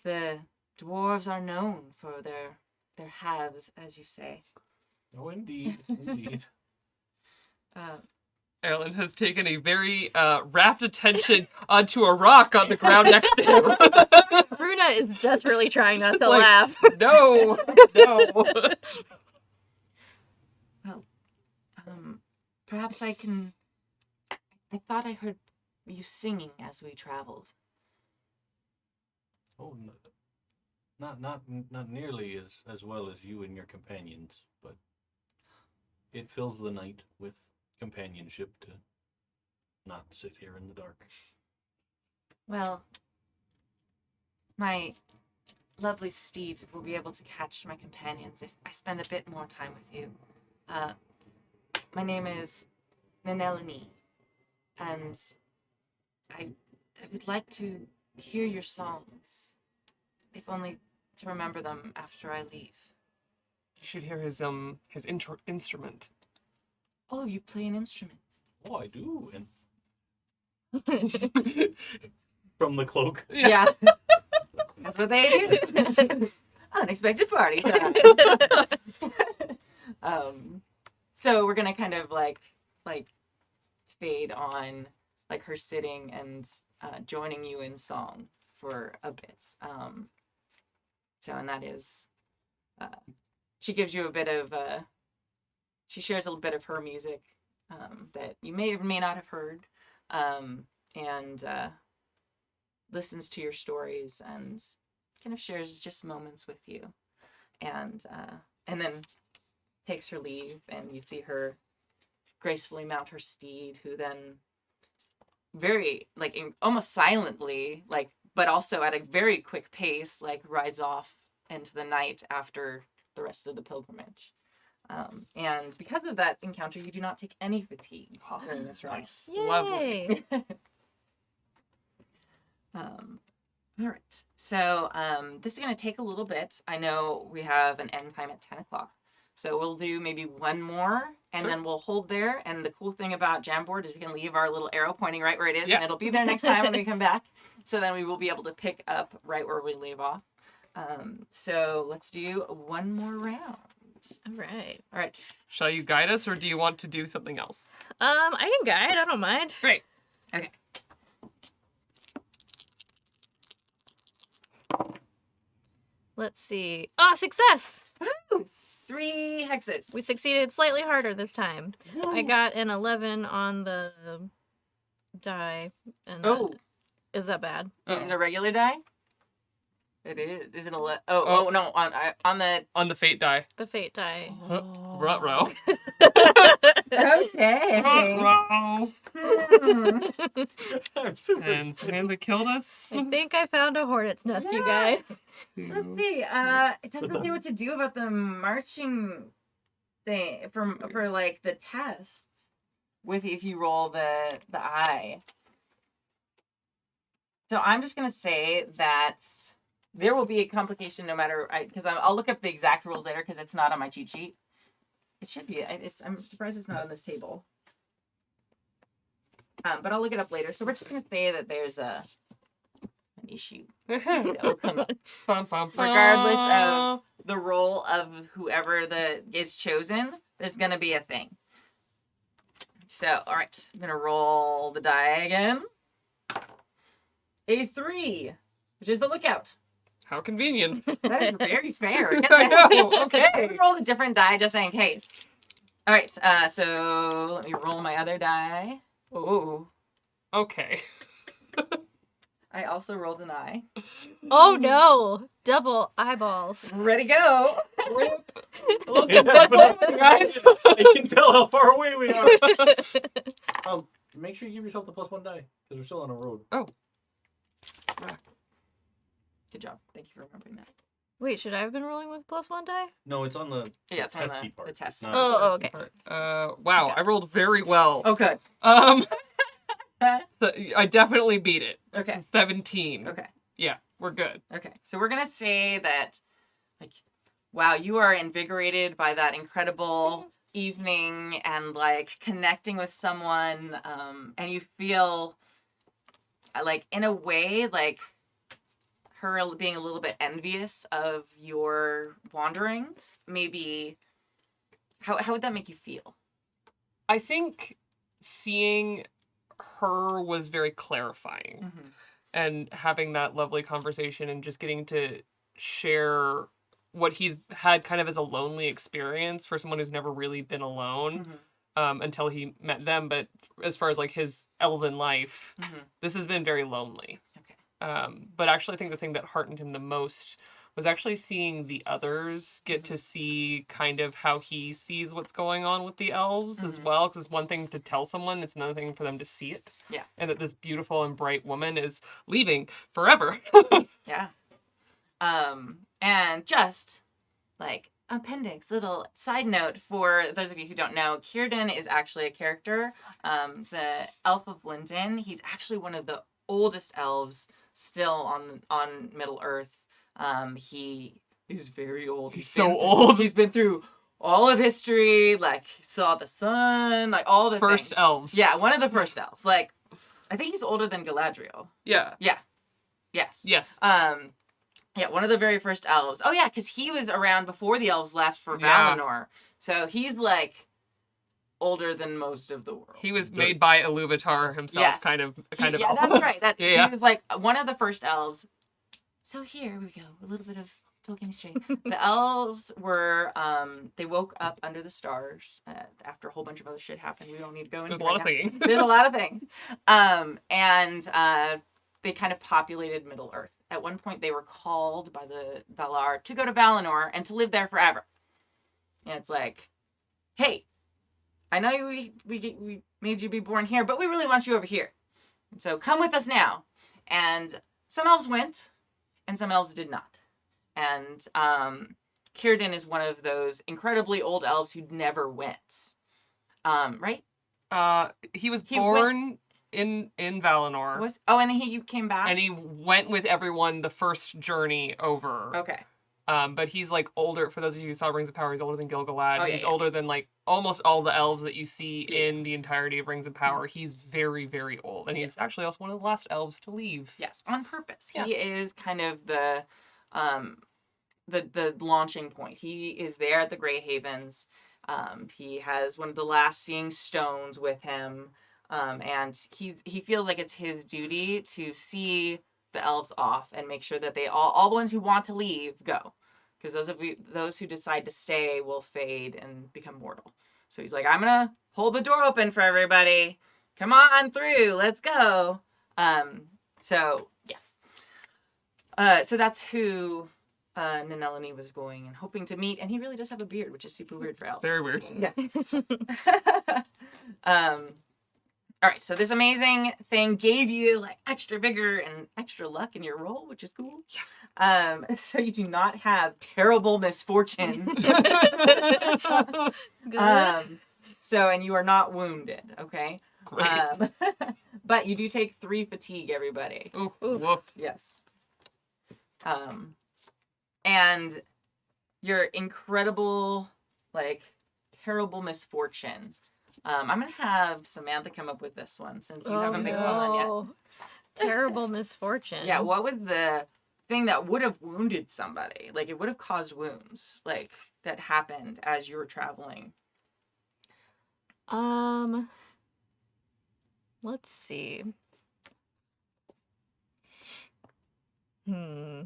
Speaker 1: the dwarves are known for their haves, as you say.
Speaker 4: Oh, indeed, indeed.
Speaker 3: Aerlind has taken a very rapt attention onto a rock on the ground next to him.
Speaker 2: Runa is desperately trying not to
Speaker 3: Like,
Speaker 2: laugh.
Speaker 3: No, no.
Speaker 1: Well, perhaps I can... I thought I heard you singing as we traveled.
Speaker 4: Oh, no, not nearly as well as you and your companions, but it fills the night with companionship to not sit here in the dark.
Speaker 1: Well, my lovely steed will be able to catch my companions if I spend a bit more time with you. My name is Nanelini, and I would like to hear your songs, if only to remember them after I leave.
Speaker 3: You should hear his instrument.
Speaker 1: Oh, you play an instrument.
Speaker 4: Oh, I do, and from the cloak.
Speaker 1: Yeah. That's what they do. Unexpected party time. So we're gonna kind of like fade on like her sitting and joining you in song for a bit. And that is, she gives you a bit of, she shares a little bit of her music that you may or may not have heard, and listens to your stories and kind of shares just moments with you, and then takes her leave, and you see her gracefully mount her steed, who then very almost silently, but also at a very quick pace, rides off into the night after the rest of the pilgrimage. And because of that encounter, you do not take any fatigue during this ride.
Speaker 4: Nice.
Speaker 3: Lovely.
Speaker 2: Yay!
Speaker 1: All right. So this is going to take a little bit. I know we have an end time at 10 o'clock. So we'll do maybe one more, and
Speaker 3: Sure.
Speaker 1: then we'll hold there. And the cool thing about Jamboard is we can leave our little arrow pointing right where it is,
Speaker 3: Yeah.
Speaker 1: and it'll be there next time when we come back. So then we will be able to pick up right where we leave off. So let's do one more round.
Speaker 2: All right.
Speaker 1: All right.
Speaker 3: Shall you guide us, or do you want to do something else?
Speaker 2: I can guide. I don't mind.
Speaker 3: Great.
Speaker 1: Okay.
Speaker 2: Let's see. Ah, success!
Speaker 1: Woo! 3 hexes.
Speaker 2: We succeeded slightly harder this time. I got an 11 on the die. And
Speaker 1: Oh.
Speaker 2: is that bad?
Speaker 1: Is it a regular die? It is. Is it a... Oh, no. On the...
Speaker 3: On the fate die.
Speaker 2: The fate die.
Speaker 3: Ruh-roh.
Speaker 1: Okay.
Speaker 3: Ruh-roh.
Speaker 4: I'm super
Speaker 3: And hand that killed us.
Speaker 2: I think I found a hornet's nest, you guys.
Speaker 1: Let's see. It doesn't say what to do about the marching thing for the tests. with if you roll the eye. So I'm just gonna say that there will be a complication no matter, because I'll look up the exact rules later because it's not on my cheat sheet. It should be. I'm surprised it's not on this table. But I'll look it up later. So we're just gonna say that there's an issue that will come up, regardless of the role of whoever is chosen. There's gonna be a thing. So all right, I'm gonna roll the die again. A 3, which is the lookout.
Speaker 3: How convenient.
Speaker 1: That is very fair.
Speaker 3: I know. Okay.
Speaker 1: We rolled a different die just in case. All right, so let me roll my other die. Oh.
Speaker 3: Okay.
Speaker 1: I also rolled an eye.
Speaker 2: Oh no! Double eyeballs.
Speaker 1: Ready, go.
Speaker 4: It happened, guys. I can tell how far away we are. Make sure you give yourself the +1 die because we're still on a road.
Speaker 3: Oh.
Speaker 1: Good job. Thank you for remembering that.
Speaker 2: Wait, should I have been rolling with +1 die?
Speaker 4: No, it's on the
Speaker 1: Yeah, it's on
Speaker 4: testy part.
Speaker 1: the test.
Speaker 4: not
Speaker 2: Oh,
Speaker 4: the-
Speaker 2: okay.
Speaker 3: Wow,
Speaker 2: Okay.
Speaker 3: I rolled very well.
Speaker 1: Oh, good.
Speaker 3: So I definitely beat it.
Speaker 1: Okay.
Speaker 3: 17.
Speaker 1: Okay.
Speaker 3: Yeah, we're good.
Speaker 1: Okay. So we're gonna say that, like, wow, you are invigorated by that incredible evening and like connecting with someone, and you feel like in a way like her being a little bit envious of your wanderings. Maybe how would that make you feel?
Speaker 3: I think seeing her was very clarifying.
Speaker 1: Mm-hmm.
Speaker 3: And having that lovely conversation and just getting to share what he's had kind of as a lonely experience for someone who's never really been alone until he met them. But as far as like his elven life, this has been very lonely.
Speaker 1: Okay.
Speaker 3: But actually I think the thing that heartened him the most was actually seeing the others get to see kind of how he sees what's going on with the elves as well. Because it's one thing to tell someone, it's another thing for them to see it.
Speaker 1: Yeah.
Speaker 3: And that this beautiful and bright woman is leaving forever.
Speaker 1: Yeah. And just like appendix, little side note for those of you who don't know, Círdan is actually a character. It's an elf of Lindon. He's actually one of the oldest elves still on Middle Earth. He is very old.
Speaker 3: He's so old.
Speaker 1: He's been through all of history, like saw the sun, like all the
Speaker 3: First
Speaker 1: things.
Speaker 3: elves.
Speaker 1: Yeah, one of the first elves. Like, I think he's older than Galadriel.
Speaker 3: Yeah.
Speaker 1: Yeah. Yes.
Speaker 3: Yes.
Speaker 1: Yeah, one of the very first elves. Oh yeah, because he was around before the elves left for
Speaker 3: Yeah.
Speaker 1: Valinor. So he's like older than most of the world.
Speaker 3: He was made by Iluvatar himself,
Speaker 1: Yes.
Speaker 3: kind of.
Speaker 1: Yeah, that's right.
Speaker 3: Yeah.
Speaker 1: He was like one of the first elves. So here we go. A little bit of talking straight. The elves were, they woke up under the stars after a whole bunch of other shit happened. We don't need to go into
Speaker 3: There's a lot
Speaker 1: right
Speaker 3: of
Speaker 1: now.
Speaker 3: thinking.
Speaker 1: There's a lot of things. And they kind of populated Middle Earth. At one point, they were called by the Valar to go to Valinor and to live there forever. And it's like, hey, I know we made you be born here, but we really want you over here. And so come with us now. And some elves went, and some elves did not. And Círdan is one of those incredibly old elves who never went. Right?
Speaker 3: He was
Speaker 1: He
Speaker 3: born in Valinor.
Speaker 1: And he came back?
Speaker 3: And he went with everyone the first journey over.
Speaker 1: Okay.
Speaker 3: But he's like older. For those of you who saw Rings of Power, he's older than Gil-galad.
Speaker 1: Oh, yeah,
Speaker 3: he's
Speaker 1: yeah.
Speaker 3: older than like almost all the elves that you see in the entirety of Rings of Power. He's very, very old, and he's actually also one of the last elves to leave.
Speaker 1: Yes, on purpose.
Speaker 3: Yeah.
Speaker 1: He is kind of the launching point. He is there at the Grey Havens. He has one of the last seeing stones with him. And he feels like it's his duty to see the elves off and make sure that they all the ones who want to leave go, because those who decide to stay will fade and become mortal. So he's like, I'm gonna hold the door open for everybody. Come on through. Let's go. So yes. So that's who Nanelani was going and hoping to meet, and he really does have a beard, which is super weird for elves.
Speaker 3: Very weird.
Speaker 1: Yeah. All right, so this amazing thing gave you like extra vigor and extra luck in your roll, which is cool. Yeah. So you do not have terrible misfortune.
Speaker 2: Good.
Speaker 1: So, and you are not wounded, okay?
Speaker 3: Great.
Speaker 1: But you do take 3 fatigue, everybody.
Speaker 3: Ooh,
Speaker 2: Ooh.
Speaker 3: woof.
Speaker 1: Yes. And your incredible, like, terrible misfortune. I'm gonna have Samantha come up with this one since you haven't been called on yet.
Speaker 2: no. Terrible misfortune.
Speaker 1: Yeah, what was the thing that would have wounded somebody? Like, it would have caused wounds, like, that happened as you were traveling.
Speaker 2: Let's see.
Speaker 1: So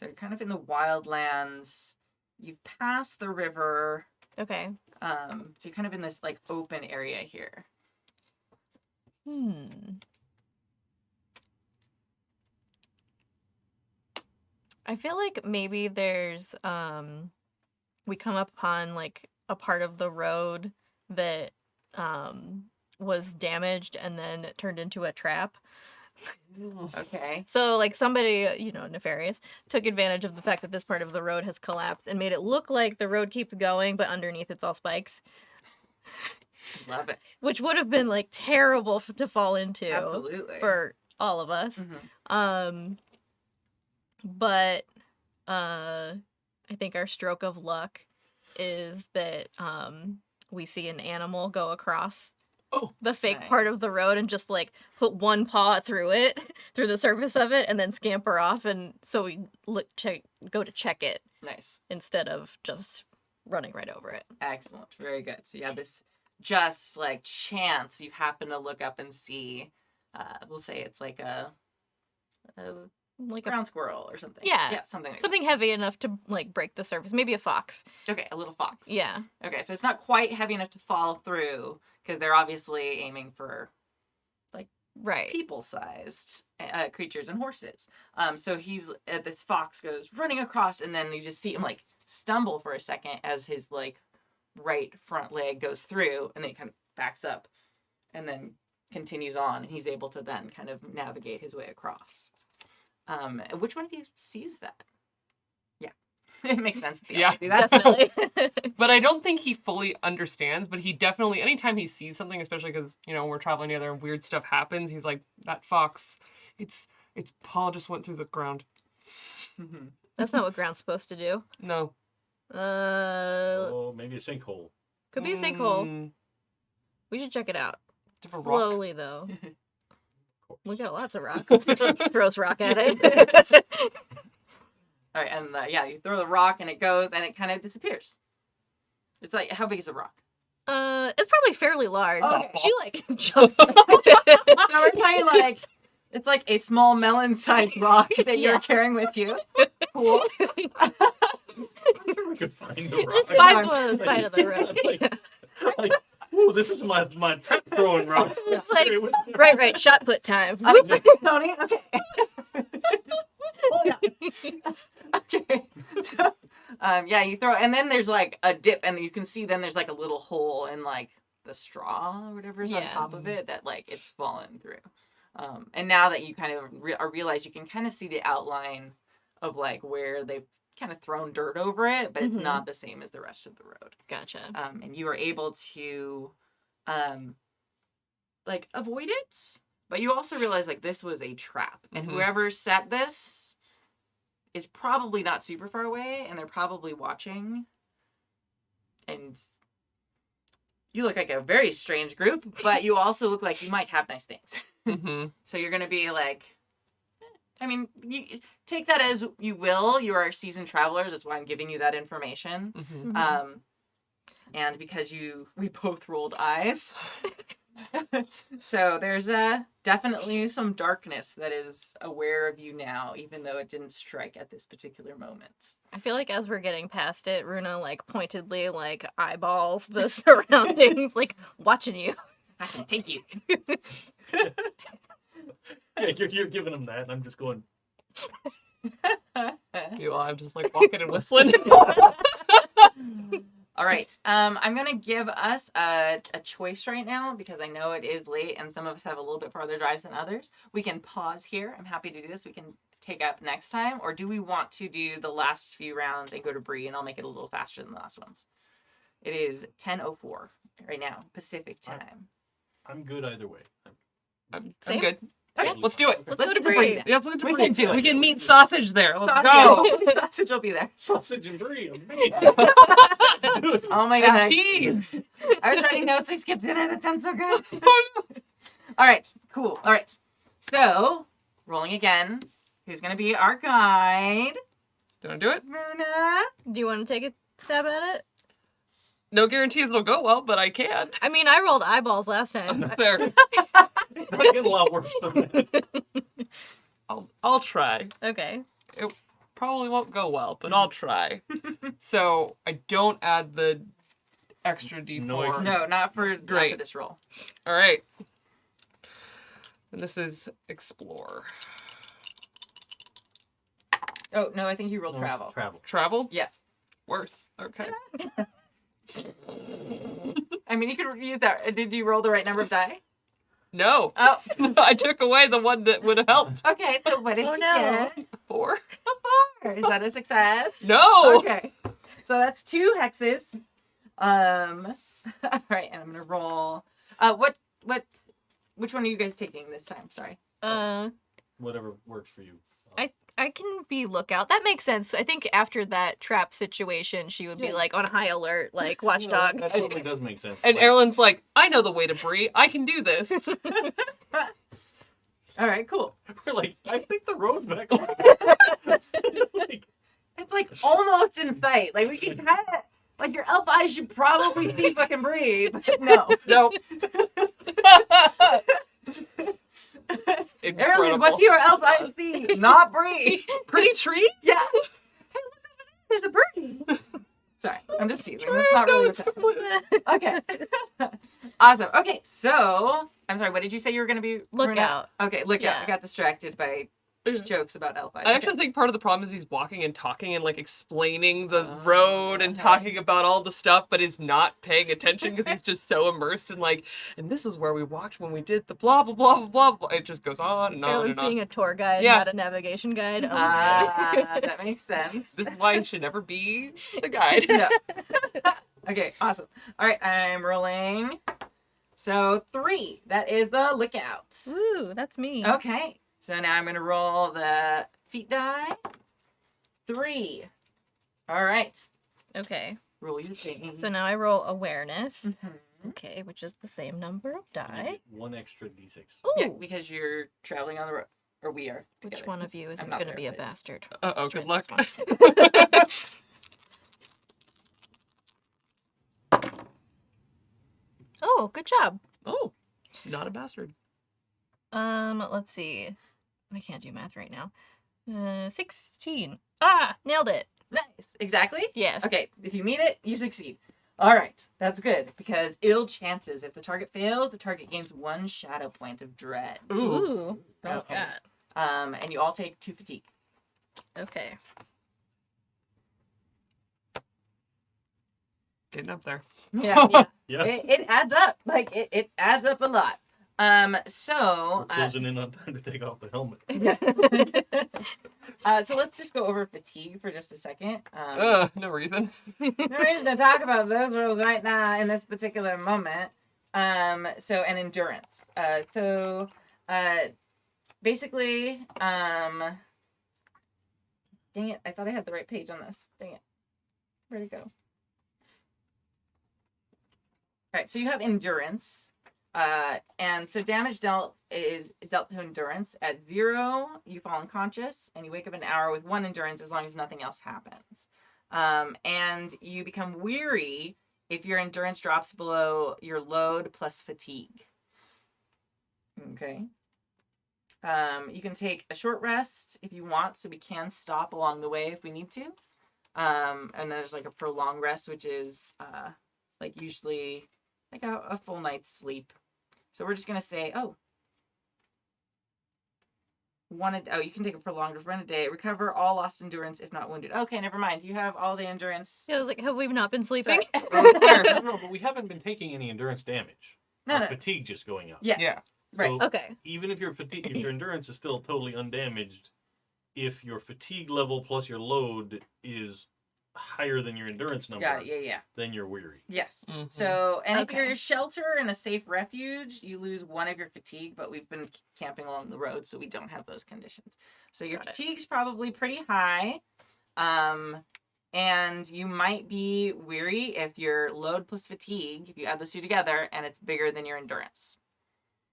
Speaker 1: you're kind of in the wildlands. You've passed the river.
Speaker 2: Okay.
Speaker 1: So you're kind of in this, like, open area here.
Speaker 2: I feel like maybe there's we come upon like a part of the road that was damaged and then turned into a trap.
Speaker 1: Okay.
Speaker 2: So like somebody, nefarious, took advantage of the fact that this part of the road has collapsed and made it look like the road keeps going, but underneath it's all spikes.
Speaker 1: Love it.
Speaker 2: Which would have been like terrible to fall into.
Speaker 1: Absolutely.
Speaker 2: For all of us. But I think our stroke of luck is that we see an animal go across the fake part of the road and just like put one paw through it, through the surface of it, and then scamper off. And so we go to check it.
Speaker 1: Nice.
Speaker 2: Instead of just running right over it.
Speaker 1: Excellent. Very good. So you have this just like chance you happen to look up and see. We'll say it's like a ground squirrel or something.
Speaker 2: Yeah,
Speaker 1: something like
Speaker 2: something heavy enough to like break the surface. Maybe a fox.
Speaker 1: Okay, a little fox.
Speaker 2: Yeah.
Speaker 1: Okay, so it's not quite heavy enough to fall through because they're obviously aiming for like people-sized creatures and horses. So this fox goes running across, and then you just see him like stumble for a second as his like right front leg goes through, and then he kind of backs up, and then continues on, and he's able to then kind of navigate his way across. Which one of you sees that? Yeah. It makes sense that they all do that.
Speaker 2: Definitely.
Speaker 3: But I don't think he fully understands, but he definitely, anytime he sees something, especially because, we're traveling together and weird stuff happens, he's like, that fox, its paw just went through the ground.
Speaker 2: That's not what ground's supposed to do.
Speaker 3: No.
Speaker 4: Maybe a sinkhole.
Speaker 2: Could be a sinkhole. We should check it out. Slowly, though. We got lots of rock. Throws rock at it.
Speaker 1: All right, and you throw the rock and it goes and it kind of disappears. It's like, how big is a rock?
Speaker 2: It's probably fairly large.
Speaker 1: Okay.
Speaker 2: She like jumped.
Speaker 1: So we're talking like, it's like a small melon-sized rock that you're carrying with you. Cool.
Speaker 4: We could find the rock.
Speaker 2: Just find one on the side of the road.
Speaker 4: Ooh, this is my trap throwing rock.
Speaker 2: It's like, right, shot put time.
Speaker 1: Tony, okay. Okay. So, you throw, and then there's like a dip, and you can see then there's like a little hole in like the straw or whatever's on top of it that like it's fallen through. And now that you kind of realize, you can kind of see the outline of like where they've kind of thrown dirt over it, but it's not the same as the rest of the road.
Speaker 2: Gotcha.
Speaker 1: And you are able to like avoid it, but you also realize like this was a trap, and whoever set this is probably not super far away, and they're probably watching. And you look like a very strange group, but you also look like you might have nice things. So you're gonna be like, I mean, you take that as you will. You are seasoned travelers. That's why I'm giving you that information. And because we both rolled eyes. So there's definitely some darkness that is aware of you now, even though it didn't strike at this particular moment.
Speaker 2: I feel like as we're getting past it, Runa like pointedly like eyeballs the surroundings, like watching you.
Speaker 1: I can take you.
Speaker 4: Yeah, you're giving them that, and I'm just going.
Speaker 3: I'm just like walking and whistling.
Speaker 1: All right. I'm going to give us a choice right now because I know it is late and some of us have a little bit farther drives than others. We can pause here. I'm happy to do this. We can take up next time, or do we want to do the last few rounds and go to Bree, and I'll make it a little faster than the last ones. It is 10:04 right now, Pacific time.
Speaker 4: I'm good either way.
Speaker 3: I'm
Speaker 2: Same.
Speaker 3: good.
Speaker 1: Okay.
Speaker 3: Let's do it.
Speaker 2: Let's
Speaker 1: Let's
Speaker 2: go to
Speaker 1: do Bree
Speaker 2: Bree.
Speaker 1: then.
Speaker 3: Yeah, let's do
Speaker 1: We
Speaker 3: it.
Speaker 1: can do it.
Speaker 3: We can meet sausage there. Let's
Speaker 1: Sausage,
Speaker 3: go.
Speaker 1: sausage will be there.
Speaker 4: Sausage and Bree, amazing.
Speaker 1: Oh my
Speaker 3: And
Speaker 1: god.
Speaker 3: cheese.
Speaker 1: I was writing notes. I skipped dinner. That sounds so good.
Speaker 3: Oh, no.
Speaker 1: All right, cool. All right. So, rolling again. Who's going to be our guide?
Speaker 3: Do you want to do it?
Speaker 1: Runa.
Speaker 2: Do you want to take a stab at it?
Speaker 3: No guarantees it'll go well, but I can.
Speaker 2: I mean, I rolled eyeballs last time.
Speaker 3: Fair.
Speaker 4: It's not getting a lot worse than that.
Speaker 3: I'll try.
Speaker 2: Okay.
Speaker 3: Probably won't go well, but I'll try. So I don't add the extra D4.
Speaker 4: No,
Speaker 1: No, not for
Speaker 3: Great.
Speaker 1: this roll.
Speaker 3: All right. And this is explore.
Speaker 1: Oh, no, I think you rolled
Speaker 4: No, it's
Speaker 1: travel.
Speaker 4: Travel.
Speaker 3: Travel?
Speaker 1: Yeah.
Speaker 3: Worse. Okay.
Speaker 1: I mean, you could use that. Did you roll the right number of die?
Speaker 3: No.
Speaker 1: Oh,
Speaker 3: I took away the one that would have helped.
Speaker 1: okay. So what did
Speaker 2: Oh,
Speaker 1: you
Speaker 2: no.
Speaker 1: get?
Speaker 3: 4.
Speaker 1: A 4. Is that a success?
Speaker 3: No.
Speaker 1: Okay. So that's 2 hexes. All right, and I'm gonna roll. Which one are you guys taking this time? Sorry.
Speaker 4: Whatever works for you.
Speaker 2: I can be lookout. That makes sense. I think after that trap situation, she would be
Speaker 1: Yeah.
Speaker 2: like on high alert, like
Speaker 4: You know,
Speaker 2: watchdog.
Speaker 4: that totally does make sense.
Speaker 3: And
Speaker 4: Like,
Speaker 3: Aerlind's like, I know the way to Bree. I can do this.
Speaker 1: All right, cool.
Speaker 4: we're like, I think the road back over like,
Speaker 1: It's like almost in sight. Like we can kind of like your elf eyes should probably see fucking Bree, but no.
Speaker 3: Nope.
Speaker 1: Aerlind,
Speaker 3: Incredible.
Speaker 1: what do your elf eyes see? Not Bree.
Speaker 3: Pretty trees?
Speaker 1: Yeah. Hey, look over there. There's a birdie. Sorry, I'm just teasing. That's not really what's happening. Okay. Awesome. Okay, so I'm sorry. What did you say you were going to be? Runa?
Speaker 2: Lookout.
Speaker 1: Okay, look out.
Speaker 2: Yeah.
Speaker 1: I got distracted by jokes about elf eyes.
Speaker 3: I actually
Speaker 1: Okay.
Speaker 3: think part of the problem is he's walking and talking and like explaining the
Speaker 1: Oh,
Speaker 3: road and
Speaker 1: okay.
Speaker 3: talking about all the stuff, but is not paying attention because he's just so immersed in like, and this is where we walked when we did the blah blah blah blah blah. It just goes on and on
Speaker 2: Aerlin's
Speaker 3: and on.
Speaker 2: being a tour guide,
Speaker 3: Yeah.
Speaker 2: not a navigation guide. Oh,
Speaker 1: That makes sense.
Speaker 3: This is why he should never be the guide.
Speaker 1: No. Okay, awesome. All right, I'm rolling. So 3. That is the lookout.
Speaker 2: Ooh, that's me.
Speaker 1: Okay. So now I'm going to roll the feet die. 3. All right.
Speaker 2: Okay.
Speaker 1: Roll your thing.
Speaker 2: So now I roll awareness.
Speaker 1: Mhm.
Speaker 2: Okay, which is the same number of
Speaker 4: you
Speaker 2: die.
Speaker 4: get 1 extra D6.
Speaker 2: Ooh.
Speaker 1: Yeah, because you're traveling on the road. Or we are.
Speaker 2: Which
Speaker 1: together.
Speaker 2: one of you isn't
Speaker 1: I'm not
Speaker 2: going to
Speaker 1: there,
Speaker 2: be a
Speaker 1: but-
Speaker 2: bastard?
Speaker 3: Uh-oh,
Speaker 2: Let's
Speaker 3: good
Speaker 2: try
Speaker 3: luck.
Speaker 2: this one. Oh, good job.
Speaker 3: Oh, not a bastard.
Speaker 2: Let's see. I can't do math right now. 16. Ah, nailed it.
Speaker 1: Nice. Exactly?
Speaker 2: Yes.
Speaker 1: Okay, if you meet it, you succeed. All right, that's good because ill chances. If the target fails, the target gains 1 shadow point of dread.
Speaker 3: Ooh.
Speaker 2: Ooh. Oh,
Speaker 1: Okay.
Speaker 2: God.
Speaker 1: And you all take 2 fatigue.
Speaker 2: Okay.
Speaker 3: Getting up there.
Speaker 1: Yeah,
Speaker 4: Yeah.
Speaker 1: It adds up. Like it adds up a lot. So
Speaker 4: We're closing in on time to take off the helmet.
Speaker 1: so let's just go over fatigue for just a second.
Speaker 3: No reason.
Speaker 1: No reason to talk about those rules right now in this particular moment. So and endurance. Basically, dang it, I thought I had the right page on this. Dang it. Where'd it go? All right, so you have endurance. And so damage dealt is dealt to endurance. At 0, you fall unconscious, and you wake up an hour with 1 endurance as long as nothing else happens. And you become weary if your endurance drops below your load plus fatigue. Okay. You can take a short rest if you want, so we can stop along the way if we need to. And then there's like a prolonged rest, which is like usually like a full night's sleep. So we're just gonna say, you can take a prolonged run a day, recover all lost endurance if not wounded. Okay, never mind. You have all the endurance.
Speaker 2: Yeah, I was like, have we not been sleeping?
Speaker 1: Sorry.
Speaker 4: No, but we haven't been taking any endurance damage.
Speaker 1: No,
Speaker 4: Our
Speaker 1: no.
Speaker 4: fatigue just going up.
Speaker 1: Yes.
Speaker 3: Yeah.
Speaker 1: Right.
Speaker 4: So
Speaker 2: Okay.
Speaker 4: even if your fatigue, if your endurance is still totally undamaged, if your fatigue level plus your load is higher than your endurance number,
Speaker 1: Got it. Yeah.
Speaker 4: then you're weary.
Speaker 1: Yes.
Speaker 3: Mhm.
Speaker 1: So, and if
Speaker 2: Okay.
Speaker 1: you're shelter in a safe refuge, you lose 1 of your fatigue, but we've been camping along the road, so we don't have those conditions. So your
Speaker 2: Got it.
Speaker 1: fatigue's probably pretty high. And you might be weary if your load plus fatigue, if you add those two together, and it's bigger than your endurance.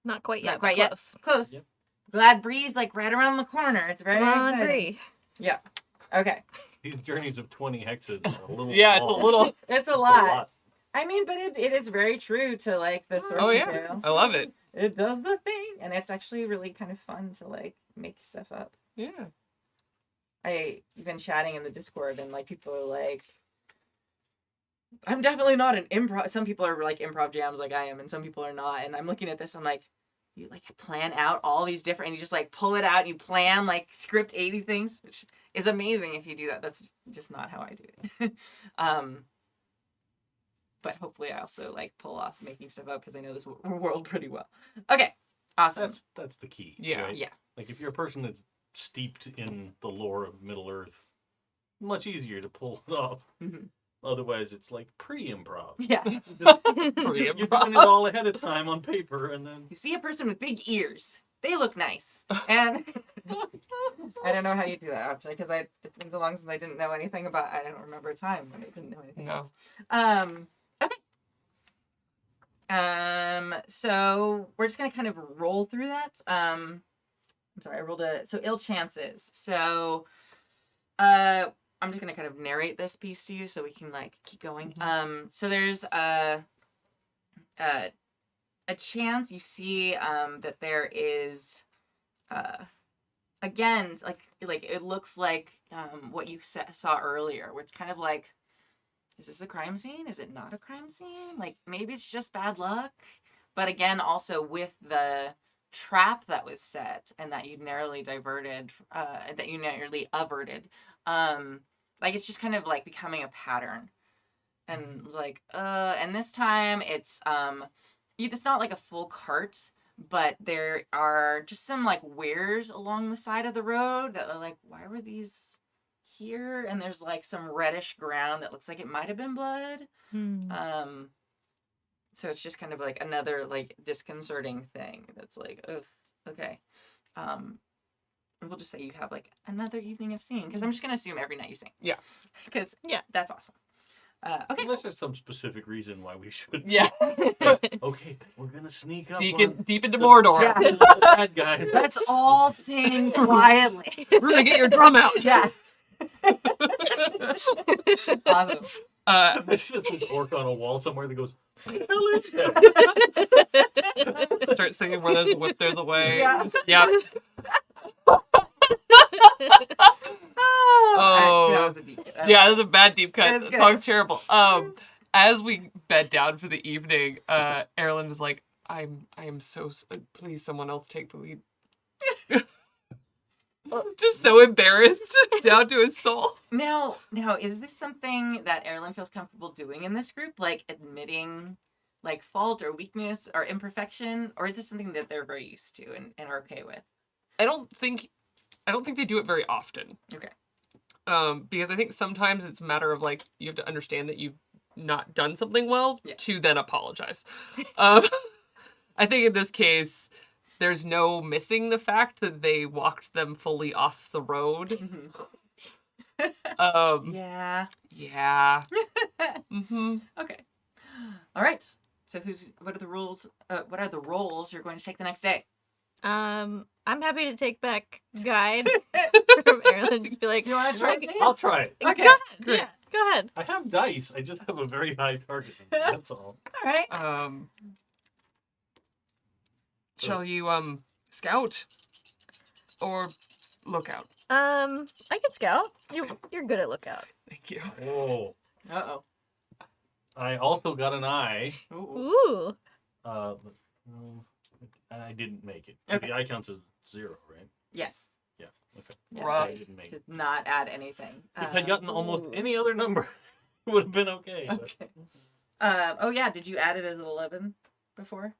Speaker 2: Not quite yet.
Speaker 1: Not quite
Speaker 2: but
Speaker 1: yet.
Speaker 2: close.
Speaker 1: Close.
Speaker 4: Yep.
Speaker 1: Glad Bree's like right around the corner. It's very
Speaker 2: Come on,
Speaker 1: exciting.
Speaker 2: Bree.
Speaker 1: Yeah. Okay.
Speaker 4: These journeys of 20 hexes are a little
Speaker 3: Yeah, it's a
Speaker 4: long.
Speaker 3: little.
Speaker 1: It's a
Speaker 4: It's
Speaker 1: lot. I mean, but it is very true to like the source
Speaker 3: Oh, yeah.
Speaker 1: material.
Speaker 3: I love it.
Speaker 1: It does the thing, and it's actually really kind of fun to like make stuff up.
Speaker 3: Yeah.
Speaker 1: I've been chatting in the Discord, and like people are like, "I'm definitely not an improv." Some people are like improv jams, like I am, and some people are not. And I'm looking at this, I'm like, you like plan out all these different, and you just like pull it out, and you plan like script 80 things, which is amazing if you do that. That's just not how I do it. But hopefully I also like pull off making stuff up because I know this world pretty well. Okay, awesome.
Speaker 4: That's the key.
Speaker 3: Yeah.
Speaker 4: Right?
Speaker 1: Yeah.
Speaker 4: Like if you're a person that's steeped in the lore of Middle Earth, much easier to pull it off.
Speaker 1: Mhm.
Speaker 4: Otherwise, it's like pre-improv.
Speaker 1: Yeah.
Speaker 4: You're doing it all ahead of time on paper, and then
Speaker 1: You see a person with big ears. They look nice. And I don't know how you do that, actually, because it's been so long since I didn't know anything about, I don't remember a time when I didn't know anything
Speaker 3: No.
Speaker 1: else. Okay. So we're just going to kind of roll through that. I'm sorry, I rolled so ill chances. So, I'm just going to kind of narrate this piece to you so we can, like, keep going. So there's a chance you see that there is again like it looks like what you saw earlier, where it's kind of like, is this a crime scene? Is it not a crime scene? Like maybe it's just bad luck. But again, also with the trap that was set and that you narrowly diverted, that you narrowly averted, like it's just kind of like becoming a pattern. And it's like, and this time it's not like a full cart, but there are just some like weirs along the side of the road that are like, why were these here? And there's like some reddish ground that looks like it might have been blood. So it's just kind of like another like disconcerting thing that's like, ugh, okay. We'll just say you have like another evening of seeing, because I'm just gonna assume every night you sing.
Speaker 3: Yeah.
Speaker 1: Because
Speaker 2: Yeah.
Speaker 1: that's awesome. Okay.
Speaker 4: unless there's some specific reason why we should.
Speaker 3: Yeah.
Speaker 4: Okay, we're gonna sneak up
Speaker 3: Deep,
Speaker 4: on
Speaker 3: deep into Mordor.
Speaker 1: Yeah.
Speaker 4: the bad guys.
Speaker 1: Let's all sing quietly.
Speaker 3: Runa, get your drum out.
Speaker 1: Yeah. Awesome.
Speaker 4: There's just this orc on a wall somewhere that goes, "What the hell is that?"
Speaker 3: Start singing where there's a whip, there's a way.
Speaker 1: Yeah.
Speaker 3: Yep.
Speaker 1: Oh, that was a deep cut.
Speaker 3: Yeah, that's a bad deep cut.
Speaker 1: It's
Speaker 3: That
Speaker 1: good.
Speaker 3: song's terrible. As we bed down for the evening, Aerlind is like, I am so please someone else take the lead. Just so embarrassed down to his soul.
Speaker 1: Now, is this something that Aerlind feels comfortable doing in this group, like admitting, like fault or weakness or imperfection, or is this something that they're very used to and are okay with?
Speaker 3: I don't think they do it very often.
Speaker 1: Okay.
Speaker 3: Because I think sometimes it's a matter of like you have to understand that you've not done something well to then apologize. I think in this case, there's no missing the fact that they walked them fully off the road.
Speaker 1: Yeah.
Speaker 3: Yeah. Mm-hmm.
Speaker 1: Okay. All right. So what are the rules? What are the roles you're going to take the next day?
Speaker 2: I'm happy to take back guide from Aerlind. Just be like,
Speaker 1: Do you want to try it?
Speaker 4: I'll try it.
Speaker 1: Okay.
Speaker 2: Go ahead.
Speaker 3: Great.
Speaker 2: Yeah, go ahead.
Speaker 4: I have dice. I just have a very high target. That's all.
Speaker 1: All right.
Speaker 3: Shall you scout or look out?
Speaker 2: I can scout. You're good at lookout.
Speaker 3: Thank you.
Speaker 4: Oh,
Speaker 1: Uh-oh.
Speaker 4: I also got an eye.
Speaker 2: Ooh.
Speaker 4: But, no, I didn't make it.
Speaker 1: Okay.
Speaker 4: The eye counts as 0, right?
Speaker 1: Yeah.
Speaker 4: Yeah. Okay.
Speaker 1: Yeah.
Speaker 3: Rough.
Speaker 4: I didn't make it.
Speaker 1: Does not add anything.
Speaker 4: If I'd gotten almost
Speaker 2: Ooh.
Speaker 4: any other number, it would have been okay. But
Speaker 1: Okay. Oh yeah. Did you add it as an 11 before?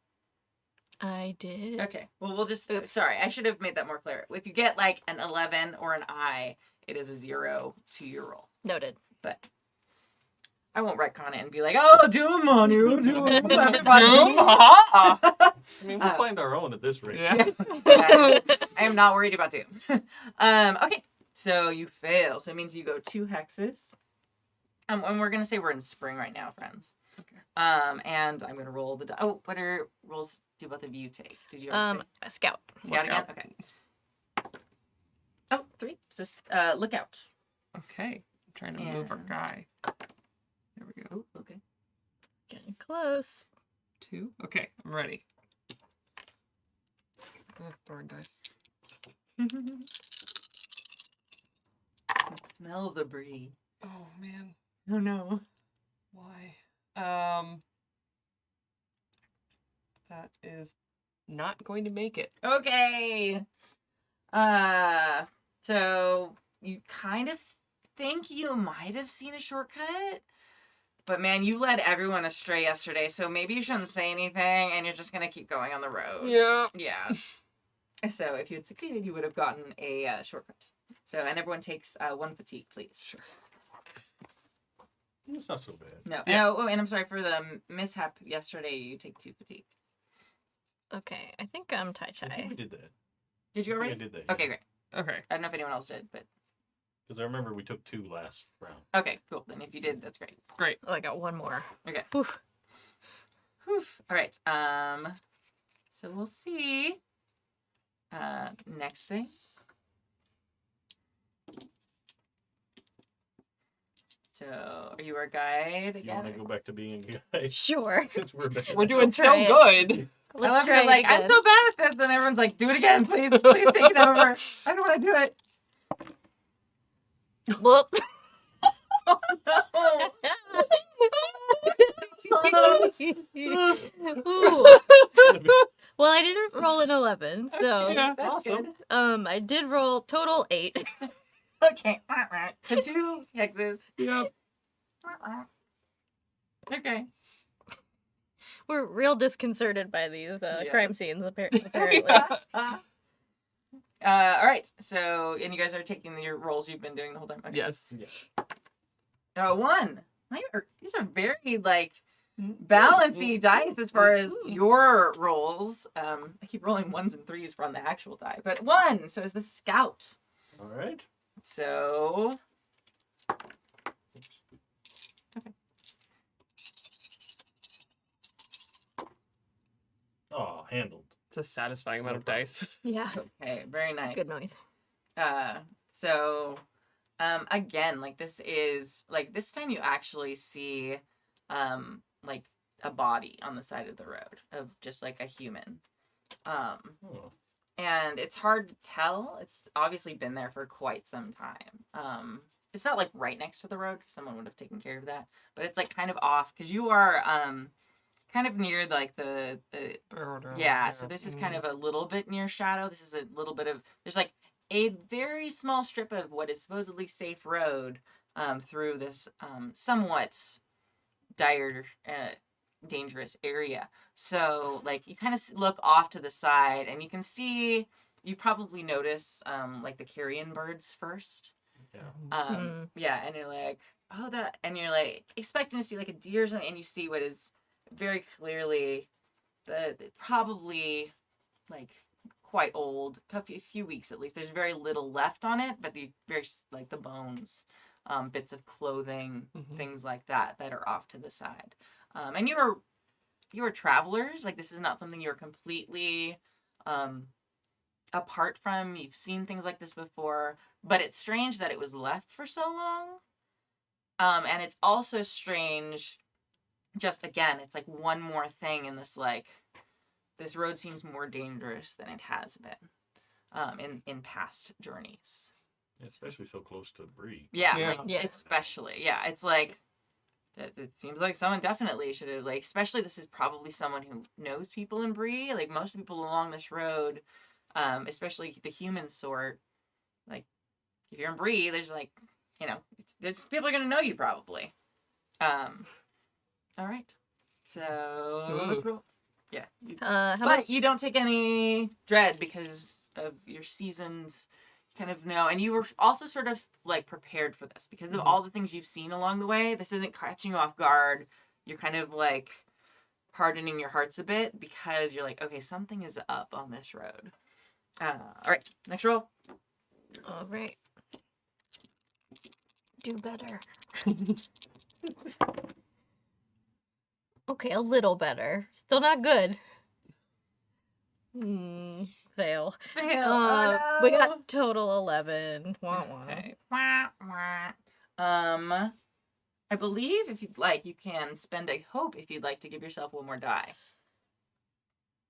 Speaker 2: I did.
Speaker 1: Okay. Well, we'll just.
Speaker 2: Oops.
Speaker 1: Sorry, I should have made that more clear. If you get like an 11 or an I, it is a 0 to your roll.
Speaker 2: Noted.
Speaker 1: But I won't retcon it and be like, "Oh, doom on you, doom, everybody."
Speaker 3: Doom? Ha!
Speaker 4: I mean, we'll find our own at this rate.
Speaker 3: Yeah.
Speaker 1: Yeah. I am not worried about doom. Okay. So you fail. So it means you go 2 hexes. And we're gonna say we're in spring right now, friends.
Speaker 3: Okay.
Speaker 1: And I'm gonna roll the. Oh, what are rolls? Do both of you take? Did you? already say?
Speaker 2: A scout.
Speaker 1: Scout again.
Speaker 3: Lookout.
Speaker 1: Okay. Oh, 3. So look out.
Speaker 3: Okay. I'm trying to move our
Speaker 1: And-
Speaker 3: guy. There we go.
Speaker 1: Oh, okay.
Speaker 2: Getting close.
Speaker 3: 2. Okay, I'm ready. Oh, darn dice.
Speaker 1: Smell the brie.
Speaker 3: Oh man,
Speaker 1: Oh no.
Speaker 3: why? That is not going to make it.
Speaker 1: Okay. So you kind of think you might have seen a shortcut, but man, you led everyone astray yesterday, so maybe you shouldn't say anything and you're just gonna keep going on the road.
Speaker 3: Yeah.
Speaker 1: Yeah. So if you had succeeded, you would have gotten a shortcut. So, and everyone takes 1 fatigue, please. Sure.
Speaker 4: It's not so bad.
Speaker 1: No.
Speaker 3: Yeah.
Speaker 1: No. Oh, and I'm sorry for the mishap yesterday. You take 2 fatigue.
Speaker 2: Okay, I think I'm
Speaker 4: I think
Speaker 2: tie.
Speaker 4: we did that.
Speaker 1: Did you
Speaker 4: I think
Speaker 1: already?
Speaker 4: I did that.
Speaker 1: Okay, great.
Speaker 3: Okay.
Speaker 1: I don't know if anyone else did, but
Speaker 4: Because I remember we took 2 last round.
Speaker 1: okay, cool. Then if you did, that's great.
Speaker 2: Oh, I got one more.
Speaker 1: Okay.
Speaker 2: Oof.
Speaker 1: Whew. All right. So we'll see. Next thing. So, are you our guide
Speaker 4: You want
Speaker 1: again?
Speaker 4: to go back to being a guy?
Speaker 2: Sure.
Speaker 4: Since we're back.
Speaker 3: We're doing so
Speaker 2: try it.
Speaker 3: good.
Speaker 1: I
Speaker 2: Let's
Speaker 1: love
Speaker 2: try
Speaker 1: you're
Speaker 2: it
Speaker 1: like, I'm
Speaker 2: again.
Speaker 1: so bad at this, and everyone's like, do it again, please, please take it over. I don't want to do it.
Speaker 2: Whoop.
Speaker 1: Oh no.
Speaker 2: Ooh. Well, I didn't roll an 11, so
Speaker 3: Yeah.
Speaker 1: That's
Speaker 4: Awesome.
Speaker 1: good.
Speaker 2: I did roll total 8.
Speaker 1: Okay. So 2 hexes.
Speaker 3: Yep.
Speaker 1: Okay.
Speaker 2: We're real disconcerted by these
Speaker 1: Yes.
Speaker 2: crime scenes, apparently.
Speaker 1: All right. So, and you guys are taking your roles you've been doing the whole time. Okay.
Speaker 3: Yes.
Speaker 1: 1. These are very like balancy dice as far as your rolls. I keep rolling 1s and 3s from the actual die, but 1. So is the scout.
Speaker 4: All right.
Speaker 1: So. Okay.
Speaker 4: Oh, handled.
Speaker 3: It's a satisfying amount of dice.
Speaker 2: Yeah.
Speaker 1: Okay. Very nice.
Speaker 2: Good noise.
Speaker 1: So, again, like this is like this time you actually see, like a body on the side of the road of just like a human.
Speaker 4: Oh.
Speaker 1: And it's hard to tell. It's obviously been there for quite some time. It's not like right next to the road. Someone would have taken care of that, but it's like kind of off because you are, kind of near like the yeah. So this is kind of a little bit near shadow. This is a little bit of there's like a very small strip of what is supposedly safe road through this somewhat dire, dangerous area. So like you kind of look off to the side and you can see, you probably notice like the carrion birds first.
Speaker 4: Yeah.
Speaker 1: Yeah, and you're like, oh, that, and you're like expecting to see like a deer or something, and you see what is very clearly the probably like quite old, a few weeks at least. There's very little left on it, but the very like the bones, bits of clothing, things like that are off to the side. And you were travelers. Like this is not something you're completely apart from. You've seen things like this before, but it's strange that it was left for so long. And it's also strange. Just again, it's like one more thing in this like this road seems more dangerous than it has been in past journeys.
Speaker 4: Especially so close to Bree.
Speaker 1: Yeah,
Speaker 3: Yeah.
Speaker 1: like
Speaker 2: Yeah.
Speaker 1: especially. Yeah, it's like it seems like someone definitely should have like especially this is probably someone who knows people in Bree. Like most people along this road, especially the human sort, like if you're in Bree, there's like, you know, there's people are gonna know you probably. All right. So let's roll. Yeah.
Speaker 2: How
Speaker 1: But
Speaker 2: about
Speaker 1: you don't take any dread because of your seasoned kind of know. And you were also sort of like prepared for this because of all the things you've seen along the way. This isn't catching you off guard. You're kind of like hardening your hearts a bit because you're like, okay, something is up on this road. All right, next roll.
Speaker 2: all right? Do better. Okay, a little better. Still not good. Fail.
Speaker 1: Fail. Oh, no.
Speaker 2: We got total 11. Wah, wah.
Speaker 1: Okay. Wah, wah. I believe if you'd like, you can spend a hope if you'd like to give yourself one more die.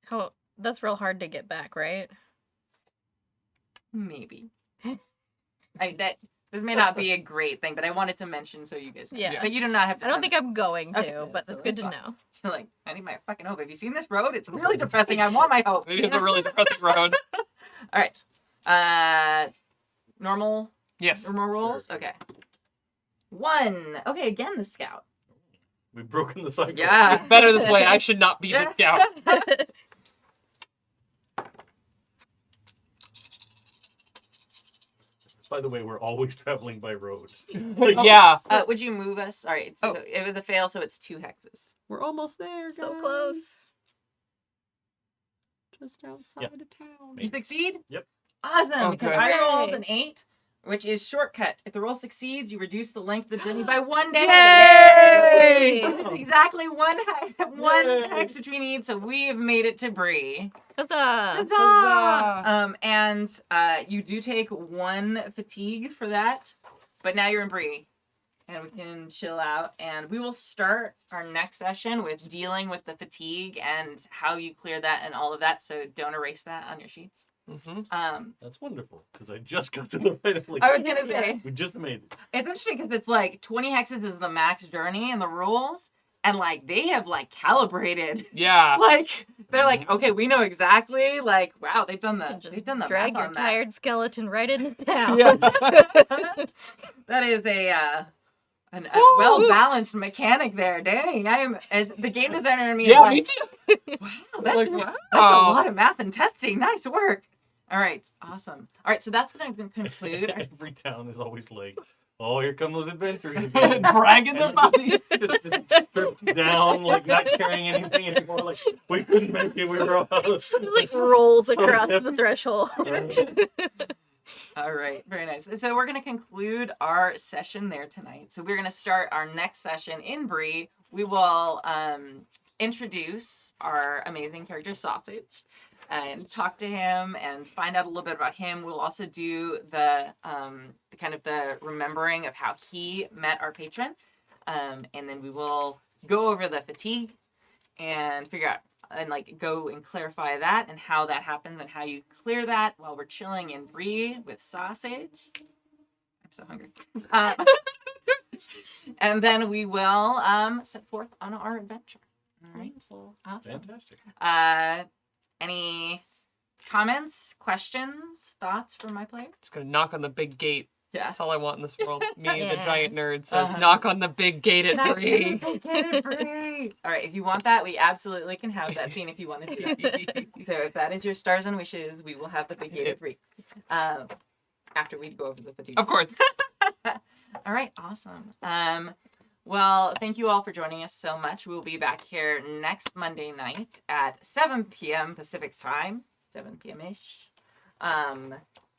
Speaker 2: How? That's real hard to get back, right?
Speaker 1: Maybe. This may not be a great thing, but I wanted to mention so you guys know.
Speaker 2: Yeah.
Speaker 1: But you do not have to.
Speaker 2: I don't think I'm going to,
Speaker 1: Okay,
Speaker 2: but
Speaker 1: so
Speaker 2: that's good to
Speaker 1: that's fine.
Speaker 2: know.
Speaker 1: You're like, I need my fucking hope. Have you seen this road? It's really depressing. I want my hope.
Speaker 3: It is a really depressing road.
Speaker 1: All right. Normal
Speaker 3: Yes.
Speaker 1: rolls?
Speaker 4: Sure.
Speaker 1: Okay. 1. Okay, again, the scout.
Speaker 4: We've broken the cycle.
Speaker 1: Yeah.
Speaker 3: It's better this way. I should not be the scout.
Speaker 4: By the way, we're always traveling by road.
Speaker 3: Yeah.
Speaker 1: Would you move us? All right. So it was a fail, so it's 2 hexes.
Speaker 3: We're almost there,
Speaker 2: So
Speaker 3: guys.
Speaker 2: close.
Speaker 3: Just outside
Speaker 4: Yep.
Speaker 3: of town.
Speaker 1: You succeed?
Speaker 4: Yep.
Speaker 1: Awesome,
Speaker 3: Oh,
Speaker 1: because
Speaker 3: good.
Speaker 1: I rolled
Speaker 2: Yay.
Speaker 1: an 8, which is shortcut. If the roll succeeds, you reduce the length of the journey by 1 day.
Speaker 3: Yay!
Speaker 1: Which is exactly one
Speaker 4: Yay.
Speaker 1: hex which we need, so we have made it to Bree.
Speaker 2: Huzzah!
Speaker 3: Huzzah.
Speaker 1: And you do take 1 fatigue for that, but now you're in Bree. And we can chill out, and we will start our next session with dealing with the fatigue and how you clear that and all of that, so don't erase that on your sheets.
Speaker 3: Mm-hmm.
Speaker 4: That's wonderful, because I just got to the right place.
Speaker 1: I was gonna say,
Speaker 4: We just made it.
Speaker 1: it's interesting because it's like 20 hexes is the max journey in the rules, and like they have like calibrated.
Speaker 3: Yeah.
Speaker 1: Like they're like, okay, we know exactly. Like, wow, they've done the
Speaker 2: Just
Speaker 1: they've done the
Speaker 2: drag
Speaker 1: math
Speaker 2: your
Speaker 1: on
Speaker 2: tired skeleton right into town.
Speaker 3: Yeah.
Speaker 1: that. That is a well balanced mechanic there. Dang, I am as the game designer in me.
Speaker 3: Yeah,
Speaker 1: is
Speaker 3: me
Speaker 1: like,
Speaker 3: too.
Speaker 1: wow, that's,
Speaker 3: Like,
Speaker 1: that's a
Speaker 3: wow.
Speaker 1: lot of math and testing. Nice work. All right, awesome. All right, so that's gonna conclude.
Speaker 4: Every town is always like, oh, here come those adventurers again.
Speaker 3: Dragging the
Speaker 4: And
Speaker 3: bodies.
Speaker 4: just stripped down, like not carrying anything anymore. Like, we couldn't make it. We were all
Speaker 2: Just like rolls
Speaker 4: So
Speaker 2: across
Speaker 4: heavy.
Speaker 2: the threshold.
Speaker 1: All right, very nice. So we're going to conclude our session there tonight. So we're going to start our next session in Bree. We will introduce our amazing character Sausage and talk to him and find out a little bit about him. We'll also do the kind of the remembering of how he met our patron, and then we will go over the fatigue and figure out and like go and clarify that and how that happens and how you clear that while we're chilling in Bree with Sausage. I'm so hungry. And then we will set forth on our adventure. All right. Awesome.
Speaker 4: Fantastic.
Speaker 1: Any comments, questions, thoughts from my player?
Speaker 3: Just gonna knock on the big gate.
Speaker 1: Yeah.
Speaker 3: That's all I want in this world. Me, the
Speaker 2: Yeah.
Speaker 3: giant nerd, says,
Speaker 1: Uh-huh.
Speaker 3: knock on the big gate at Bree.
Speaker 1: Get it, Bree. All right, if you want that, we absolutely can have that scene if you want it to be. So if that is your stars and wishes, we will have the big gated Bree. After we go over the fatigue.
Speaker 3: Of course.
Speaker 1: All right, awesome. Well, thank you all for joining us so much. We'll be back here next Monday night at 7 p.m. Pacific time, 7 p.m.-ish.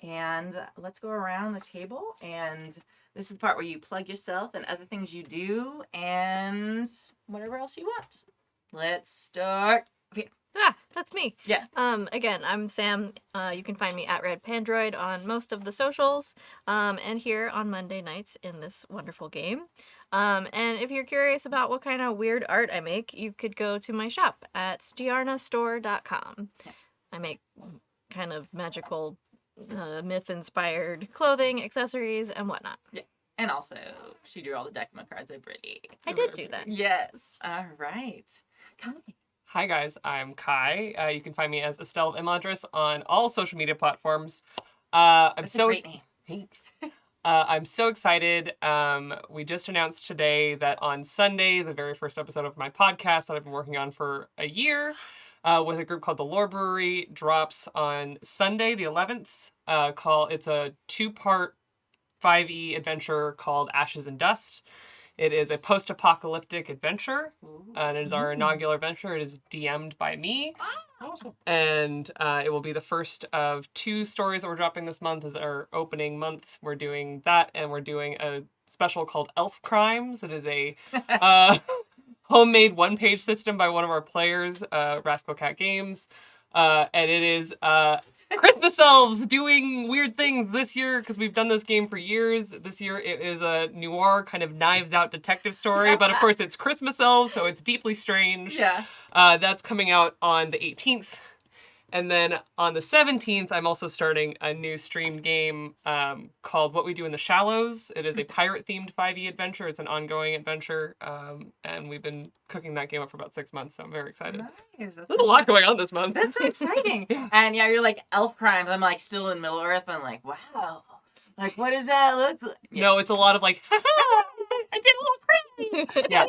Speaker 1: And let's go around the table, and this is the part where you plug yourself and other things you do and whatever else you want. Let's start.
Speaker 2: That's me.
Speaker 1: Yeah.
Speaker 2: Again, I'm Sam. You can find me at Red Pandroid on most of the socials, and here on Monday nights in this wonderful game. And if you're curious about what kind of weird art I make, you could go to my shop at stiarnastore.com.
Speaker 1: Yeah.
Speaker 2: I make kind of magical, myth-inspired clothing, accessories, and whatnot.
Speaker 1: And also, she drew all the Decima cards at Brittany.
Speaker 2: I did do that.
Speaker 1: Yes. All right. Kai.
Speaker 3: Hi guys, I'm Kai. You can find me as Estelle of Imadris on all social media platforms.
Speaker 1: That's a great name.
Speaker 3: Thanks. I'm so excited. We just announced today that on Sunday, the very first episode of my podcast that I've been working on for a year, with a group called the Lore Brewery. Drops on Sunday, the 11th. It's a 2-part 5e adventure called Ashes and Dust. It is a post-apocalyptic adventure, and it is our inaugural adventure. It is DM'd by me.
Speaker 4: Awesome.
Speaker 3: And it will be the first of 2 stories that we're dropping this month as our opening month. We're doing that, and we're doing a special called Elf Crimes. It is a homemade 1-page system by one of our players, Rascal Cat Games. And it is Christmas elves doing weird things this year because we've done this game for years. This year it is a noir kind of Knives Out detective story, but of course it's Christmas elves, so it's deeply strange.
Speaker 1: Yeah.
Speaker 3: That's coming out on the 18th. And then on the 17th, I'm also starting a new streamed game called What We Do in the Shallows. It is a pirate-themed 5e adventure. It's an ongoing adventure, and we've been cooking that game up for about 6 months, so I'm very excited.
Speaker 1: Nice.
Speaker 3: There's a lot going on this month.
Speaker 1: That's so exciting. And yeah, you're like Elf Crimes. I'm like still in Middle Earth. I'm like, wow. Like, what does that look like? Yeah.
Speaker 3: No, it's a lot of like, I did a little crazy. Yeah,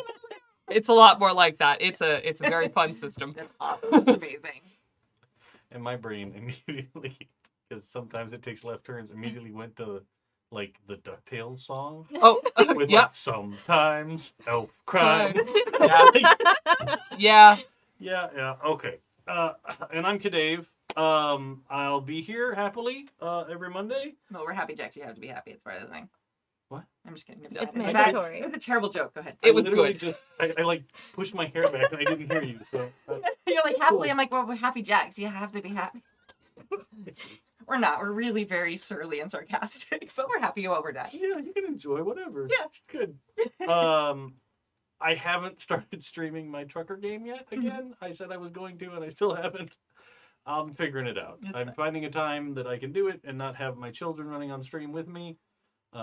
Speaker 3: it's a lot more like that. It's a very fun system.
Speaker 1: That's awesome. That's amazing.
Speaker 4: And my brain immediately, because sometimes it takes left turns, immediately went to like the DuckTales song
Speaker 3: Oh,
Speaker 4: with
Speaker 3: yeah.
Speaker 4: like sometimes elf crime.
Speaker 3: Yeah.
Speaker 4: Yeah. Okay. And I'm Kadave. I'll be here happily every Monday.
Speaker 1: No, we're happy jacks. You have to be happy. It's part of the thing.
Speaker 4: What?
Speaker 1: I'm just kidding.
Speaker 2: It's
Speaker 1: bad.
Speaker 2: mandatory.
Speaker 1: It was a terrible joke. Go ahead.
Speaker 3: It was
Speaker 4: literally
Speaker 3: good.
Speaker 4: I like pushed my hair back and I didn't hear you. So
Speaker 1: You're like happily.
Speaker 4: Cool.
Speaker 1: I'm like, well, we're happy jacks. You have to be happy. We're not. We're really very surly and sarcastic, but we're happy while we're done.
Speaker 4: yeah, you can enjoy whatever.
Speaker 1: Yeah.
Speaker 4: It's good. I haven't started streaming my trucker game yet. Again, I said I was going to, and I still haven't. I'm figuring it out.
Speaker 1: That's
Speaker 4: I'm
Speaker 1: fine.
Speaker 4: finding a time that I can do it and not have my children running on stream with me,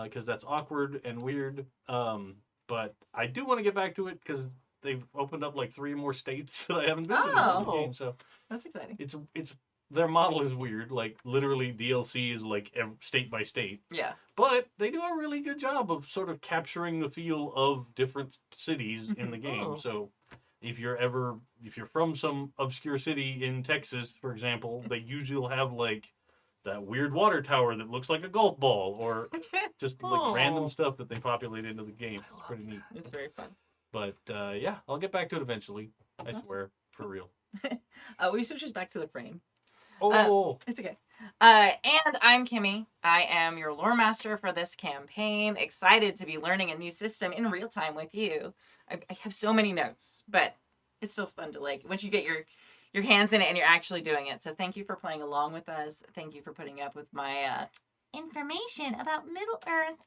Speaker 4: because that's awkward and weird. But I do want to get back to it because they've opened up like 3 more states that I haven't visited in the
Speaker 1: Oh.
Speaker 4: game. So
Speaker 1: That's exciting.
Speaker 4: it's their model is weird. Like literally DLC is like state by state.
Speaker 1: Yeah.
Speaker 4: But they do a really good job of sort of capturing the feel of different cities in the game.
Speaker 3: Oh.
Speaker 4: So if you're from some obscure city in Texas, for example, they usually will have like that weird water tower that looks like a golf ball, or just like
Speaker 3: Oh.
Speaker 4: random stuff that they populate into the game. It's pretty neat.
Speaker 1: It's very fun.
Speaker 4: But yeah, I'll get back to it eventually. I
Speaker 1: Awesome.
Speaker 4: swear, for real.
Speaker 1: We switch us back to the frame.
Speaker 4: Oh,
Speaker 1: It's okay. And I'm Kimi. I am your Loremaster for this campaign. Excited to be learning a new system in real time with you. I have so many notes, but it's still fun to like once you get your hands in it and you're actually doing it. So thank you for playing along with us. Thank you for putting up with my information about Middle Earth.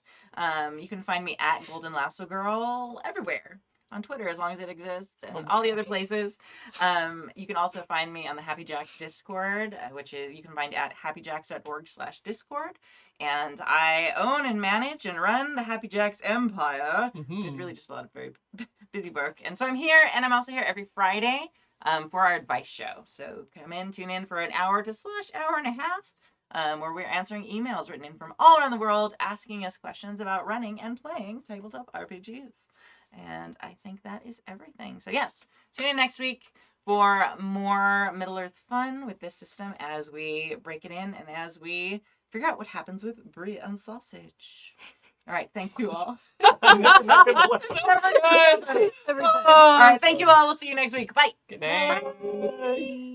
Speaker 1: You can find me at Golden Lasso Girl everywhere. On Twitter, as long as it exists, and all the other places. You can also find me on the Happy Jacks Discord, which is you can find at happyjacks.org/discord. And I own and manage and run the Happy Jacks Empire, which is really just a lot of very busy work. And so I'm here, and I'm also here every Friday for our advice show. So come in, tune in for an hour to / hour and a half, where we're answering emails written in from all around the world, asking us questions about running and playing tabletop RPGs. And I think that is everything. So yes, tune in next week for more Middle Earth fun with this system as we break it in and as we figure out what happens with Bree and sausage. All right, thank you all.
Speaker 4: I'm not gonna let-
Speaker 2: Every time.
Speaker 1: All right, thank you all. We'll see you next week. Bye.
Speaker 3: Good night.
Speaker 4: Bye.